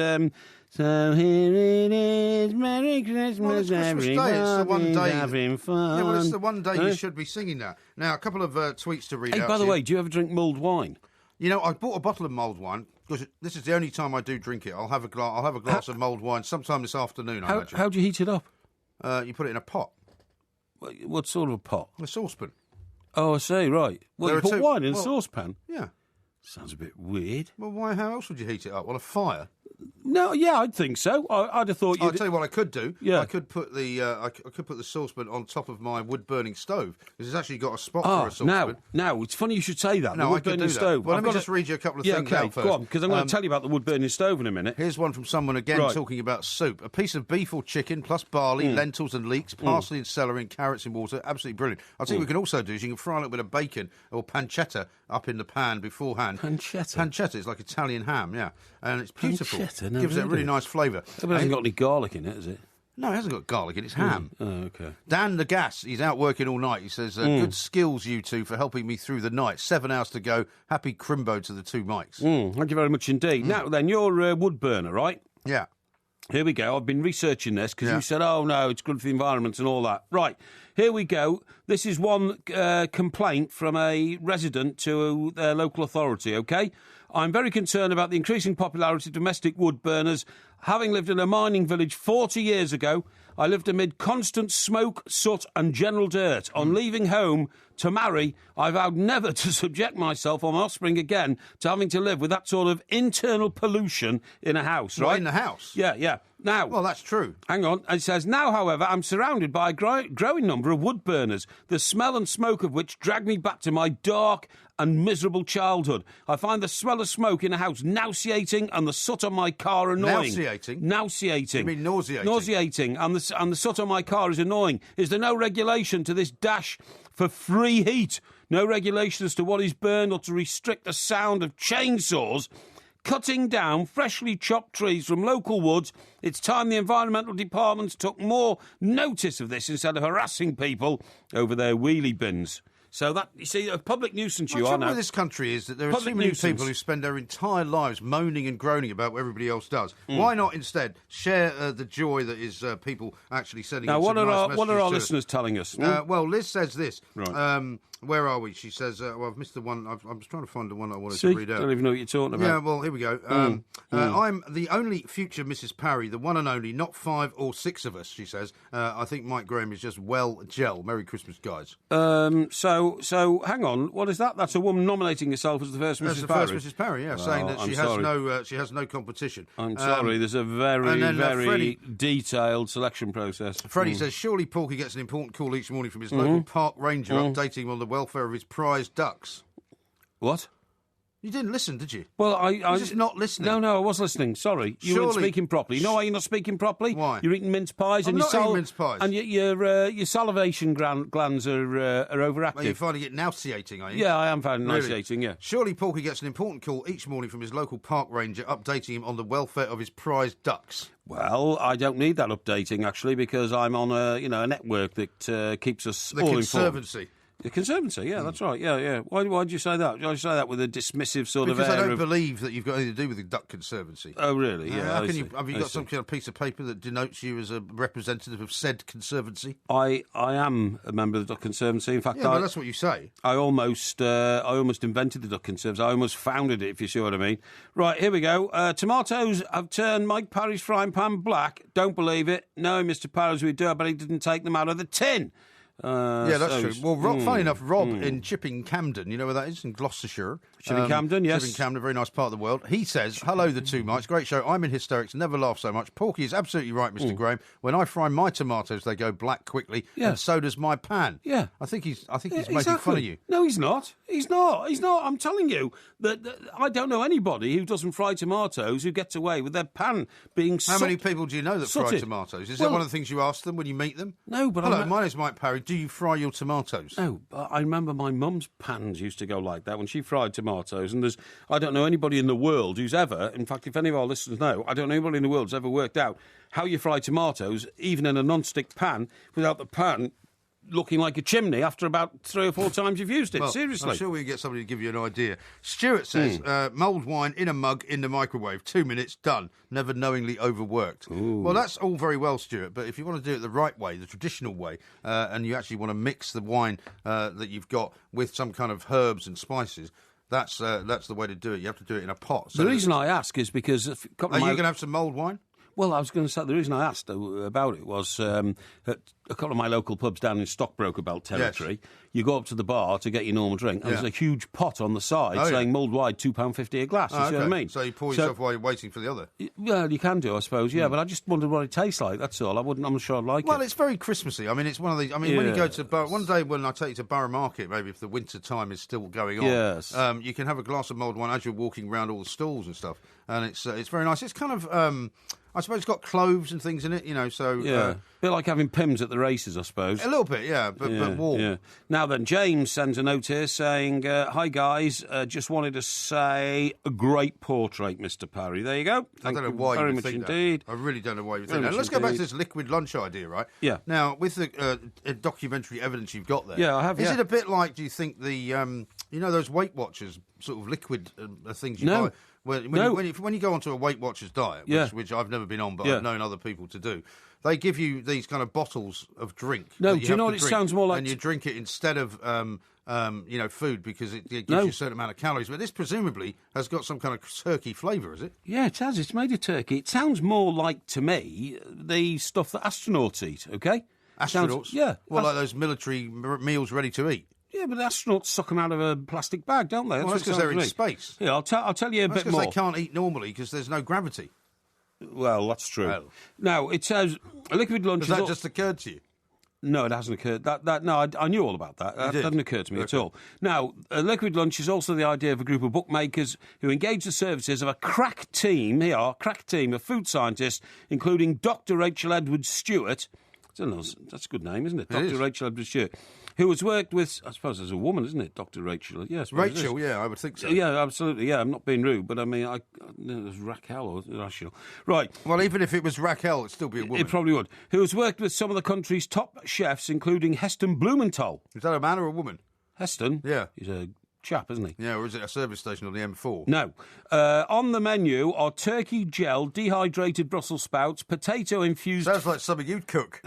So here it is, Merry Christmas, everybody, it's the one day having fun. Yeah, well, it's the one day you should be singing that. Now, a couple of tweets to read out. Hey, by the way, do you ever drink mulled wine? You know, I bought a bottle of mulled wine, Because this is the only time I do drink it. I'll have a glass of mulled wine sometime this afternoon, I imagine. How do you heat it up? You put it in a pot. What sort of a pot? A saucepan. Oh, I see, right. Well, you put wine in a saucepan? Yeah. Sounds a bit weird. Well, why? How else would you heat it up? On a fire? No, yeah, I'd think so. I'd have thought. I'll tell you what I could do. Yeah, I could put the I could put the saucepan on top of my wood burning stove because it's actually got a spot for a saucepan. Now it's funny you should say that. No, the wood burning stove. Well, let me just read you a couple of things out first. Go on, because I'm going to tell you about the wood burning stove in a minute. Here's one from someone again talking about soup: a piece of beef or chicken plus barley, lentils and leeks, parsley and celery, and carrots in water. Absolutely brilliant. I'll tell you what we can also do is you can fry a little bit of bacon or pancetta up in the pan beforehand. Pancetta is like Italian ham, yeah, and it's beautiful. Pancetta, gives it a really nice flavour. It hasn't got any garlic in it, has it? No, it hasn't got garlic in it. It's ham. Oh, okay. Dan the Gas, he's out working all night. He says, good skills, you two, for helping me through the night. 7 hours to go. Happy Crimbo to the two mics. Thank you very much indeed. Now then, you're a wood burner, right? Yeah. Here we go. I've been researching this because you said, oh, no, it's good for the environment and all that. Right. Here we go. This is one complaint from a resident to their local authority, OK? I'm very concerned about the increasing popularity of domestic wood burners. Having lived in a mining village 40 years ago, I lived amid constant smoke, soot and general dirt. On leaving home to marry, I vowed never to subject myself or my offspring again to having to live with that sort of internal pollution in a house, right? Well, in the house? Yeah. Now, well, that's true. Hang on. It says, now, however, I'm surrounded by a growing number of wood burners, the smell and smoke of which drag me back to my dark and miserable childhood. I find the smell of smoke in a house nauseating and the soot on my car annoying. Nauseating? You mean nauseating? Nauseating. And the soot on my car is annoying. Is there no regulation to this dash for free heat? No regulation as to what is burned or to restrict the sound of chainsaws cutting down freshly chopped trees from local woods. It's time the environmental departments took more notice of this instead of harassing people over their wheelie bins. So that, you see, a public nuisance you are now. The trouble with this country is that there are too many people who spend their entire lives moaning and groaning about what everybody else does. Why not instead share the joy that is people actually sending us some nice messages to us? What are our listeners telling us? Well, Liz says this. Right. Where are we? She says, well, I've missed the one. I'm just trying to find the one I wanted to read out. I don't even know what you're talking about. Yeah, well, here we go. I'm the only future Mrs. Parry, the one and only, not 5 or 6 of us, she says. I think Mike Graham is just well gel. Merry Christmas, guys. So hang on. What is that? That's a woman nominating herself as the first Mrs. Parry? That's the first Mrs. Parry, yeah, saying that she has no competition. I'm sorry, there's a very detailed selection process. Freddie says, surely Porky gets an important call each morning from his local park ranger updating him on the welfare of his prize ducks. What? You didn't listen, did you? Well, I was just not listening. No, I was listening. Sorry, you weren't speaking properly. You know why you're not speaking properly? Why? You're eating mince pies, I'm and not eating mince pies. And your salivation glands are overactive. Well, you're finding it nauseating, are you? Yeah, I am finding it nauseating. Yeah. Surely Porky gets an important call each morning from his local park ranger, updating him on the welfare of his prized ducks. Well, I don't need that updating actually, because I'm on a network that keeps us all informed. The Conservancy. The Conservancy, yeah, that's right, yeah. Why did you say that? Why did you say that with a dismissive sort of air? Because I don't believe that you've got anything to do with the Duck Conservancy. Oh, really? Yeah. Have you got some kind of piece of paper that denotes you as a representative of said Conservancy? I am a member of the Duck Conservancy. In fact, that's what you say. I almost invented the Duck Conservancy. I almost founded it, if you see what I mean. Right, here we go. Tomatoes have turned Mike Parry's frying pan black. Don't believe it. No, Mr. Parry, we do, but he didn't take them out of the tin. Yeah, that's true. Well, funny enough, Rob in Chipping Camden, you know where that is? In Gloucestershire. Chipping Camden, yes. Chipping Camden, a very nice part of the world. He says, hello, the two mites. Great show. I'm in hysterics. Never laugh so much. Porky is absolutely right, Mr. Graham. When I fry my tomatoes, they go black quickly, and so does my pan. Yeah. I think he's making fun of you. No, he's not. He's not. I'm telling you that I don't know anybody who doesn't fry tomatoes who gets away with their pan being How many people do you know that fry tomatoes? Is that one of the things you ask them when you meet them? No, but hello, my name's Mike Parry. Do you fry your tomatoes? No, but I remember my mum's pans used to go like that when she fried tomatoes, and I don't know anybody in the world who's ever, in fact, if any of our listeners know, I don't know anybody in the world who's ever worked out how you fry tomatoes, even in a non-stick pan, without the pan looking like a chimney after about 3 or 4 times you've used it. Well, seriously. I'm sure we can get somebody to give you an idea. Stuart says, mulled wine in a mug in the microwave, 2 minutes, done. Never knowingly overworked. Ooh. Well, that's all very well, Stuart, but if you want to do it the right way, the traditional way, and you actually want to mix the wine that you've got with some kind of herbs and spices, That's the way to do it. You have to do it in a pot. So the reason I ask is because... Are you going to have some mulled wine? Well, I was going to say, the reason I asked about it was at a couple of my local pubs down in Stockbroker Belt territory, you go up to the bar to get your normal drink, and there's a huge pot on the side saying mulled wine, £2.50 a glass. You see what I mean? So you pour yourself while you're waiting for the other? Well, you can do, I suppose, but I just wondered what it tastes like, that's all. I'm not sure I'd like it. Well, it's very Christmassy. I mean, it's one of these... I mean, when you go to... One day when I take you to Borough Market, maybe if the winter time is still going on, you can have a glass of mulled wine as you're walking around all the stalls and stuff, and it's very nice. It's kind of... I suppose it's got cloves and things in it, so... a bit like having Pimm's at the races, I suppose. A little bit, but warm. Yeah. Now then, James sends a note here saying, hi guys, just wanted to say a great portrait, Mr. Parry. There you go. Thank I don't know why you would think indeed. That. I really don't know why you would think that. Let's go back to this liquid lunch idea, right? Yeah. Now, with the documentary evidence you've got there... Yeah, I have, Is it a bit like, do you think, the... those Weight Watchers sort of liquid things you buy... When you go onto a Weight Watchers diet, which I've never been on, but I've known other people to do, they give you these kind of bottles of drink. No, do you know what it sounds more like? And you drink it instead of food because it gives you a certain amount of calories. But this presumably has got some kind of turkey flavour, is it? Yeah, it has. It's made of turkey. It sounds more like, to me, the stuff that astronauts eat, OK? Astronauts? Well, like those military meals ready to eat. Yeah, but the astronauts suck them out of a plastic bag, don't they? That's because they're in space. Yeah, I'll tell you a bit more. Because they can't eat normally because there's no gravity. Well, that's true. Well. Now, it says a liquid lunch... Has that just occurred to you? No, it hasn't occurred. I knew all about that. That didn't occur to me at all. Now, a liquid lunch is also the idea of a group of bookmakers who engage the services of a crack team of food scientists, including Dr. Rachel Edwards-Stewart. I don't know, that's a good name, isn't it? Dr. Rachel Edwards-Stewart. Who has worked with, I suppose there's a woman, isn't it, Dr. Rachel? Yes, Rachel, I would think so. Yeah, absolutely, I'm not being rude, but I mean, it was Raquel or Rachel. Right. Well, even if it was Raquel, it'd still be a woman. It probably would. Who has worked with some of the country's top chefs, including Heston Blumenthal. Is that a man or a woman? Heston? Yeah. He's a chap, isn't he? Yeah, or is it a service station on the M4? No. On the menu are turkey gel, dehydrated Brussels sprouts, potato-infused... Sounds like something you'd cook.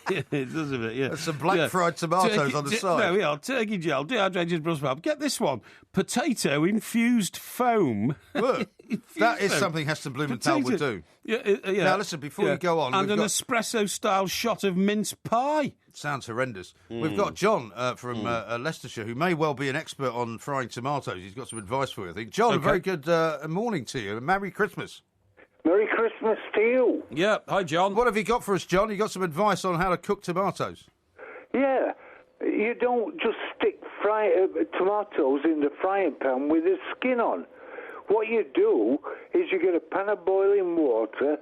Yeah, it does a bit, yeah. There's some black fried tomatoes on the side. No, we are. Turkey gel, dehydrated Brussels sprouts. Get this one. Potato-infused foam. Look, that is something Heston Blumenthal would do. Yeah. Now, listen, before you go on... And an espresso-style shot of mince pie. Sounds horrendous. We've got John from Leicestershire, who may well be an expert on frying tomatoes. He's got some advice for you, I think. John, very good morning to you. Merry Christmas. Merry Christmas to you. Yeah, hi, John. What have you got for us, John? You got some advice on how to cook tomatoes? Yeah, you don't just stick tomatoes in the frying pan with the skin on. What you do is you get a pan of boiling water,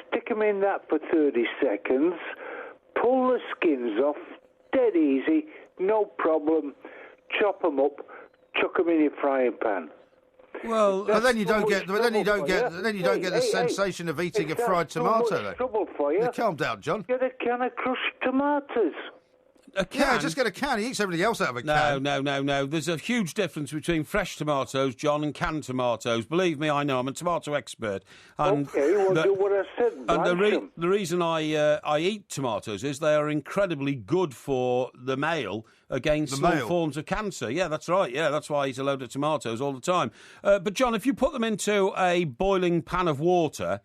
stick them in that for 30 seconds, pull the skins off, dead easy, no problem, chop them up, chuck them in your frying pan. Well, but then you don't get the sensation of eating a fried tomato. Much trouble for you. Calm down, John. Get a can of crushed tomatoes. A can? Yeah, just get a can. He eats everything else out of a can. No. There's a huge difference between fresh tomatoes, John, and canned tomatoes. Believe me, I know. I'm a tomato expert. And okay, well, do what I said. And the reason I eat tomatoes is they are incredibly good for the male against all forms of cancer. Yeah, that's right. Yeah, that's why I eat a load of tomatoes all the time. But, John, if you put them into a boiling pan of water...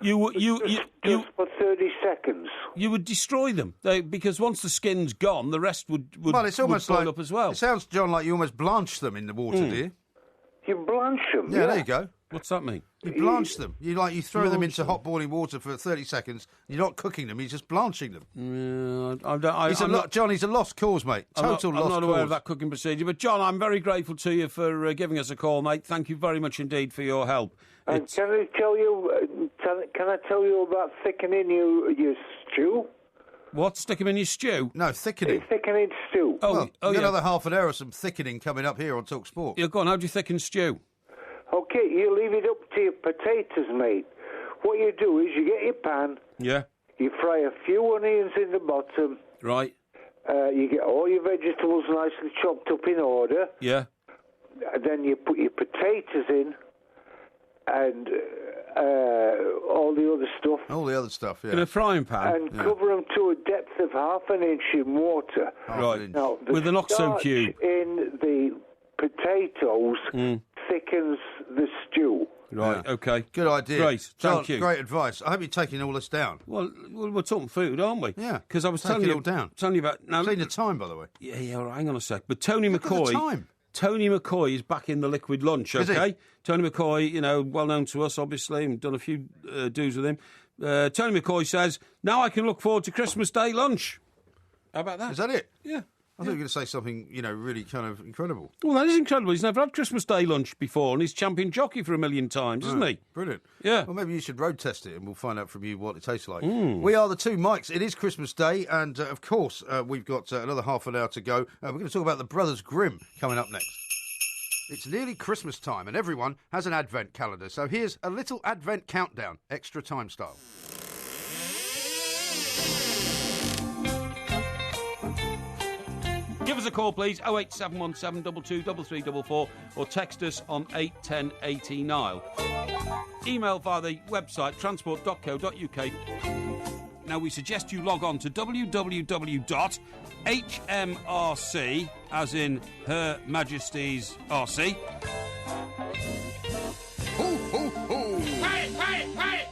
Just for 30 seconds. You would destroy them because once the skin's gone, the rest would it's almost boil like, up as well. It sounds, John, like you almost blanch them in the water, do you? You blanch them? Yeah, there you go. What's that mean? You blanch them. You throw them into hot boiling water for 30 seconds. You're not cooking them. You're just blanching them. John, he's a lost cause, mate. Total lost cause. I'm not aware of that cooking procedure. But, John, I'm very grateful to you for giving us a call, mate. Thank you very much indeed for your help. And can I tell you about thickening your stew? What? Stick them in your stew? No, thickening. Thickening stew. Another half an hour of some thickening coming up here on Talk Sport. Yeah, go on. How do you thicken stew? Okay, you leave it up to your potatoes, mate. What you do is you get your pan. Yeah. You fry a few onions in the bottom. Right. You get all your vegetables nicely chopped up in order. Yeah. Then you put your potatoes in. And all the other stuff. All the other stuff, yeah. In a frying pan? And cover them to a depth of half an inch in water. Right. Now, the with an OXO cube. in the potatoes thickens the stew. Right, okay. Good idea. Great, thank John, you. Great advice. I hope you're taking all this down. Well, we're talking food, aren't we? Yeah. Because I was telling you about... Now, Seen the time, by the way. Yeah, all right, hang on a sec. But Tony Look McCoy... at the time. Tony McCoy is back in the liquid lunch, Is okay? he? Tony McCoy, well known to us, obviously, and done a few do's with him. Tony McCoy says, now I can look forward to Christmas Day lunch. How about that? Is that it? Yeah. I thought you were going to say something, really kind of incredible. Well, that is incredible. He's never had Christmas Day lunch before, and he's champion jockey for 1,000,000 times, isn't he? Brilliant. Yeah. Well, maybe you should road test it, and we'll find out from you what it tastes like. We are the Two Mikes. It is Christmas Day, and, of course, we've got another half an hour to go. We're going to talk about the Brothers Grimm coming up next. It's nearly Christmas time, and everyone has an advent calendar. So here's a little advent countdown, extra time style. Give us a call, please, 08717 223344, or text us on 81089. Email via the website transport.co.uk. Now, we suggest you log on to www.hmrc, as in Her Majesty's RC. Ho, ho, ho! Hey, hey, hey!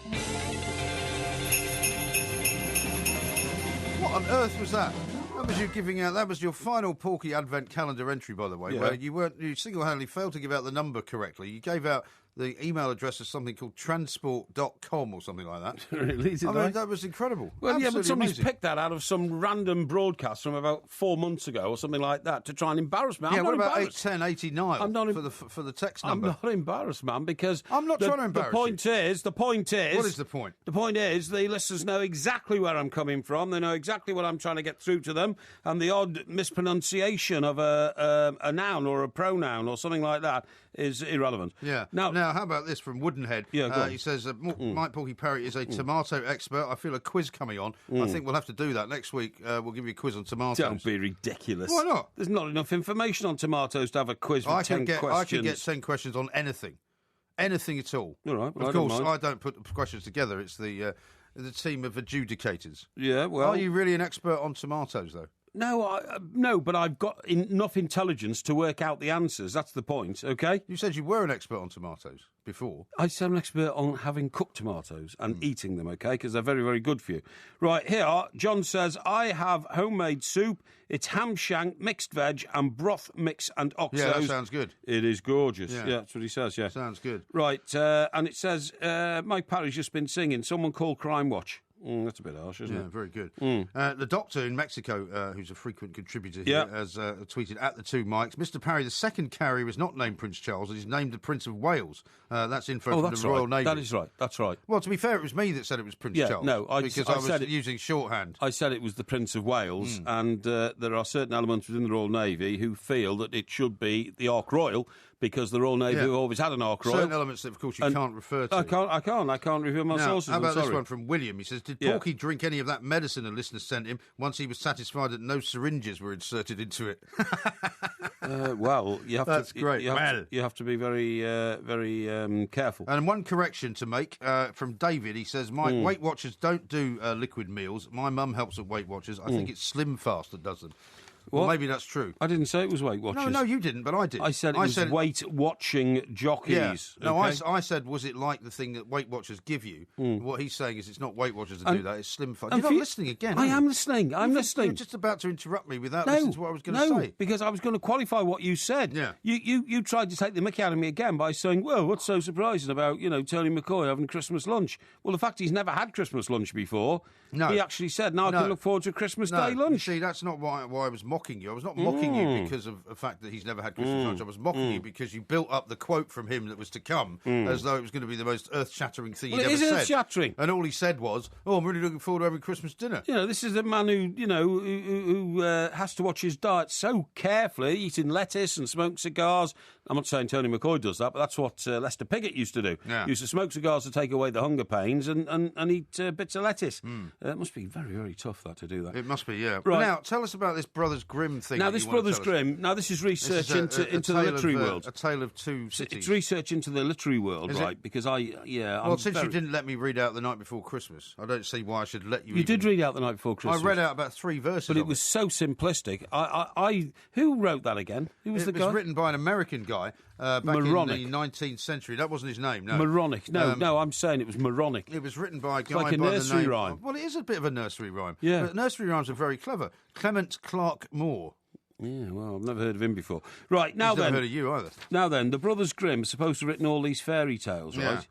What on earth was that? What was you giving out? That was your final Porky Advent calendar entry, by the way, where you single-handedly failed to give out the number correctly. You gave out the email address of something called transport.com or something like that. Really? I mean, that was incredible. Well, Absolutely yeah, but somebody's amazing. picked that out of some random broadcast from about 4 months ago or something like that to try and embarrass me. Yeah, I'm what not about embarrassed. 81089 I'm not for the text number? I'm not embarrassed, man, because... I'm not trying to embarrass The point is... What is the point? The point is the listeners know exactly where I'm coming from. They know exactly what I'm trying to get through to them, and the odd mispronunciation of a noun or a pronoun or something like that is irrelevant. Yeah. Now, how about this from Woodenhead? Yeah, go on. He says, Mike Porky Parry is a tomato expert. I feel a quiz coming on. I think we'll have to do that. Next week, we'll give you a quiz on tomatoes. Don't be ridiculous. Why not? There's not enough information on tomatoes to have a quiz with 10 questions. I can get 10 questions on anything. Anything at all. All right. Well, of course, I don't put the questions together. It's the team of adjudicators. Yeah, well... Are you really an expert on tomatoes, though? No, but I've got enough intelligence to work out the answers. That's the point, okay? You said you were an expert on tomatoes before. I said I'm an expert on having cooked tomatoes and eating them, okay? Because they're very, very good for you. Right, here, John says, I have homemade soup. It's ham shank, mixed veg, and broth mix and oxos. Yeah, that sounds good. It is gorgeous. Yeah. That's what he says, yeah. Sounds good. Right, and it says, Mike Parry's just been singing, someone call Crime Watch. That's a bit harsh, isn't it? Yeah, very good. The doctor in Mexico, who's a frequent contributor here, has tweeted at the Two Mikes, Mr. Parry, the second carrier is not named Prince Charles, and he's named the Prince of Wales. That's info from the Royal Navy. That is right. That's right. Well, to be fair, it was me that said it was Prince Charles. No, because I was using shorthand. I said it was the Prince of Wales, and there are certain elements within the Royal Navy who feel that it should be the Ark Royal, because the Royal Navy have always had an Ark Royal. Certain elements that, of course, you can't refer to. I can't reveal my sources. How about this one from William? He says, did Porky drink any of that medicine a listener sent him once he was satisfied that no syringes were inserted into it? Well, you have That's to... great. You have to be very, very careful. And one correction to make from David. He says, Mike, Weight Watchers don't do liquid meals. My mum helps at Weight Watchers. I think it's Slim Fast that does them. Well, maybe that's true. I didn't say it was Weight Watchers. No, you didn't, but I did. I said it was Weight Watching Jockeys. Yeah. No, okay? I said, was it like the thing that Weight Watchers give you? What he's saying is it's not Weight Watchers that do that, it's Slim Fast. You're not listening again, I am listening. I'm listening. You're just about to interrupt me without listening to what I was going to say. No, because I was going to qualify what you said. Yeah. You tried to take the mickey out of me again by saying, well, what's so surprising about, Tony McCoy having Christmas lunch? Well, the fact he's never had Christmas lunch before, he actually said, now I can look forward to a Christmas Day lunch. You see, that's not why I was mocking you. I was not mocking you because of the fact that he's never had Christmas lunch. I was mocking you because you built up the quote from him that was to come as though it was going to be the most earth-shattering thing he'd ever said. It is earth-shattering. And all he said was, I'm really looking forward to having Christmas dinner. This is a man who has to watch his diet so carefully, eating lettuce and smoked cigars, I'm not saying Tony McCoy does that, but that's what Lester Piggott used to do. Yeah. He used to smoke cigars to take away the hunger pains and eat bits of lettuce. It must be very, very tough, to do that. It must be, yeah. Right. Now, tell us about this Brothers Grimm thing. Now, this Brothers Grimm, this is research into the literary world. A tale of two cities. It's research into the literary world, right? Because since you didn't let me read out The Night Before Christmas, I don't see why I should let you. You did read out The Night Before Christmas. I read out about 3 verses. But it was so simplistic. Who wrote that again? Who was the guy? It was written by an American guy back Moronic. in the 19th century. That wasn't his name, no. Moronic. No, I'm saying it was moronic. It was written by a guy like a by nursery the name... rhyme. Well, it is a bit of a nursery rhyme. Yeah. But nursery rhymes are very clever. Clement Clark Moore. Yeah, well, I've never heard of him before. Right, now He's then... never heard of you either. Now then, the Brothers Grimm are supposed to have written all these fairy tales, right?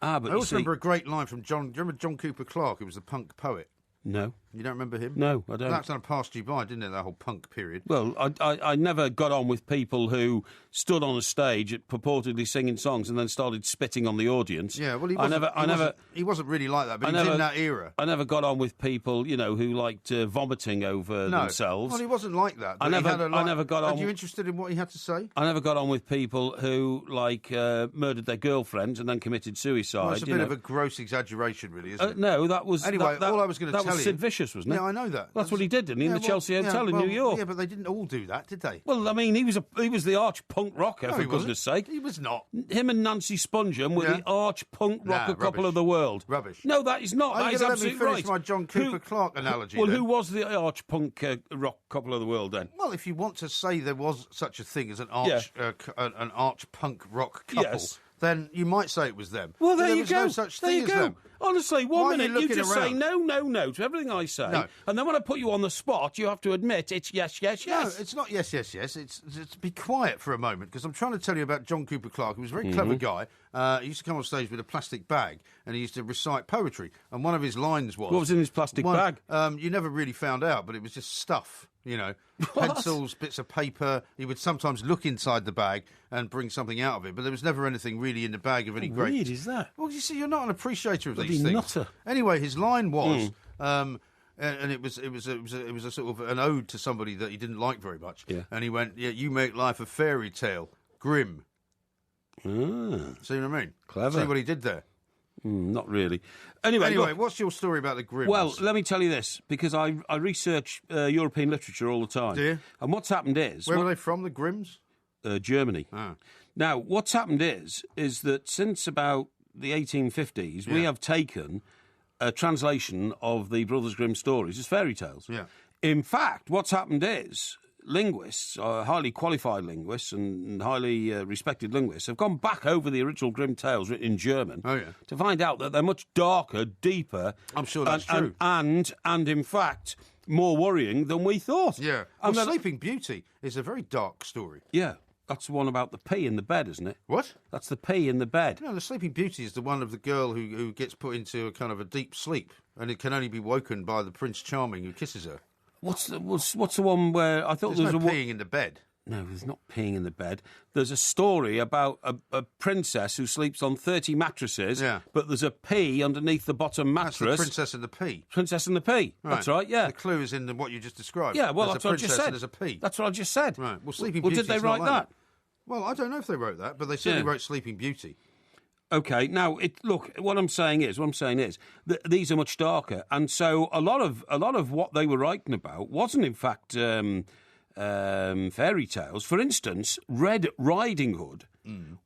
Yeah. But I also remember a great line from John... Do you remember John Cooper Clarke, who was the punk poet? No. You don't remember him? No, I don't. That kind of passed you by, didn't it, that whole punk period? Well, I never got on with people who stood on a stage purportedly singing songs and then started spitting on the audience. Yeah, well, he wasn't really like that, but he was in that era. I never got on with people, who liked vomiting over themselves. Well, he wasn't like that. I never got on. Are you interested in what he had to say? I never got on with people who, murdered their girlfriends and then committed suicide. Well, it's a bit of a gross exaggeration, really, isn't it? No, that was... Anyway, all I was going to tell you... That was Sid Vicious, wasn't it? Yeah, I know that. That's what he did, didn't he, in the Chelsea Hotel in New York? Yeah, but they didn't all do that, did they? Well, I mean, he was the arch punk rocker, for goodness sake. He was not. Him and Nancy Spungen were the arch punk rocker couple of the world. Rubbish. No, that is not. That is absolutely right. Let me finish my John Cooper Clarke analogy. Well, then. who was the arch punk rock couple of the world then? Well, if you want to say there was such a thing as an arch punk rock couple, then you might say it was them. Well, there you go. No such thing as them. Honestly, one minute you just say around? no to everything I say, and then when I put you on the spot, you have to admit it's yes. No, it's not yes. It's be quiet for a moment, because I'm trying to tell you about John Cooper Clarke, who was a very clever guy. He used to come on stage with a plastic bag, and he used to recite poetry. And one of his lines was... What was in his plastic bag? You never really found out, but it was just stuff. Pencils, bits of paper. He would sometimes look inside the bag and bring something out of it, but there was never anything really in the bag of any great... weird is that? Well, you see, you're not an appreciator of these things. Nutter. Anyway, his line was... and it was a sort of an ode to somebody that he didn't like very much. Yeah. And he went, you make life a fairy tale. Grimm. See what I mean? Clever. See what he did there? Not really. Anyway, look, what's your story about the Grimms? Well, let me tell you this, because I research European literature all the time. Do you? And what's happened is... Where were they from, the Grimms? Germany. Ah. Now, what's happened is that since about the 1850s, we have taken a translation of the Brothers Grimm stories as fairy tales. Yeah. In fact, what's happened is... linguists, highly qualified linguists and highly respected linguists, have gone back over the original Grimm tales written in German to find out that they're much darker, deeper. I'm sure that's true. And in fact, more worrying than we thought. Yeah. And Sleeping Beauty is a very dark story. Yeah. That's the one about the pee in the bed, isn't it? What? That's the pee in the bed. No, the Sleeping Beauty is the one of the girl who gets put into a kind of a deep sleep, and it can only be woken by the Prince Charming who kisses her. What's the one where I thought there's no peeing in the bed? No, there's not peeing in the bed. There's a story about a princess who sleeps on 30 mattresses, but there's a pea underneath the bottom mattress. That's the Princess and the Pea. Princess and the Pea. Right. That's right, yeah. The clue is in what you just described. Yeah, well, there's that's what I just said. There's a pea. That's what I just said. Right. Well, Sleeping Beauty. Did they write that? Well, I don't know if they wrote that, but they certainly wrote Sleeping Beauty. Okay, now look. What I'm saying is that these are much darker, and so a lot of what they were writing about wasn't in fact fairy tales. For instance, Red Riding Hood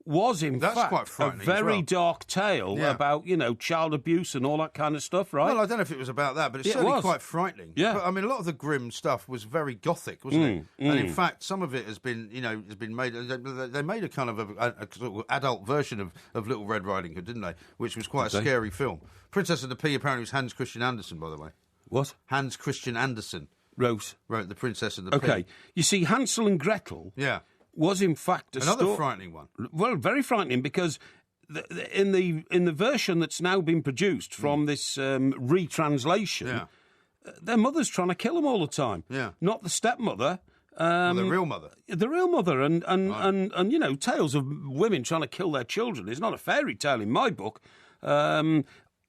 was in fact quite a very dark tale about child abuse and all that kind of stuff, right? Well, I don't know if it was about that, but it's certainly quite frightening. Yeah, but, I mean, a lot of the Grimm stuff was very gothic, wasn't it? And in fact, some of it has been made. They made a kind of a sort of adult version of Little Red Riding Hood, didn't they? Which was quite a scary film. Princess and the Pea apparently was Hans Christian Andersen, by the way. What? Hans Christian Andersen wrote The Princess and the Pea. Okay, you see, Hansel and Gretel. Yeah. Was in fact another frightening one. Well, very frightening because in the version that's now been produced from this retranslation, their mother's trying to kill them all the time. Yeah, not the stepmother. The real mother. The real mother, and tales of women trying to kill their children is not a fairy tale in my book.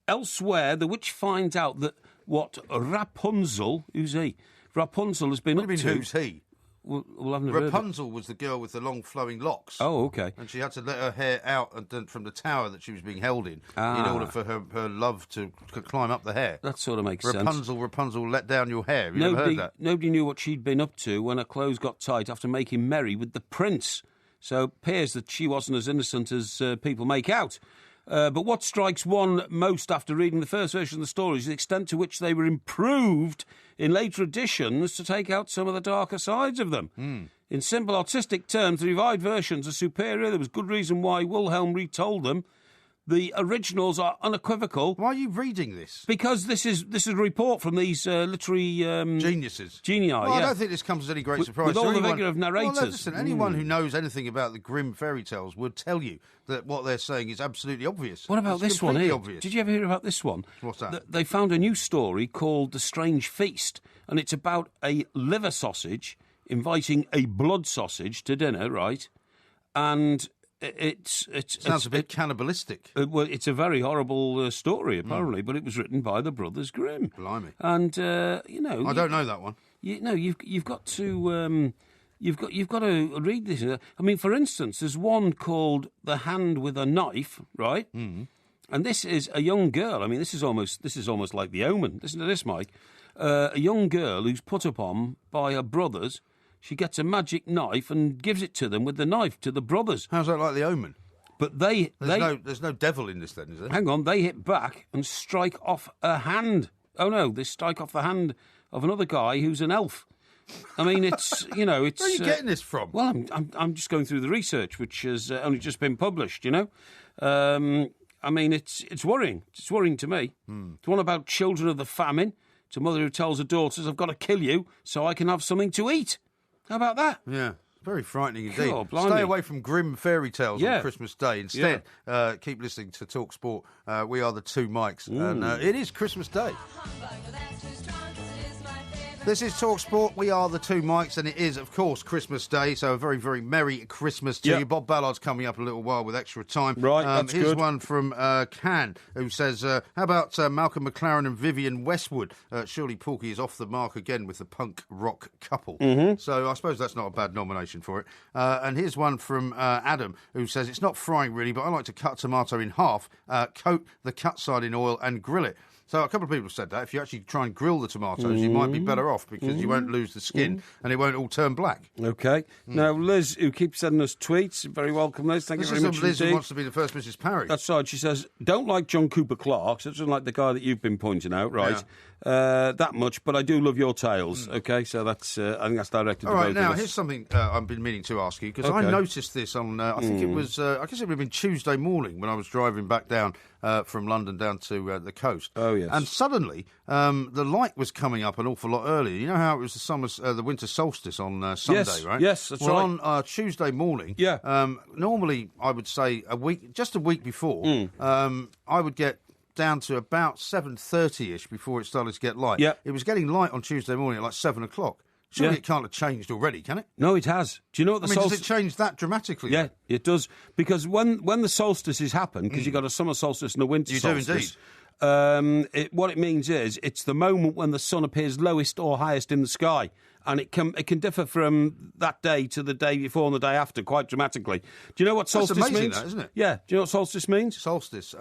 Elsewhere, the witch finds out that Rapunzel, who's he? Rapunzel has been up to. What do you mean, who's he? Well, I've never Rapunzel was the girl with the long flowing locks. Oh, okay. And she had to let her hair out from the tower that she was being held in order for her love to climb up the hair. That sort of makes sense. Rapunzel, let down your hair. Have you ever heard that? Nobody knew what she'd been up to when her clothes got tight after making merry with the prince. So it appears that she wasn't as innocent as people make out. But what strikes one most after reading the first version of the story is the extent to which they were improved in later editions to take out some of the darker sides of them. In simple artistic terms, the revived versions are superior. There was good reason why Wilhelm retold them. The originals are unequivocal. Why are you reading this? Because this is a report from these literary geniuses. Genii. Well, I don't think this comes as any great surprise. With all the vigour of narrators. Well, listen, anyone who knows anything about the Grimm fairy tales would tell you that what they're saying is absolutely obvious. What about this one here? Obvious. Did you ever hear about this one? What's that? They found a new story called The Strange Feast, and it's about a liver sausage inviting a blood sausage to dinner, right? And it sounds a bit cannibalistic. Well, it's a very horrible story, apparently, but it was written by the brothers Grimm. Blimey! And I don't know that one. You've got to you've got to read this. I mean, for instance, there's one called The Hand with a Knife, right? Mm. And this is a young girl. I mean, this is almost like The Omen. Listen to this, Mike. A young girl who's put upon by her brothers. She gets a magic knife and gives it to them with the knife to the brothers. How's that like The Omen? But there's no devil in this, then, is there? Hang on, they hit back and strike off a hand. Oh no, they strike off the hand of another guy who's an elf. I mean, it's it's. Where are you getting this from? Well, I'm just going through the research, which has only just been published. I mean, it's worrying. It's worrying to me. It's one about children of the famine. It's a mother who tells her daughters, "I've got to kill you so I can have something to eat." How about that? Yeah, very frightening indeed. God, stay away from grim fairy tales on Christmas Day. Instead, keep listening to Talk Sport. We are the two mics, and it is Christmas Day. This is Talk Sport. We are the two mics, and it is, of course, Christmas Day. So a very, very Merry Christmas to you. Bob Ballard's coming up in a little while with extra time. Right, that's here's good. one from Can, who says, how about Malcolm McLaren and Vivienne Westwood? Surely Porky is off the mark again with the punk rock couple. Mm-hmm. So I suppose that's not a bad nomination for it. And here's one from Adam, who says, it's not frying really, but I like to cut a tomato in half, coat the cut side in oil and grill it. So a couple of people have said that if you actually try and grill the tomatoes, you might be better off because you won't lose the skin and it won't all turn black. Okay. Now, Liz, who keeps sending us tweets, very welcome, Liz. Thank you very much. Liz who wants to be the first Mrs. Parry. That's right. She says, don't like John Cooper Clarke, so doesn't like the guy that you've been pointing out, right? Yeah. That much, but I do love your tales. Okay, so that's I think that's directed to both of us. All right, now, here's something I've been meaning to ask you, because I noticed this on, I think it was, I guess it would have been Tuesday morning when I was driving back down from London down to the coast. Oh, yes. And suddenly, the light was coming up an awful lot earlier. You know how it was the winter solstice on Sunday, right? Yes, that's right. On Tuesday morning, normally I would say just a week before, I would get down to about 7:30ish before it started to get light. Yep. It was getting light on Tuesday morning at like 7 o'clock. Surely it can't have changed already, can it? No, it has. Do you know what the solstice... does it change that dramatically? Yeah, it does. Because when the solstices happen, because you've got a summer solstice and a winter solstice... You do indeed. What it means is it's the moment when the sun appears lowest or highest in the sky. And it can differ from that day to the day before and the day after quite dramatically. Do you know what solstice means? That's amazing, means? that, isn't it? Yeah. Do you know what solstice means? Solstice.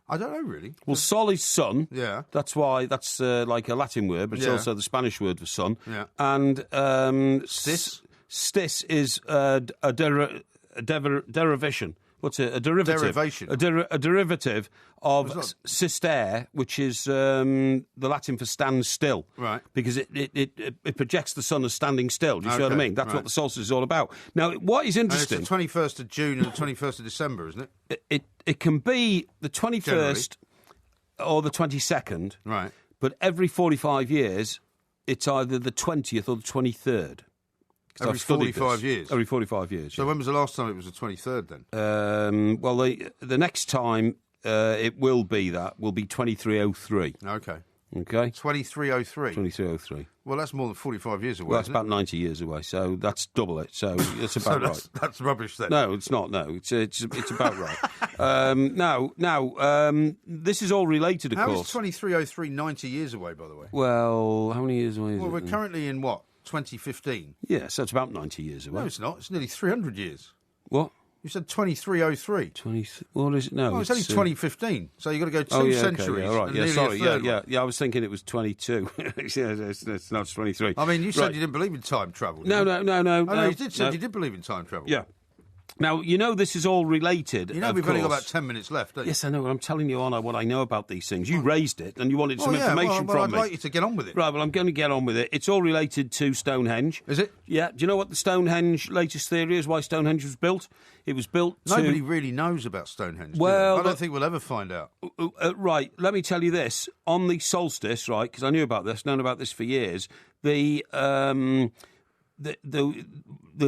I don't know, really. Well, sol is sun. Yeah. That's why that's like a Latin word, but it's also the Spanish word for sun. Yeah. And Stis? Stis is a derivation. What's it? A derivative. Derivation. A derivative of sister, which is the Latin for stand still. Right. Because it projects the sun as standing still. Do you see what I mean? That's what the solstice is all about. Now, what is interesting... And it's the 21st of June and the 21st of December, isn't it? It can be the 21st Generally. or the 22nd. Right. But every 45 years, it's either the 20th or the 23rd. Every 45 years? Every 45 years, So when was the last time it was the 23rd, then? Well, the next time it will be 2303. Okay. Okay? 2303? 2303. Well, that's more than 45 years away, Well, that's isn't it? about 90 years away, so that's double it. So it's about right. That's rubbish, then. No, it's not. No, it's about right. Now, this is all related, of course. How is 2303 90 years away, by the way? Well, how many years away is it? Well, we're currently in what? 2015. Yeah, so it's about 90 years away. No, it's not. It's nearly 300 years. What? You said 2303. What is it now? Oh, it's only 2015. So you've got to go two centuries. Okay, all right. Yeah, sorry. Yeah. I was thinking it was 22. It's not 23. I mean, you said you didn't believe in time travel. No. You did say you did believe in time travel. Yeah. Now, this is all related. You know, we've only got about 10 minutes left, don't you? Yes, I know. I'm telling you, what I know about these things. You raised it, and you wanted some information from I'd me. I'd like you to get on with it. Right, well, I'm going to get on with it. It's all related to Stonehenge. Is it? Yeah. Do you know what the Stonehenge latest theory is, why Stonehenge was built? It was built Nobody really knows about Stonehenge. Well, I don't think we'll ever find out. Right, let me tell you this. On the solstice, right, because I knew about this, known about this for years, the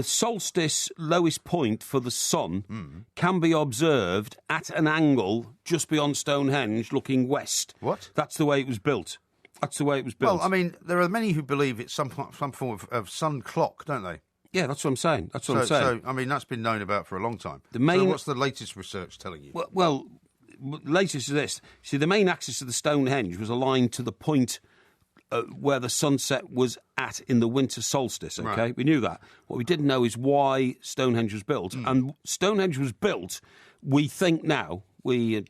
solstice lowest point for the sun can be observed at an angle just beyond Stonehenge looking west. What? That's the way it was built. Well, I mean, there are many who believe it's some form of sun clock, don't they? Yeah, that's what I'm saying. So, I mean, that's been known about for a long time. So what's the latest research telling you? Well, latest is this. See, the main axis of the Stonehenge was aligned to the point where the sunset was at in the winter solstice, okay? Right. We knew that. What we didn't know is why Stonehenge was built. And Stonehenge was built, we think now, we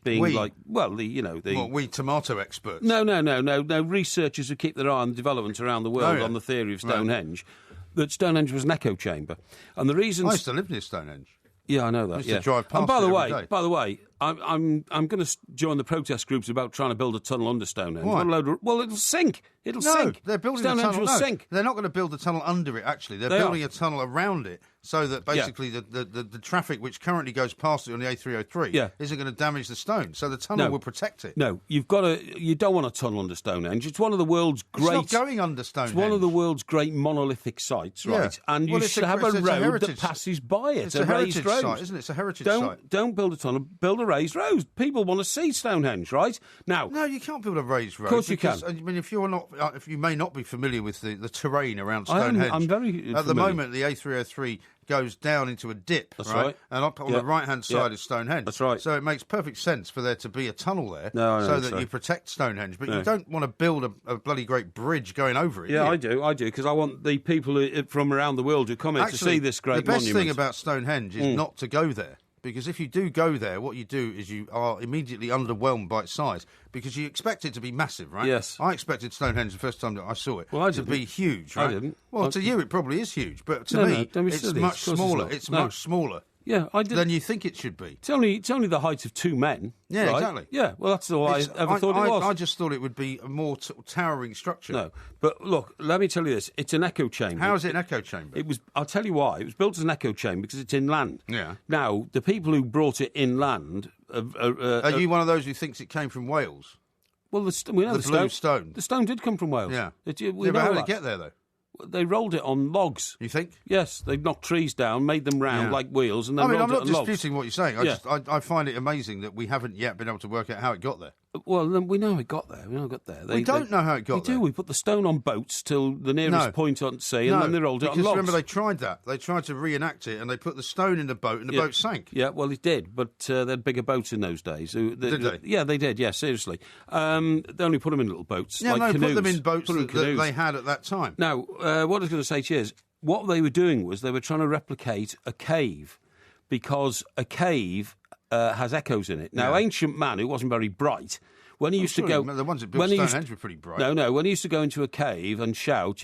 tomato experts. No, researchers who keep their eye on developments around the world on the theory of Stonehenge, that Stonehenge was an echo chamber. And the reason... I used to live near Stonehenge. Yeah, I know that. I used to drive past by the way, I'm going to join the protest groups about trying to build a tunnel under Stonehenge. Why? Well, it'll sink. It'll sink. They're building Stonehenge a tunnel. will sink. They're not going to build a tunnel under it. Actually, they're building a tunnel around it so that basically the traffic which currently goes past it on the A303 isn't going to damage the stone. So the tunnel will protect it. No, you don't want a tunnel under Stonehenge. It's one of the world's great. It's not going under Stonehenge. It's one of the world's great monolithic sites, right? Yeah. And you should have a road that passes by it. It's a heritage site, isn't it? It's a heritage site. Don't build a tunnel. Build a raised road. People want to see Stonehenge, right? Now, no, you can't build a raised road. Of course you can. I mean, if you may not be familiar with the terrain around Stonehenge. I'm very familiar. At the moment, the A303 goes down into a dip, That's right. And up on the right-hand side is Stonehenge. That's right. So it makes perfect sense for there to be a tunnel there so that you protect Stonehenge. But you don't want to build a bloody great bridge going over it. Yeah, I do, because I want the people from around the world who come in to see this great monument. The best thing about Stonehenge is not to go there. Because if you do go there, what you do is you are immediately underwhelmed by its size. Because you expect it to be massive, right? Yes. I expected Stonehenge the first time that I saw it to be huge, right? I didn't. Well, to you it probably is huge, but to me it's much smaller. It's much smaller. Yeah, I did. Than you think it should be. It's only the height of two men. Yeah, right? exactly. Yeah, well, that's all I ever thought it was. I just thought it would be a more towering structure. No, but look, let me tell you this: it's an echo chamber. How is it an echo chamber? I'll tell you why. It was built as an echo chamber because it's inland. Yeah. Now, the people who brought it inland. Are you one of those who thinks it came from Wales? Well, we know the blue stone. The stone did come from Wales. Yeah. But how did it get there, though? They rolled it on logs. You think? Yes, they knocked trees down, made them round like wheels, and then rolled it on logs. I'm not disputing what you're saying. I find it amazing that we haven't yet been able to work out how it got there. Well, then we know it got there. We don't know how it got there. We do. We put the stone on boats till the nearest point on sea, and then they rolled it on logs. Because remember, they tried that. They tried to reenact it, and they put the stone in the boat, and the boat sank. Yeah, well, it did, but they had bigger boats in those days. Did they? Yeah, they did. Yeah, seriously. They only put them in little boats, canoes. Put them in boats that they had at that time. Now, what I was going to say to you is, what they were doing was they were trying to replicate a cave, because a cave has echoes in it. Now, ancient man, who wasn't very bright, when he used to go... The ones that built Stonehenge were pretty bright. No, when he used to go into a cave and shout,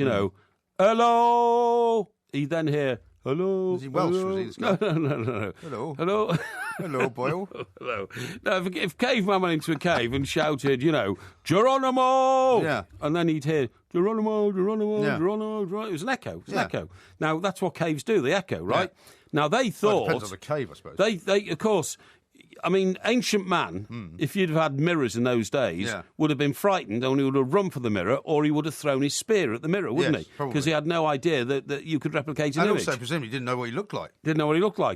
hello, he'd then hear, hello. Was he Welsh? Hello. Was he this guy? No. Hello. Hello, Boyle. Hello. No, if caveman went into a cave and shouted, Geronimo! Yeah. And then he'd hear, Geronimo. It was an echo. An echo. Now, that's what caves do. They echo, right? Yeah. Now, they thought... Well, it depends on the cave, I suppose. They of course... I mean, ancient man, if you'd have had mirrors in those days, would have been frightened, and he would have run for the mirror, or he would have thrown his spear at the mirror, wouldn't he? Because he had no idea that you could replicate an image. And also, presumably, didn't know what he looked like.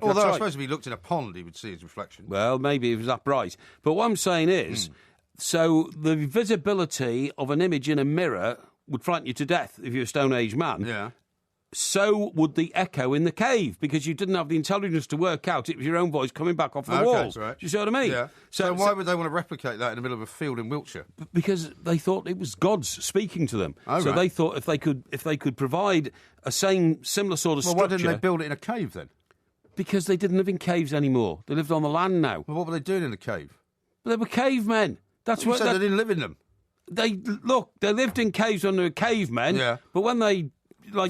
Although I suppose if he looked in a pond, he would see his reflection. Well, maybe he was that bright. But what I'm saying is, so the visibility of an image in a mirror would frighten you to death if you're a Stone Age man. Yeah. so would the echo in the cave, because you didn't have the intelligence to work out it was your own voice coming back off the walls. Right. Do you see what I mean? Yeah. So why would they want to replicate that in the middle of a field in Wiltshire? Because they thought it was gods speaking to them. So they thought if they could provide a similar sort of structure... Well, why didn't they build it in a cave then? Because they didn't live in caves anymore. They lived on the land now. Well, what were they doing in the cave? They were cavemen. That's what they didn't live in them. They lived in caves when they were cavemen, but when they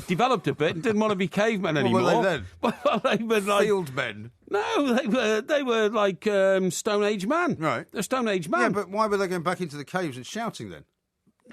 developed a bit and didn't want to be cavemen anymore. What were they then? Well, they were field men. No, they were like Stone Age man. Right. They're Stone Age man. Yeah, but why were they going back into the caves and shouting then?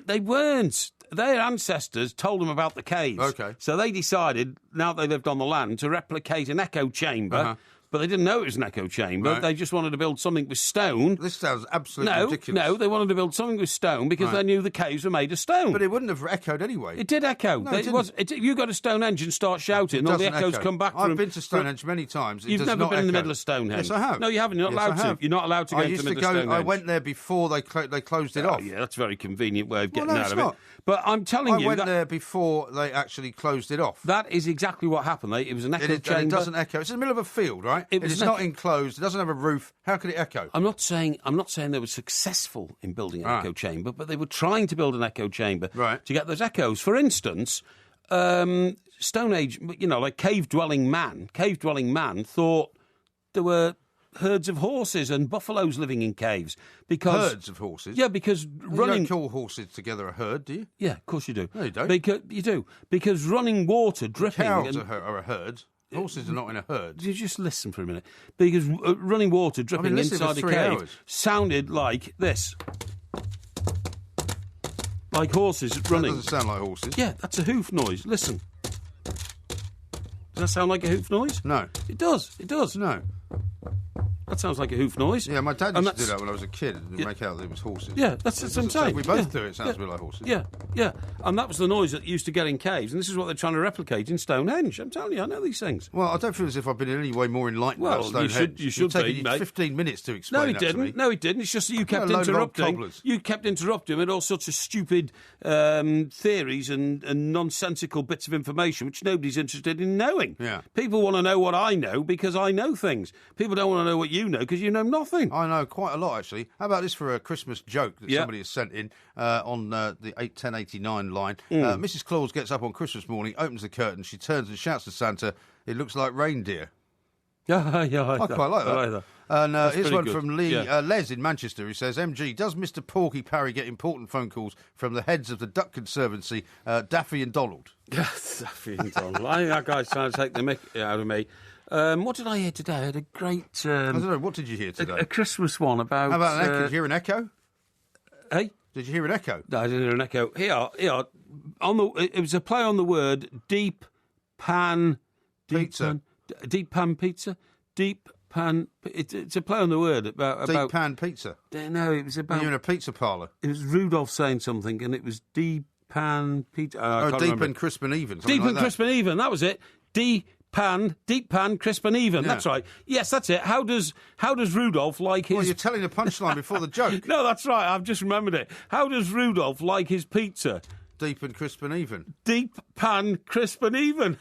They weren't. Their ancestors told them about the caves. Okay. So they decided, now they lived on the land, to replicate an echo chamber. But they didn't know it was an echo chamber. Right. They just wanted to build something with stone. This sounds absolutely ridiculous. No, they wanted to build something with stone because they knew the caves were made of stone. But it wouldn't have echoed anyway. It did echo. No, it didn't. You go to Stonehenge and start shouting, all the echoes echo. come back I've been to Stonehenge many times. You've never been in the middle of Stonehenge. Yes, I have. No, you haven't. You're not allowed to. You're not allowed to go into the middle of Stonehenge. I went there before they closed it off. Yeah, that's a very convenient way of getting out of not. it. But I'm telling you, I went there before they actually closed it off. That is exactly what happened. It was an echo chamber. It doesn't echo. It's in the middle of a field, right? It's not enclosed. It doesn't have a roof. How could it echo? I'm not saying they were successful in building an echo chamber, but they were trying to build an echo chamber to get those echoes. For instance, Stone Age, like cave-dwelling man thought there were herds of horses and buffaloes living in caves. Because herds of horses? Yeah, because running... You don't call horses together a herd, do you? Yeah, of course you do. No, you don't. You do. Because running water, dripping... Cows are a herd. Horses are not in a herd. You just listen for a minute. Because running water dripping inside a cave sounded like this. Like horses running. That doesn't sound like horses. Yeah, that's a hoof noise. Listen. Does that sound like a hoof noise? No. It does. It does. No. That sounds like a hoof noise. Yeah, my dad used to do that when I was a kid and make out that it was horses. Yeah, that's what I'm saying. If we both do it, it sounds a bit like horses. Yeah. And that was the noise that used to get in caves, and this is what they're trying to replicate in Stonehenge. I'm telling you, I know these things. Well, I don't feel as if I've been in any way more enlightened about Stonehenge. You should be, mate. 15 minutes to explain that to me. No, he didn't. It's just that you kept interrupting. You kept interrupting with all sorts of stupid theories and nonsensical bits of information which nobody's interested in knowing. Yeah. People want to know what I know because I know things. People don't want to know what you know because you know nothing. I know quite a lot, actually. How about this for a Christmas joke that somebody has sent in on the 1089 line? Mrs. Claus gets up on Christmas morning, opens the curtain, she turns and shouts to Santa, "It looks like reindeer." I quite like that. And here's one from Lee, Yeah. Les in Manchester, who says, "MG, does Mr. Porky Parry get important phone calls from the heads of the Duck Conservancy, Daffy and Donald?" Daffy and Donald. I think that guy's trying to take the mick out of me. What did I hear today? I had a great... I don't know, what did you hear today? A Christmas one about... How about an echo? Did you hear an echo? Hey? Did you hear an echo? No, I didn't hear an echo. Here. It was a play on the word deep pan... Pizza. Deep pan pizza? Deep pan... It's a play on the word about... Deep pan pizza? No, it was about... You're in a pizza parlour? It was Rudolph saying something, and it was deep pan pizza... Deep and crisp and even. Deep and crisp and even, that was it. Deep pan, crisp and even. Yeah. That's right. Yes, that's it. How does Rudolph like his... Well, you're telling the punchline before the joke. No, that's right. I've just remembered it. How does Rudolph like his pizza? Deep and crisp and even. Deep pan, crisp and even.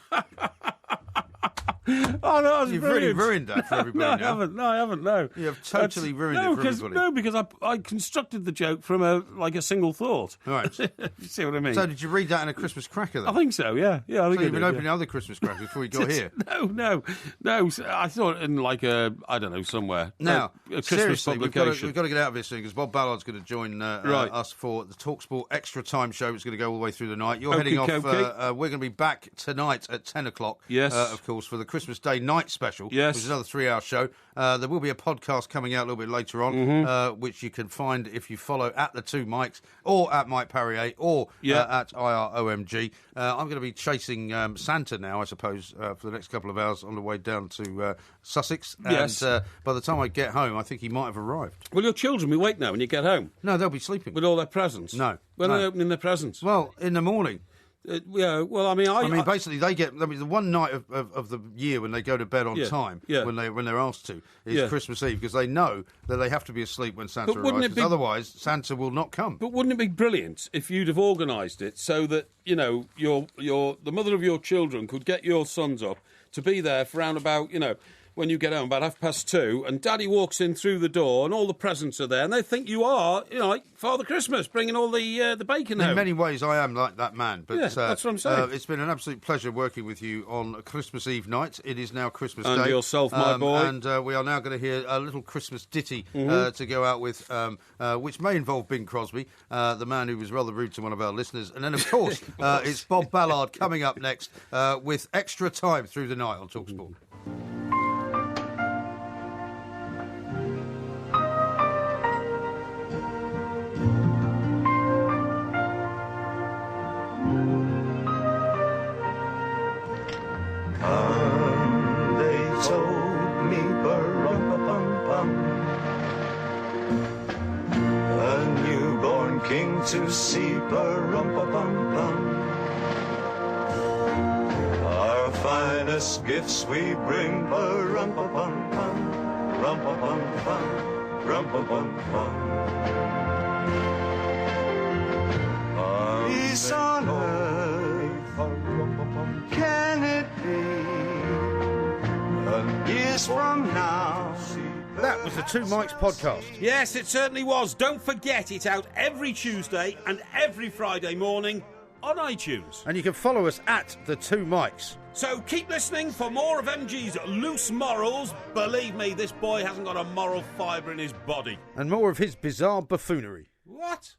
Oh, no, you've really ruined that for everybody now. I haven't. No, you have totally ruined it for everybody. No, because I constructed the joke from a single thought. Right. You see what I mean? So did you read that in a Christmas cracker then? I think so. Yeah. I think so you've been opening other Christmas crackers before you got here? No. I thought in somewhere. Now, a Christmas seriously, publication. we've got to get out of this thing because Bob Ballard's going to join us for the TalkSport Extra Time show. It's going to go all the way through the night. You're heading off. We're going to be back tonight at 10 o'clock. Yes. Of course, for the Christmas Day night special. Yes. Which is another 3-hour show. There will be a podcast coming out a little bit later on, which you can find if you follow at the two Mikes or at Mike Parry 8 or at IROMG. I'm going to be chasing Santa now, I suppose, for the next couple of hours on the way down to Sussex. Yes. And by the time I get home, I think he might have arrived. Will your children be awake now when you get home? No, they'll be sleeping. With all their presents? No. When are they opening their presents? Well, in the morning. Well, I mean, basically, they get. I mean, the one night of the year when they go to bed on time, when they're asked to, is Christmas Eve, because they know that they have to be asleep when Santa arrives. Because otherwise, Santa will not come. But wouldn't it be brilliant if you'd have organised it so that the mother of your children could get your sons up to be there for around about when you get home about 2:30, and Daddy walks in through the door, and all the presents are there, and they think you are, like Father Christmas, bringing all the bacon home. In many ways, I am like that man. But that's what I'm saying. It's been an absolute pleasure working with you on Christmas Eve night. It is now Christmas Day. And yourself, my boy. And we are now going to hear a little Christmas ditty to go out with, which may involve Bing Crosby, the man who was rather rude to one of our listeners. And then, of course, it's Bob Ballard coming up next with Extra Time Through the Night on TalkSport. To see pa-rum-pa-pum-pum. Our finest gifts we bring pa-rum-pa-pum-pum, rum-pa-pum-pum, rum-pa-pum-pum. Peace on earth, can it be? Years from now. That was the Two Mics podcast. Yes, it certainly was. Don't forget, it's out every Tuesday and every Friday morning on iTunes. And you can follow us at the Two Mics. So keep listening for more of MG's loose morals. Believe me, this boy hasn't got a moral fibre in his body. And more of his bizarre buffoonery. What?